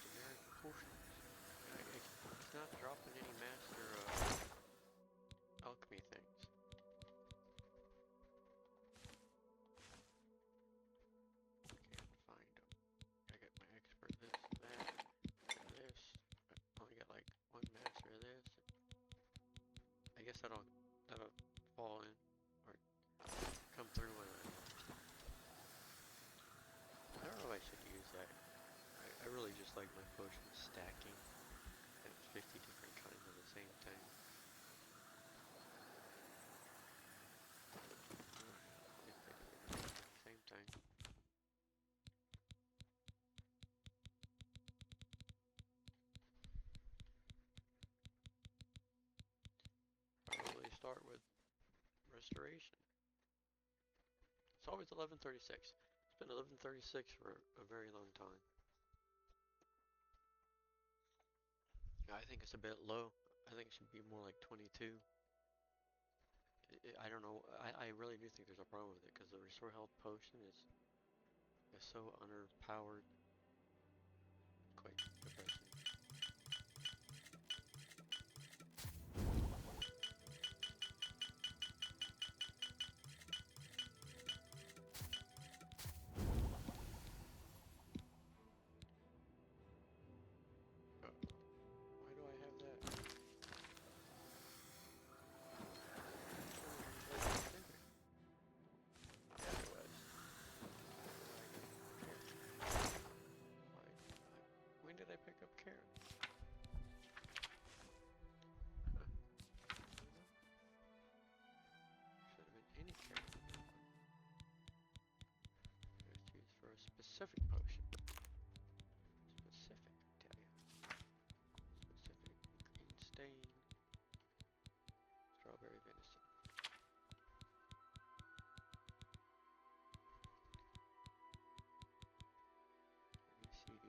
Generic potions. It's not dropping any master alchemy things. Can't find them. I got my expert this and that and this. I only got like one master of this. I guess that'll fall in or come through when I don't know if I should use that. I really just like my potions stacking and 50 different kinds of the same thing. Same thing. Probably start with restoration. It's always 11:36. It's been 11:36 for a very long time. I think it's a bit low. I think it should be more like 22. I don't know. I really do think there's a problem with it because the restore health potion is so underpowered. Quite depressing. Why do I have that? Yeah, it was. When did I pick up Karen? Huh. Should have been any Karen. It's used for a specific potion. Specific, I tell you. Specific green stain. Strawberry venison. CD.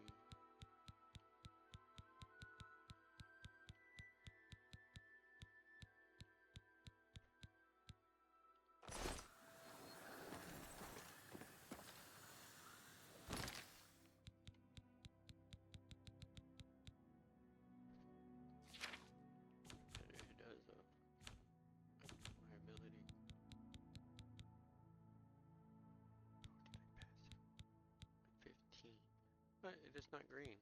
not green,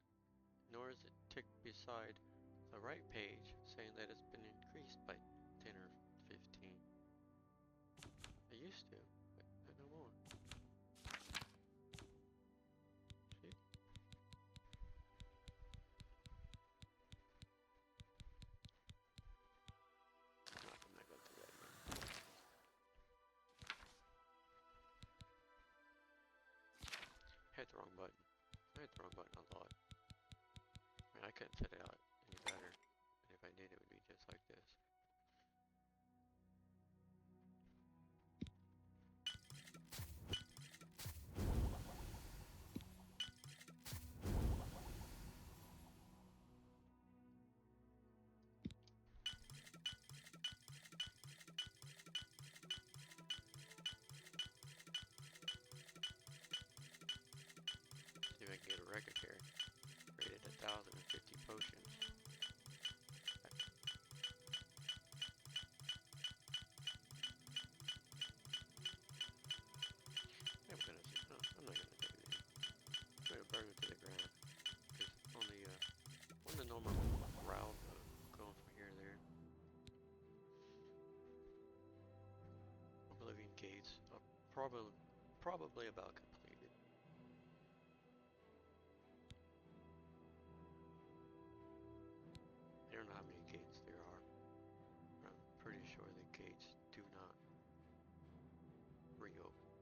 nor is it ticked beside the right page saying that it's been increased by 10 or 15. I used to, but no more. See? I'm not going through that again. Hit the wrong button. I hit the wrong button a lot. I mean, I couldn't set it out any better. And if I did, it would be just like this. See if I can get a record here. Rated 1,050 potions. I'm gonna see. No, I'm not gonna do anything. I'm gonna burn it to the ground. Because on the normal route of going from here to there, Oblivion gates are probably about completed. I don't know how many gates there are, but I'm pretty sure the gates do not reopen.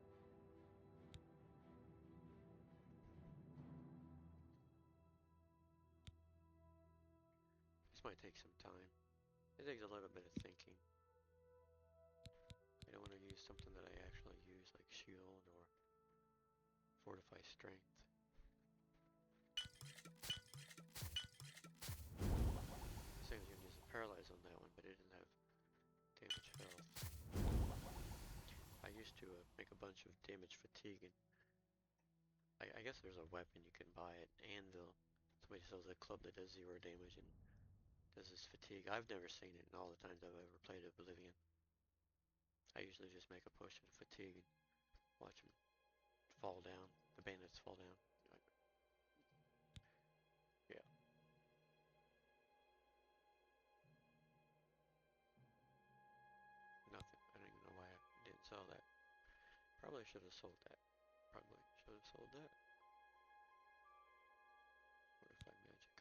This might take some time. It takes a little bit of thinking. I don't want to use something that I actually use, like shield or fortify strength. I was gonna use a paralyze on that one, but it didn't have damage health. I used to make a bunch of damage fatigue, and I guess there's a weapon you can buy at Anvil. Somebody sells a club that does 0 damage and does this fatigue. I've never seen it in all the times I've ever played Oblivion. I usually just make a potion of fatigue and watch them fall down. The bandits fall down. Yeah. Nothing. I don't even know why I didn't sell that. Probably should have sold that. Probably should have sold that. Fortified magic.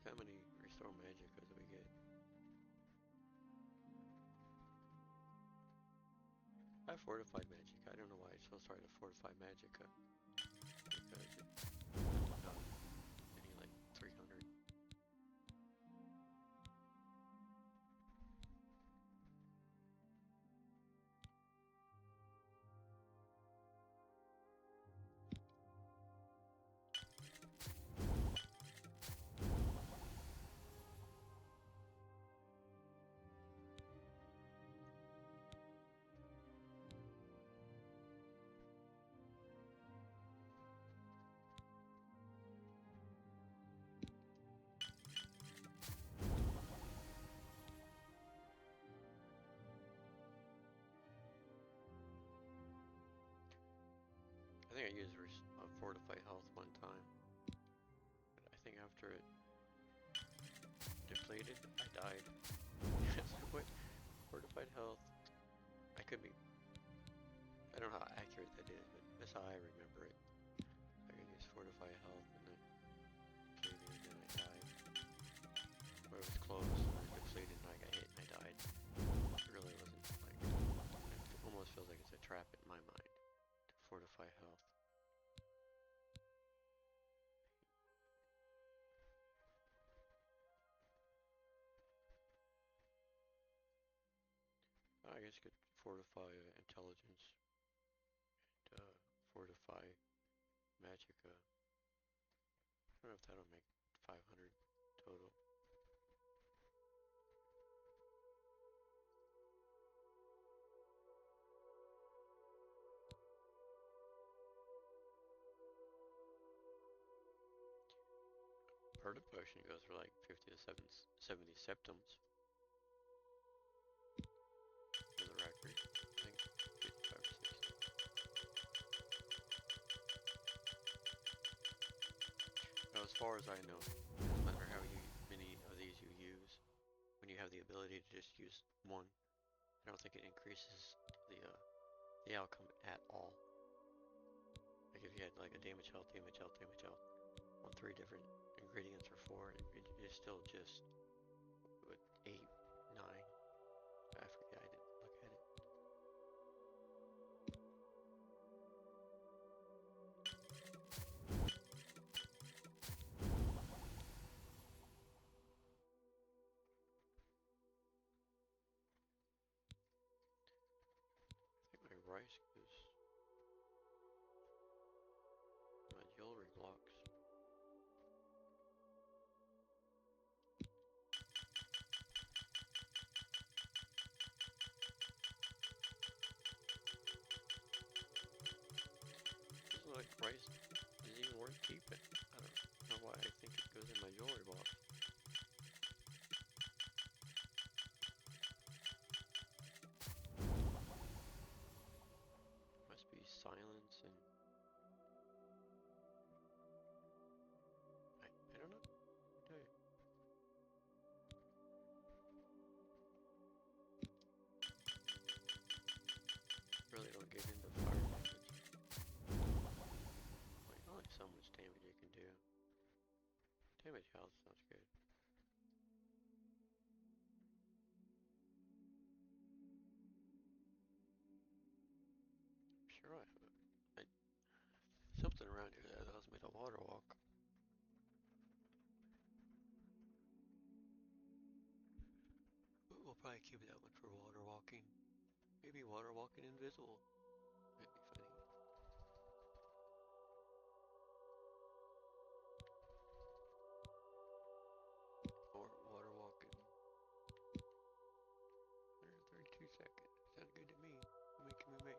How many restore magicka do we get? I have fortified magicka. I don't know why it's supposed to start at fortified magicka. Because it's not any like 300. I think I used fortified health one time. But I think after it depleted, I died. What? Fortified health. I could be. I don't know how accurate that is, but that's how I remember it. I could use fortified health and then depleted and then I died. Or it was close or depleted and I got hit and I died. It really wasn't like. It almost feels like it's a trap in my mind to fortify health. I guess you could fortify intelligence and fortify magicka. I don't know if that'll make 500 total. heard a potion goes for like 50 to 70 septims for the record. I think 55 or 60. Now, as far as I know, no matter how many of these you use, when you have the ability to just use one, I don't think it increases the outcome at all. Like if you had like a damage health on 3 different ingredients or 4, it's still just what, 8, 9. I forget. I didn't look at it. I think my rice goes. My jewelry blocks. Doesn't look like rice is even worth keeping. I don't know why I think it goes in my jewelry box. Must be silence and I don't know. Tell you. Really don't get into fire damage. Like only so much damage you can do. Damage health sounds good. Sure, something around here that allows me to water walk. We'll probably keep that one for water walking. Maybe water walking invisible. Might be funny. Or water walking. 132 seconds. Sounds good to me. How many can we make?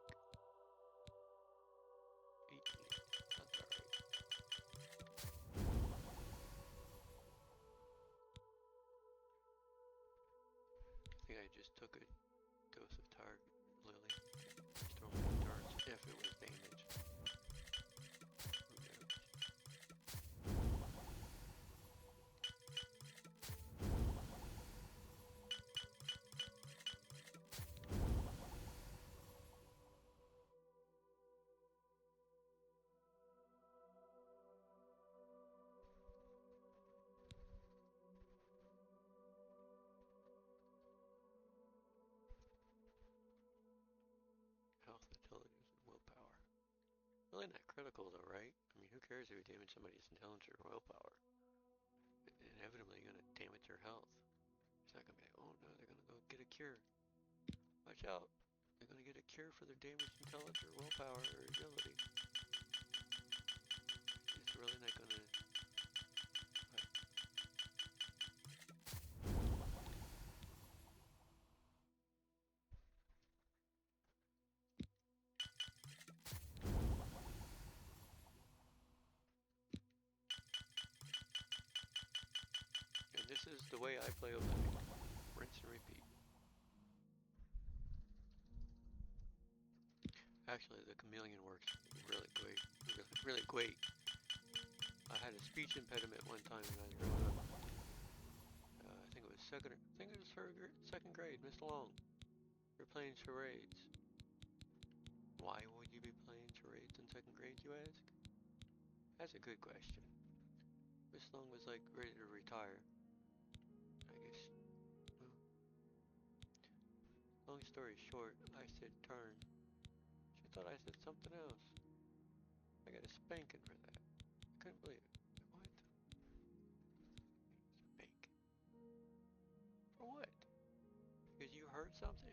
18. That's alright. I think I just took a dose of Target Lily. Restore my darts if it was damaged. Who knows? Health, intelligence, and willpower. Really not critical though, right? I mean, who cares if you damage somebody's intelligence or willpower? Inevitably, you're gonna damage their health. It's not gonna be like, oh no, they're gonna go get a cure. Watch out. They're gonna get a cure for their damaged intelligence or willpower or agility. It's really not gonna... And this is the way I play Oblivion. Rinse and repeat. Actually, the chameleon works really great. Really great. I had a speech impediment one time when I was growing up. I think it was second grade, Miss Long. We were playing charades. Why would you be playing charades in second grade, you ask? That's a good question. Miss Long was like ready to retire. I guess, well, long story short, I said turn. She thought I said something else. I got a spanking for that. I couldn't believe it. What? Spank. For what? Because you heard something?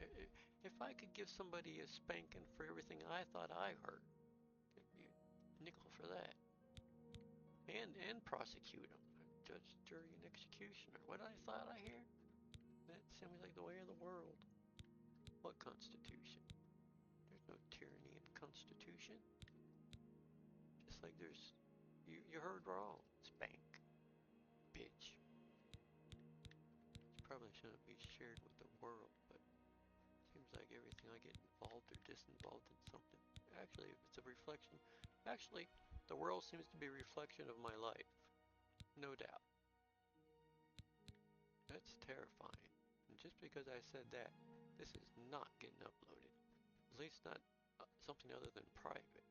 If I could give somebody a spanking for everything I thought I heard, it'd be a nickel for that. And prosecute them. Judge, jury, and executioner. What I thought I hear? That seems like the way of the world. What constitution? There's no tyranny in constitution. Just like there's... You heard wrong. Spank. probably shouldn't be shared with the world, but seems like everything I get involved or disinvolved in something. Actually, if it's a reflection, actually, the world seems to be a reflection of my life. No doubt. That's terrifying. And just because I said that, this is not getting uploaded. At least not something other than private.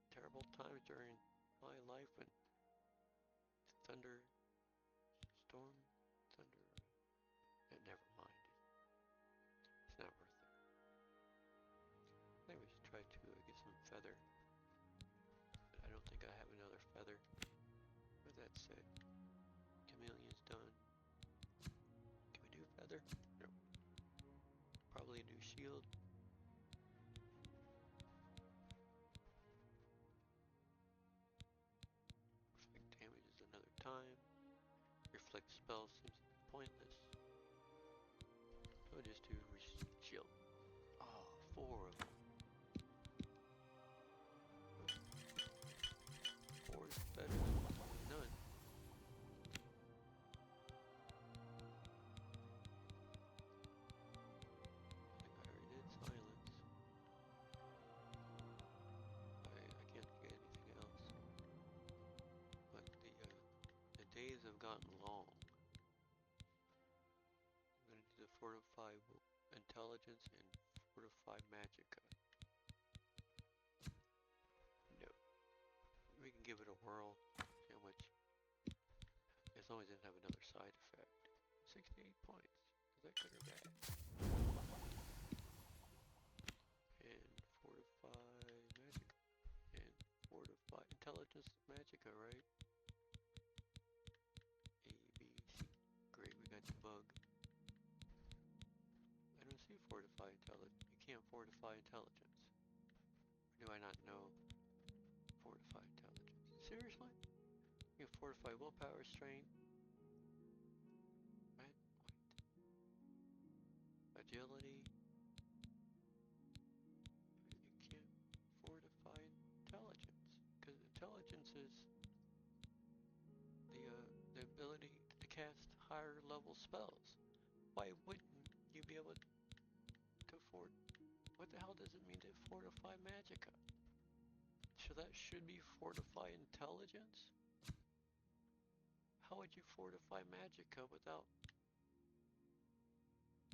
Terrible times during my life when thunder, storm, thunder, never mind. It's not worth it. I think we should try to get some feather. But I don't think I have another feather. With that said, chameleon's done. Can we do feather? No. Probably a new shield. Reflect damages another time. Reflect spell seems pointless. So I'll just do shield. Ah, 4 of them. 4 is better than none. I think I already did silence. I can't get anything else. But the days have gotten long. I'm gonna do the fortify intelligence and fortify magicka. No. We can give it a whirl. See how much. As long as it doesn't have another side effect. 68 points. Is that good or bad? And fortify magic. And fortify intelligence magicka, right? A, B, C. Great, we got the bug. I don't see fortify intelligence. You can't fortify intelligence. Or do I not know fortify intelligence? Seriously? You can fortify willpower, strength, right? Wait. Agility. You can't fortify intelligence. Because intelligence is the ability to cast higher level spells. Why wouldn't you be able to what the hell does it mean to fortify magicka? So that should be fortify intelligence? How would you fortify magicka without...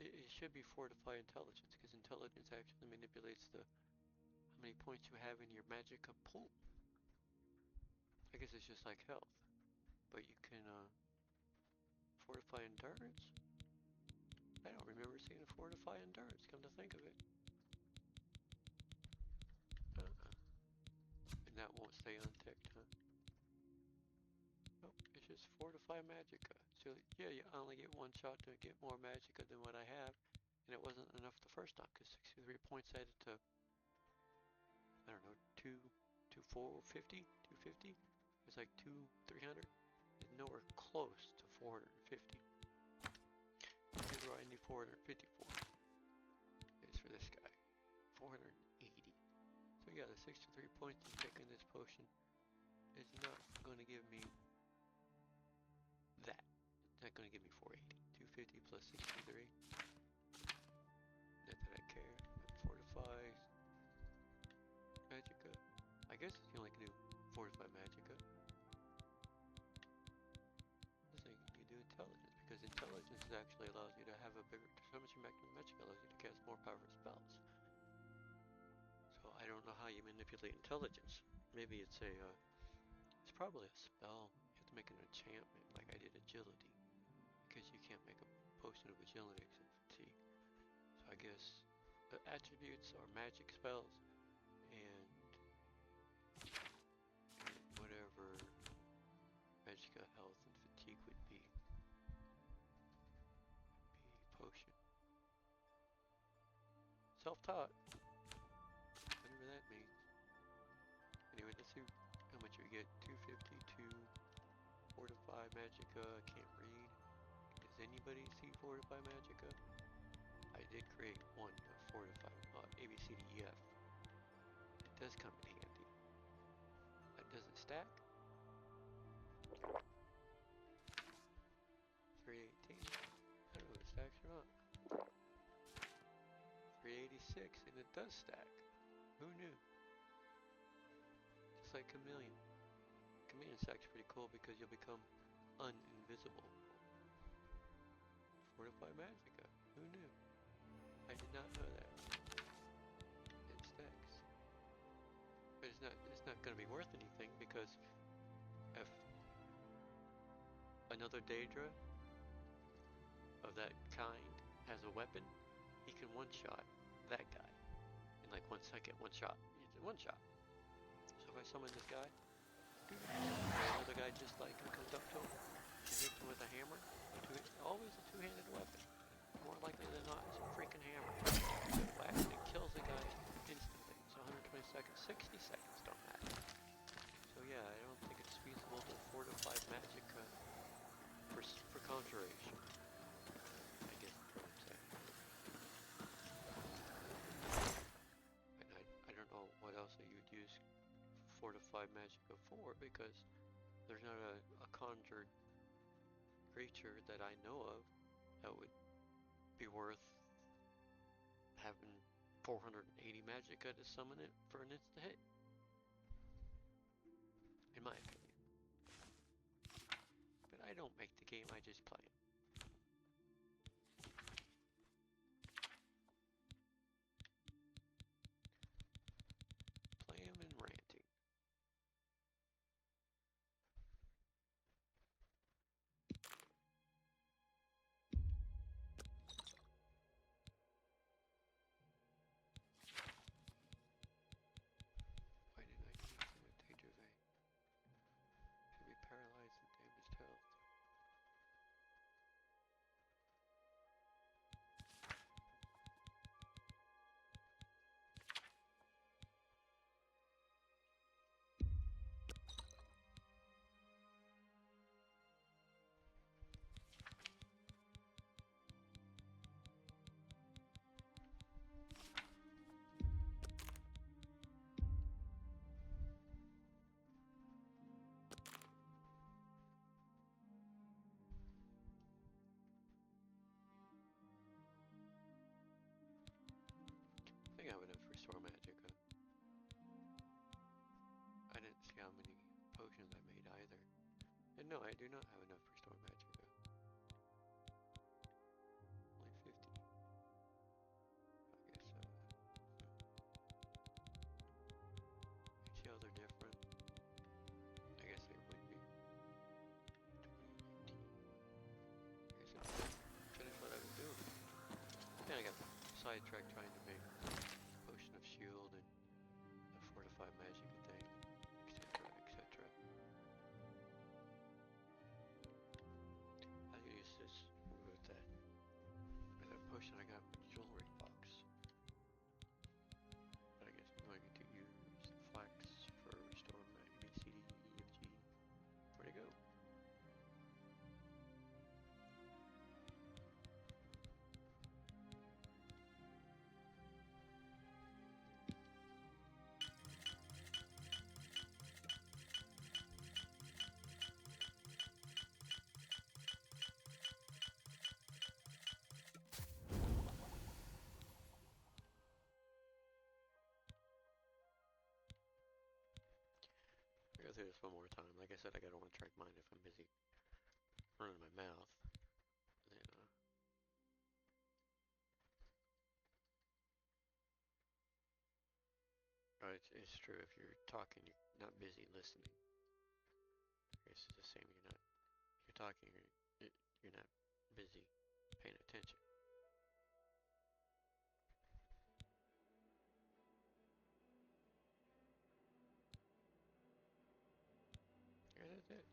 It should be fortify intelligence, because intelligence actually manipulates how many points you have in your magicka pool. I guess it's just like health. But you can fortify endurance? I don't remember seeing a fortify endurance, come to think of it. And that won't stay unticked, huh? Nope, it's just fortify magicka. So yeah, you only get one shot to get more magicka than what I have. And it wasn't enough the first time, because 63 points added to, I don't know, 450? 250? It's like 300. It's nowhere close to 450. Here's where I need 454. It's for this guy. 480. So yeah, the 63 points of taking this potion is not going to give me that. It's not going to give me 480. 250 plus 63. Not that I care. Fortify magicka. I guess you only can do fortify magicka. I think you do intelligence, because intelligence actually allows you to have a bigger... So much magicka allows you to cast more powerful spells. So I don't know how you manipulate intelligence. Maybe it's it's probably a spell. You have to make an enchantment, like I did agility, because you can't make a potion of agility except fatigue. So I guess the attributes are magic spells and whatever magicka health and fatigue would be potion. Self-taught, whatever that means. Anyway, let's see how much we get. 252, fortify magicka. I can't read. Does anybody see fortify magicka? I did create one of fortify, A, B, C, D, E, F. It does come in handy. Does it stack? 318. 318. I don't know if it stacks or not. 386, and it does stack. Who knew? Just like Chameleon. Chameleon stack's pretty cool because you'll become uninvisible. Fortify Magicka. Who knew? I did not know that. It stacks. But it's not gonna be worth anything because if another Daedra of that kind has a weapon, he can one-shot that guy in like 1 second. One shot. It's one shot. So if I summon this guy, another guy just like him comes up to him and hits him with a hammer. Always a two-handed weapon. More likely than not, it's a freaking hammer. Whack, and it kills the guy instantly. So 120 seconds, 60 seconds don't matter. So yeah, I don't think it's feasible to fortify Magicka for conjuration. I guess that's what I'm saying. And I don't know what else that you'd use fortified Magicka for, because there's not a conjured creature that I know of that would be worth having 480 Magicka to summon it for an insta hit. In my opinion. But I don't make the game, I just play it. Play him and ranting. Why didn't I use him with Daedra? Should be paralyzed and damaged health. I think I have enough for Restore Magicka. I didn't see how many potions I made either. And no, I do not have enough for Restore Magicka. Only 50. I guess, you see how they're different? I guess they would be. 2019. I guess I finished what I was doing. And I got sidetracked trying to make Potion of Shield and a Fortified Magicka thing, etc, etc. I could use this with that potion I got with the jewelry box. But I guess I'm going to use Flax for Restore A, B, C, D, E, F, G. Where'd it go? I gotta do this one more time. Like I said, I gotta want to track mine if I'm busy running my mouth. Then, it's true. If you're talking, you're not busy listening. I guess it's the same. If you're talking, you're not busy paying attention. Yeah, that's it.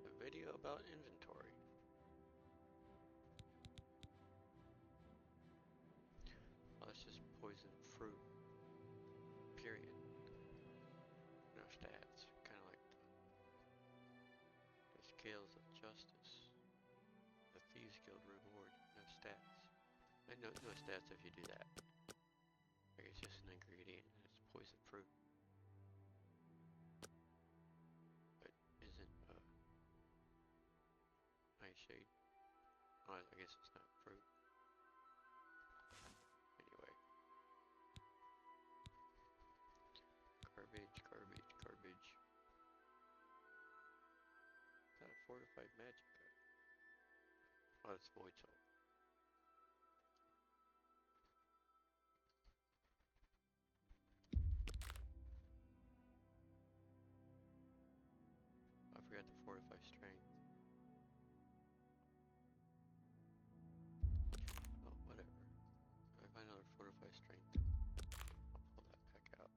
A video about inventory. Well, that's just poison fruit. Period. No stats. Kind of like Scales of Justice. The Thieves Guild reward. No stats. No stats if you do that. Like it's just an ingredient and it's poison fruit. But isn't nightshade? Oh, I guess it's not fruit. Anyway. Garbage, garbage, garbage. Is that a fortified magic? Oh, it's void soul. I forgot to fortify strength. Oh, whatever. If I find another fortify strength, I'll pull that back out.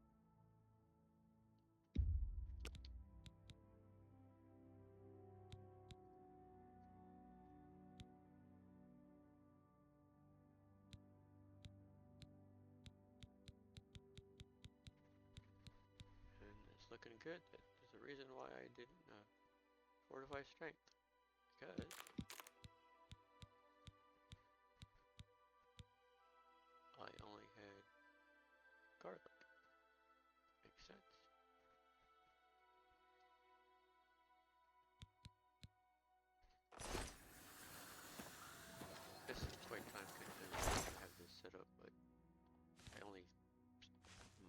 And it's looking good. There's a reason why I didn't fortify strength. Because I only had garlic. Makes sense. This is quite time consuming to have this set up, but I only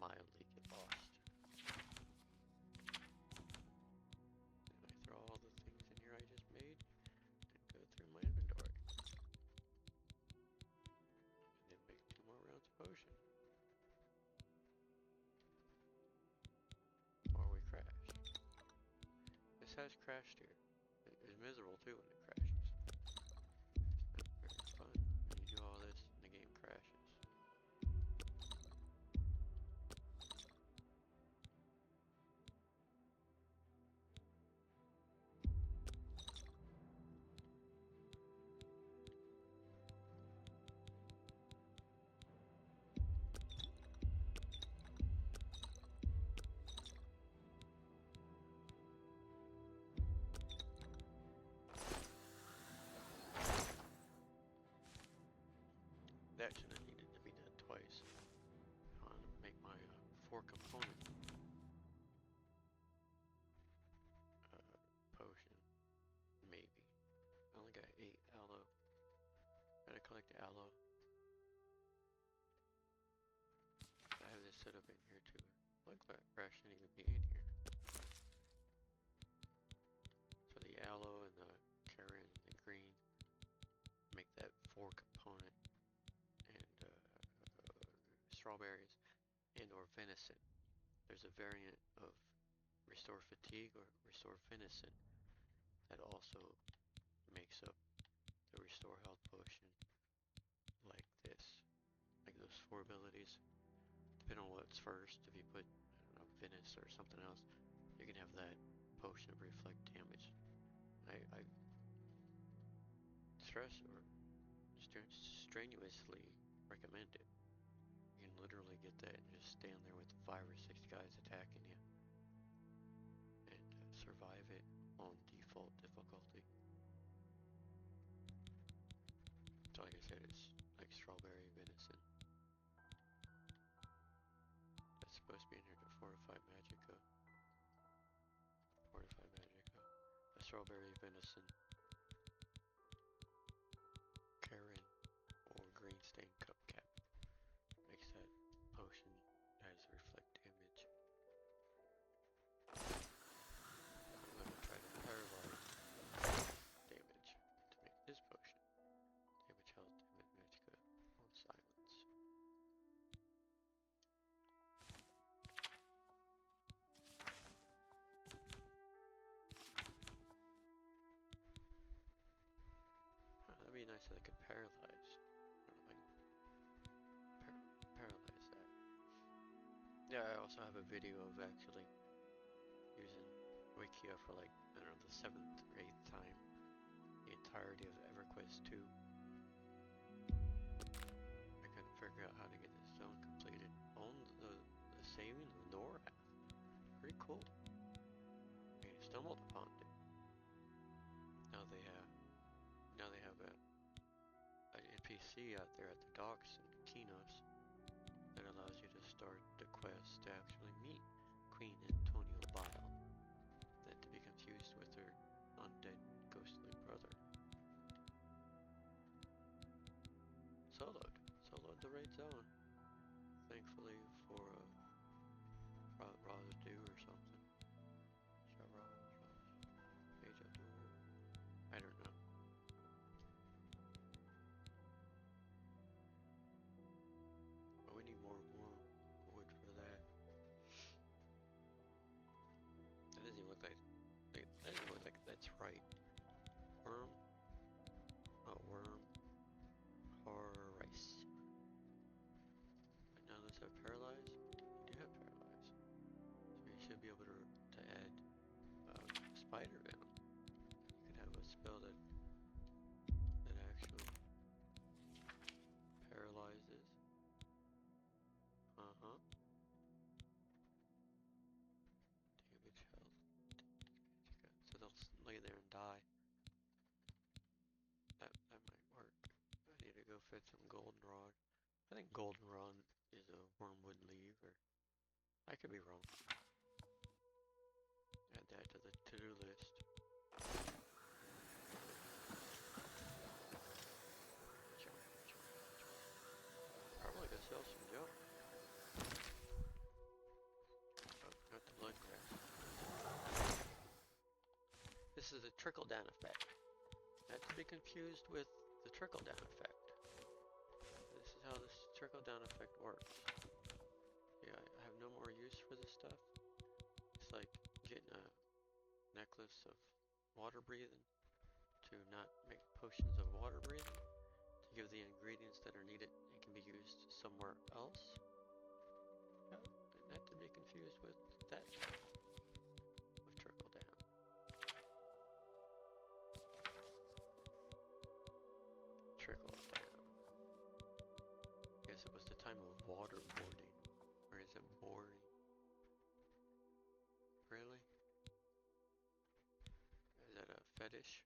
mildly get lost. And I throw all the things in here I just made and go through my inventory. And then make 2 more rounds of potion. Or we crash. This has crashed here. It was miserable too when it crashes. It's not very fun when you do all this and the game crashes. That should have needed to be done twice. I want to make my 4-component potion. Maybe. I only got 8 aloe. Gotta collect aloe. I have this set up in here too. Blood crash shouldn't even be in here. So the aloe and the carrot and the green make that 4-component, and strawberries and or venison. There's a variant of restore fatigue or restore venison that also makes up the restore health potion like this. Like those 4 abilities. Depending on what's first, if you put, I don't know, venison or something else, you can have that potion of reflect damage. I stress or strenuously recommend it. You can literally get that and just stand there with 5 or 6 guys attacking you and survive it on default difficulty. So like I said, it's like strawberry venison. That's supposed to be in here to fortify magicka. Fortify magicka. A strawberry venison. Karen or green stain cupcap. Makes that potion has reflect damage. I'm gonna try to paralyze damage to make this potion. Damage health, damage magicka on silence. That'd be nice if I could paralyze. I don't know if I can paralyze that. Yeah, I also have a video of actually using Wikia for like, I don't know, the 7th or 8th time. The entirety of EverQuest 2. I couldn't figure out how to get this zone completed on the saving the Nor app. Pretty cool. I stumbled upon it. NPC out there at the docks in Kinos that allows you to start the quest to actually meet Queen Antonia Bile, not to be confused with her undead ghostly brother. Soloed the raid zone, thankfully for Razdu or something. I don't know. But we need more wood for that. That doesn't even look like that's right. Worm, worm, or rice. But none of those have paralyze. You do have paralyze, so you should be able to add spider venom. You could have a spell that actually paralyzes. Damage health. So they'll lay there and die. That might work. I need to go fetch some goldenrod. I think goldenrod is a wormwood leaf, or I could be wrong. Add that to the to-do list. Probably gonna sell some junk. Oh, got the blood grass. This is a trickle-down effect. Not to be confused with the trickle-down effect. This is how this trickle-down effect works. Yeah, I have no more use for this stuff. It's like getting a necklace of water breathing to not make potions of water breathing, to give the ingredients that are needed and can be used somewhere else. Not to be confused with that of trickle down. Trickle down. Guess it was the time of waterboarding. Or is it boring? Really? Is that a fetish?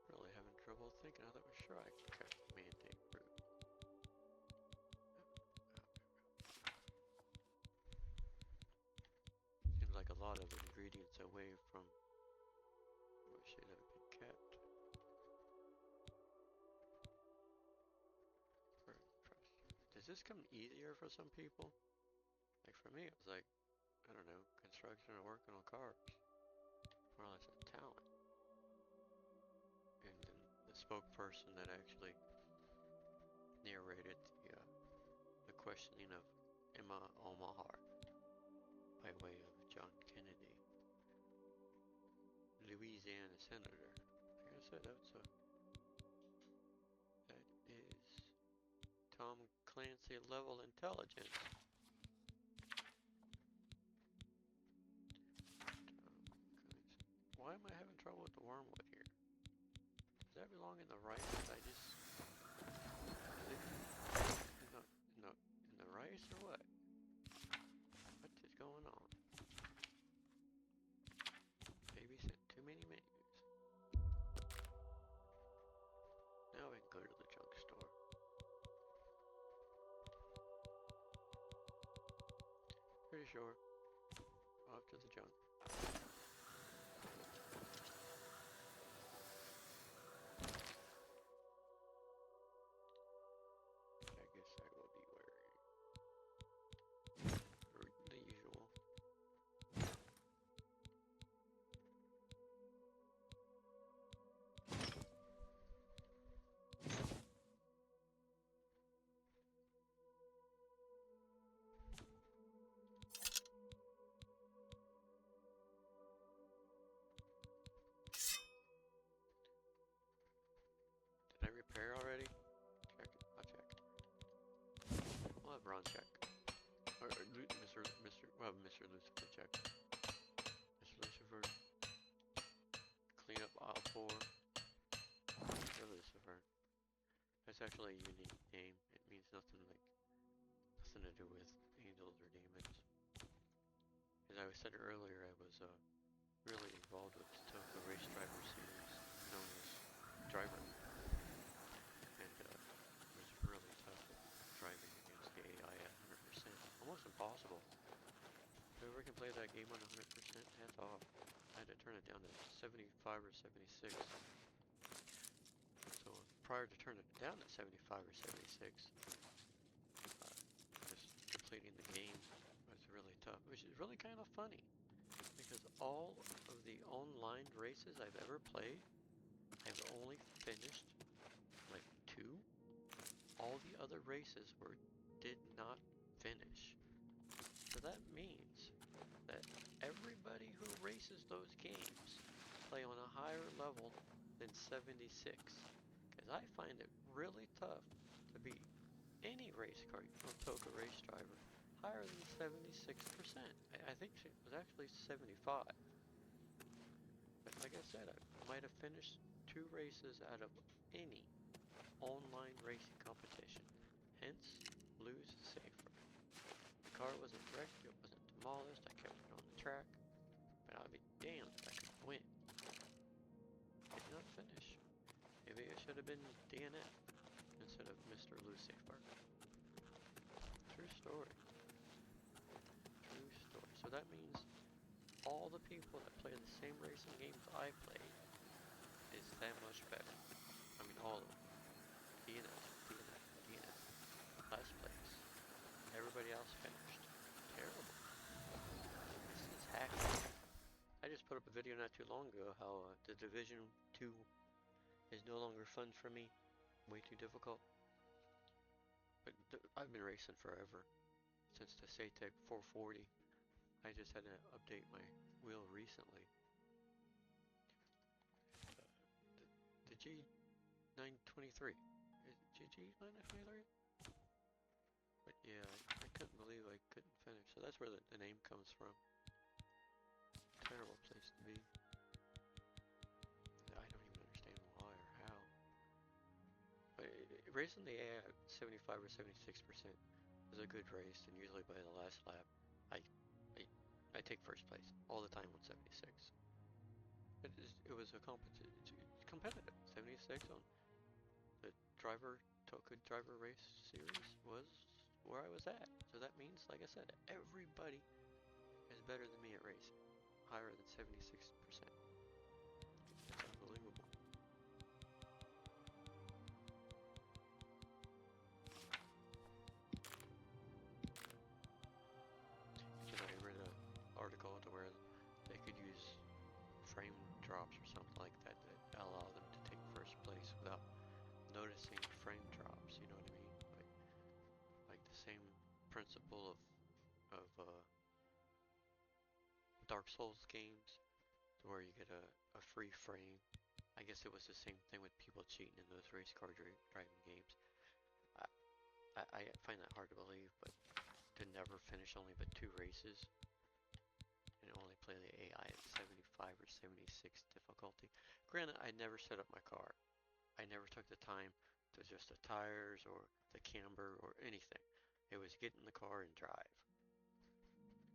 Really having trouble thinking. I thought we sure I could cut mandate fruit. Seems like a lot of ingredients away from what should have been kept. Does this come easier for some people? Like for me, it was like, I don't know, construction or working on cars. More or less a talent. And then the spokesperson that actually narrated the questioning of Emma Omaha by way of John Kennedy, Louisiana Senator. Like I said, that is Tom Clancy level intelligence. Why am I having trouble with the wormwood here? Does that belong in the rice? In the rice or what? What is going on? Maybe sent too many menus. Now we can go to the junk store. Pretty sure. Off to the junk. I guess I will be wearing the usual. Did I repair already? Check it. I'll check. We'll have Ron check. Or Mr. Lucifer check. Mr. Lucifer, clean up aisle 4. Mr. Lucifer. That's actually a unique name. It means nothing to do with angels or demons. As I said earlier, I was really involved with the Tokyo Race Driver series. known as driver, and it was really tough driving against the AI at 100%. Almost impossible. Whoever can play that game on 100%, hats off. I had to turn it down to 75 or 76. So prior to turning it down to 75 or 76, just completing the game was really tough, which is really kind of funny because all of the online races I've ever played, I've only finished like 2. All the other races did not finish. So that means that everybody who races those games play on a higher level than 76. Because I find it really tough to beat any race car from Toka Race Driver higher than 76%. I think it was actually 75. But like I said, I might have finished 2 races out of any online racing competition. Hence, lose safer. The car wasn't wrecked, it wasn't demolished, I kept it on the track, but I'd be damned if I could win. Did not finish. Maybe it should have been DNF instead of Mr. Lucifer. True story. True story. So that means all the people that play the same racing games I played is that much better. I mean, all of them. DNF, DNF, DNF. Last place. Everybody else finished. Terrible. This is hacking. I just put up a video not too long ago how the Division 2 is no longer fun for me. Way too difficult. But I've been racing forever. Since the Satec 440. I just had to update my wheel recently. The G923. Is it G923? But yeah, I couldn't believe I couldn't finish. So that's where the name comes from. Terrible place to be. I don't even understand why or how. But racing the AI at 75 or 76% is a good race, and usually by the last lap, I take first place all the time on 76. It was a competitive. 76 on the Toka Driver Race Series was where I was at. So that means, like I said, everybody is better than me at racing. Higher than 76%. That's unbelievable. Because I read an article to where they could use frame drops or something like that that allow them to take first place without noticing frame drops. You know what I mean? Like the same principle of Dark Souls games, where you get a free frame. I guess it was the same thing with people cheating in those race car driving games. I find that hard to believe, but to never finish only but 2 races and only play the AI at 75 or 76 difficulty. Granted, I never set up my car. I never took the time to adjust the tires or the camber or anything. It was get in the car and drive.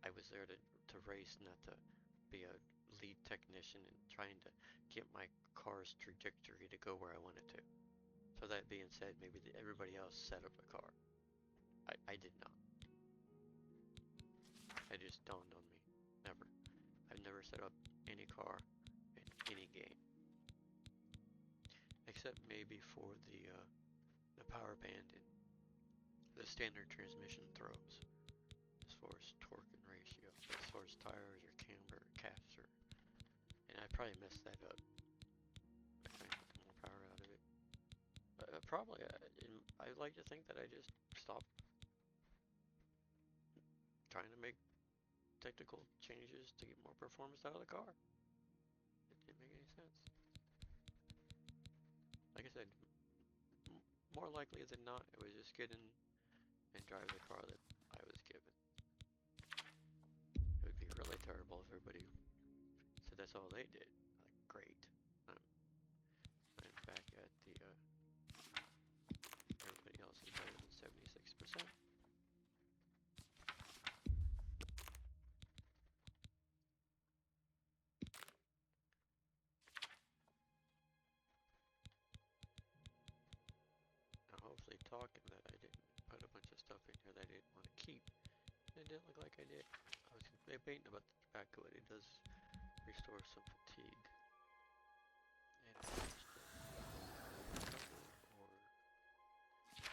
I was there to race, not to be a lead technician and trying to get my car's trajectory to go where I want it to. So that being said, maybe everybody else set up the car. I did not. It just dawned on me. Never. I've never set up any car in any game. Except maybe for the power band and the standard transmission throws. As far as torque and ratio. But as far as tires or camber or caster. And I probably messed that up. I put more power out of it. Probably, I'd like to think that I just stopped trying to make technical changes to get more performance out of the car. It didn't make any sense. Like I said, more likely than not, it was just get in and drive the car that I was given. It would be really terrible if everybody said that's all they did. Like, great. I'm back at the, everybody else is better than 76%. Yeah, I was debating about the tobacco, it does restore some fatigue. And or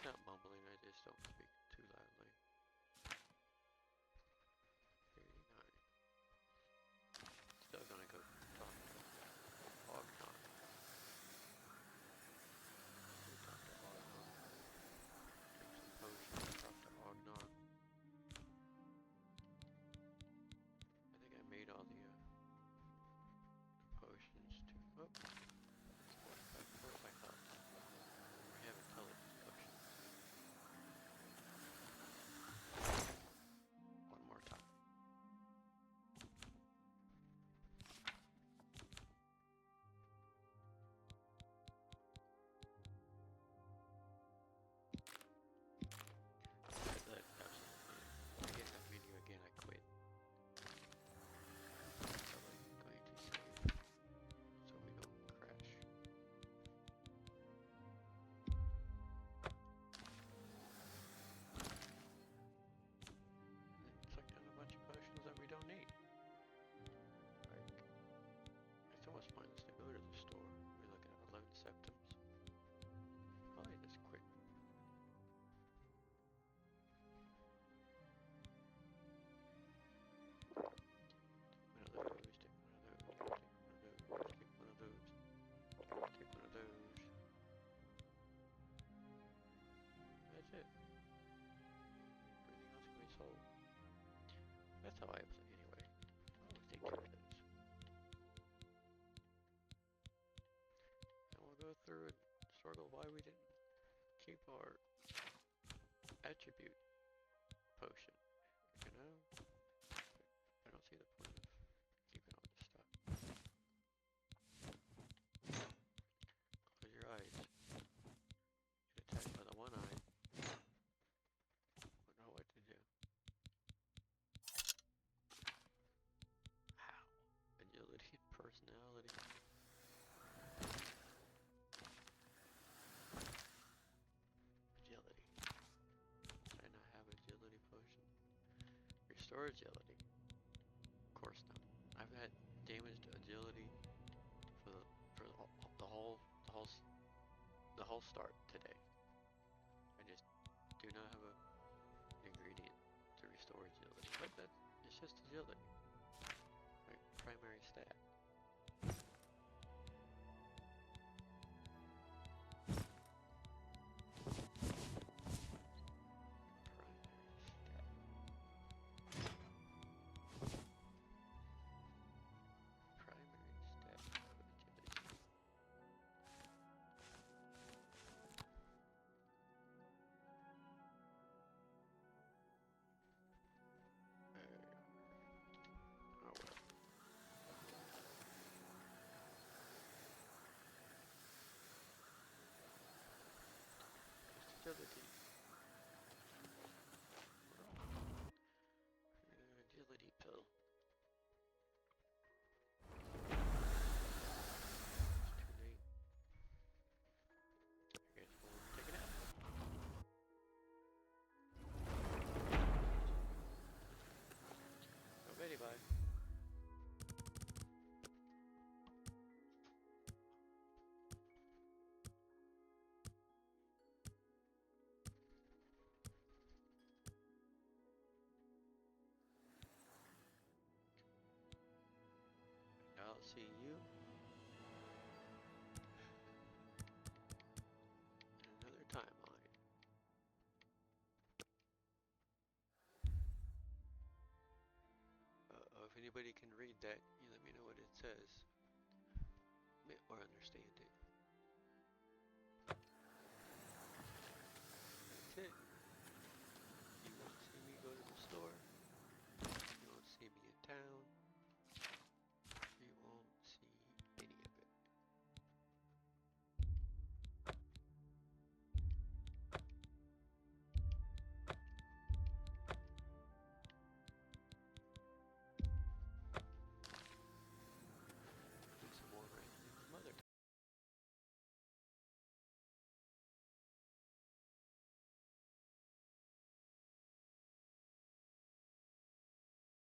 not mumbling, I just don't speak too loudly. 39. Still gonna go talk to Ognon. Go talk to Ognon. Drink some potions, talk to Ognon. I think I made all the potions to. Oh, it's 45 my health. I have intelligence potions. One more time. That absolutely. If I get that menu again, I quit. So I'm going to save so we don't crash. It's like a bunch of potions that we don't need. Like, it's almost pointless to go to the store. We're looking at 11 septums. Probably just quit. One of those, take one of those, take one of those, take one of those. That's it. Everything else can be sold. That's how I play anyway. I always take care of those. And we'll go through and struggle why we didn't keep our attribute potion. You know? I don't see the point of keeping all this stuff. Close your eyes. Get attacked by the one eye. Don't know what to do. How? Agility and personality. Agility. Did I not have agility potion? Restore agility. Of course not. I've had damaged agility for the whole start today. I just do not have an ingredient to restore agility. But it's just agility. My primary stat. Primary stat. Primary stat of agility. Oh well. Just agility. Agility pill. It's too late. I guess we'll take a nap. Oh, Betty, bye. I'll see you in another timeline. If anybody can read that, you let me know what it says or understand it.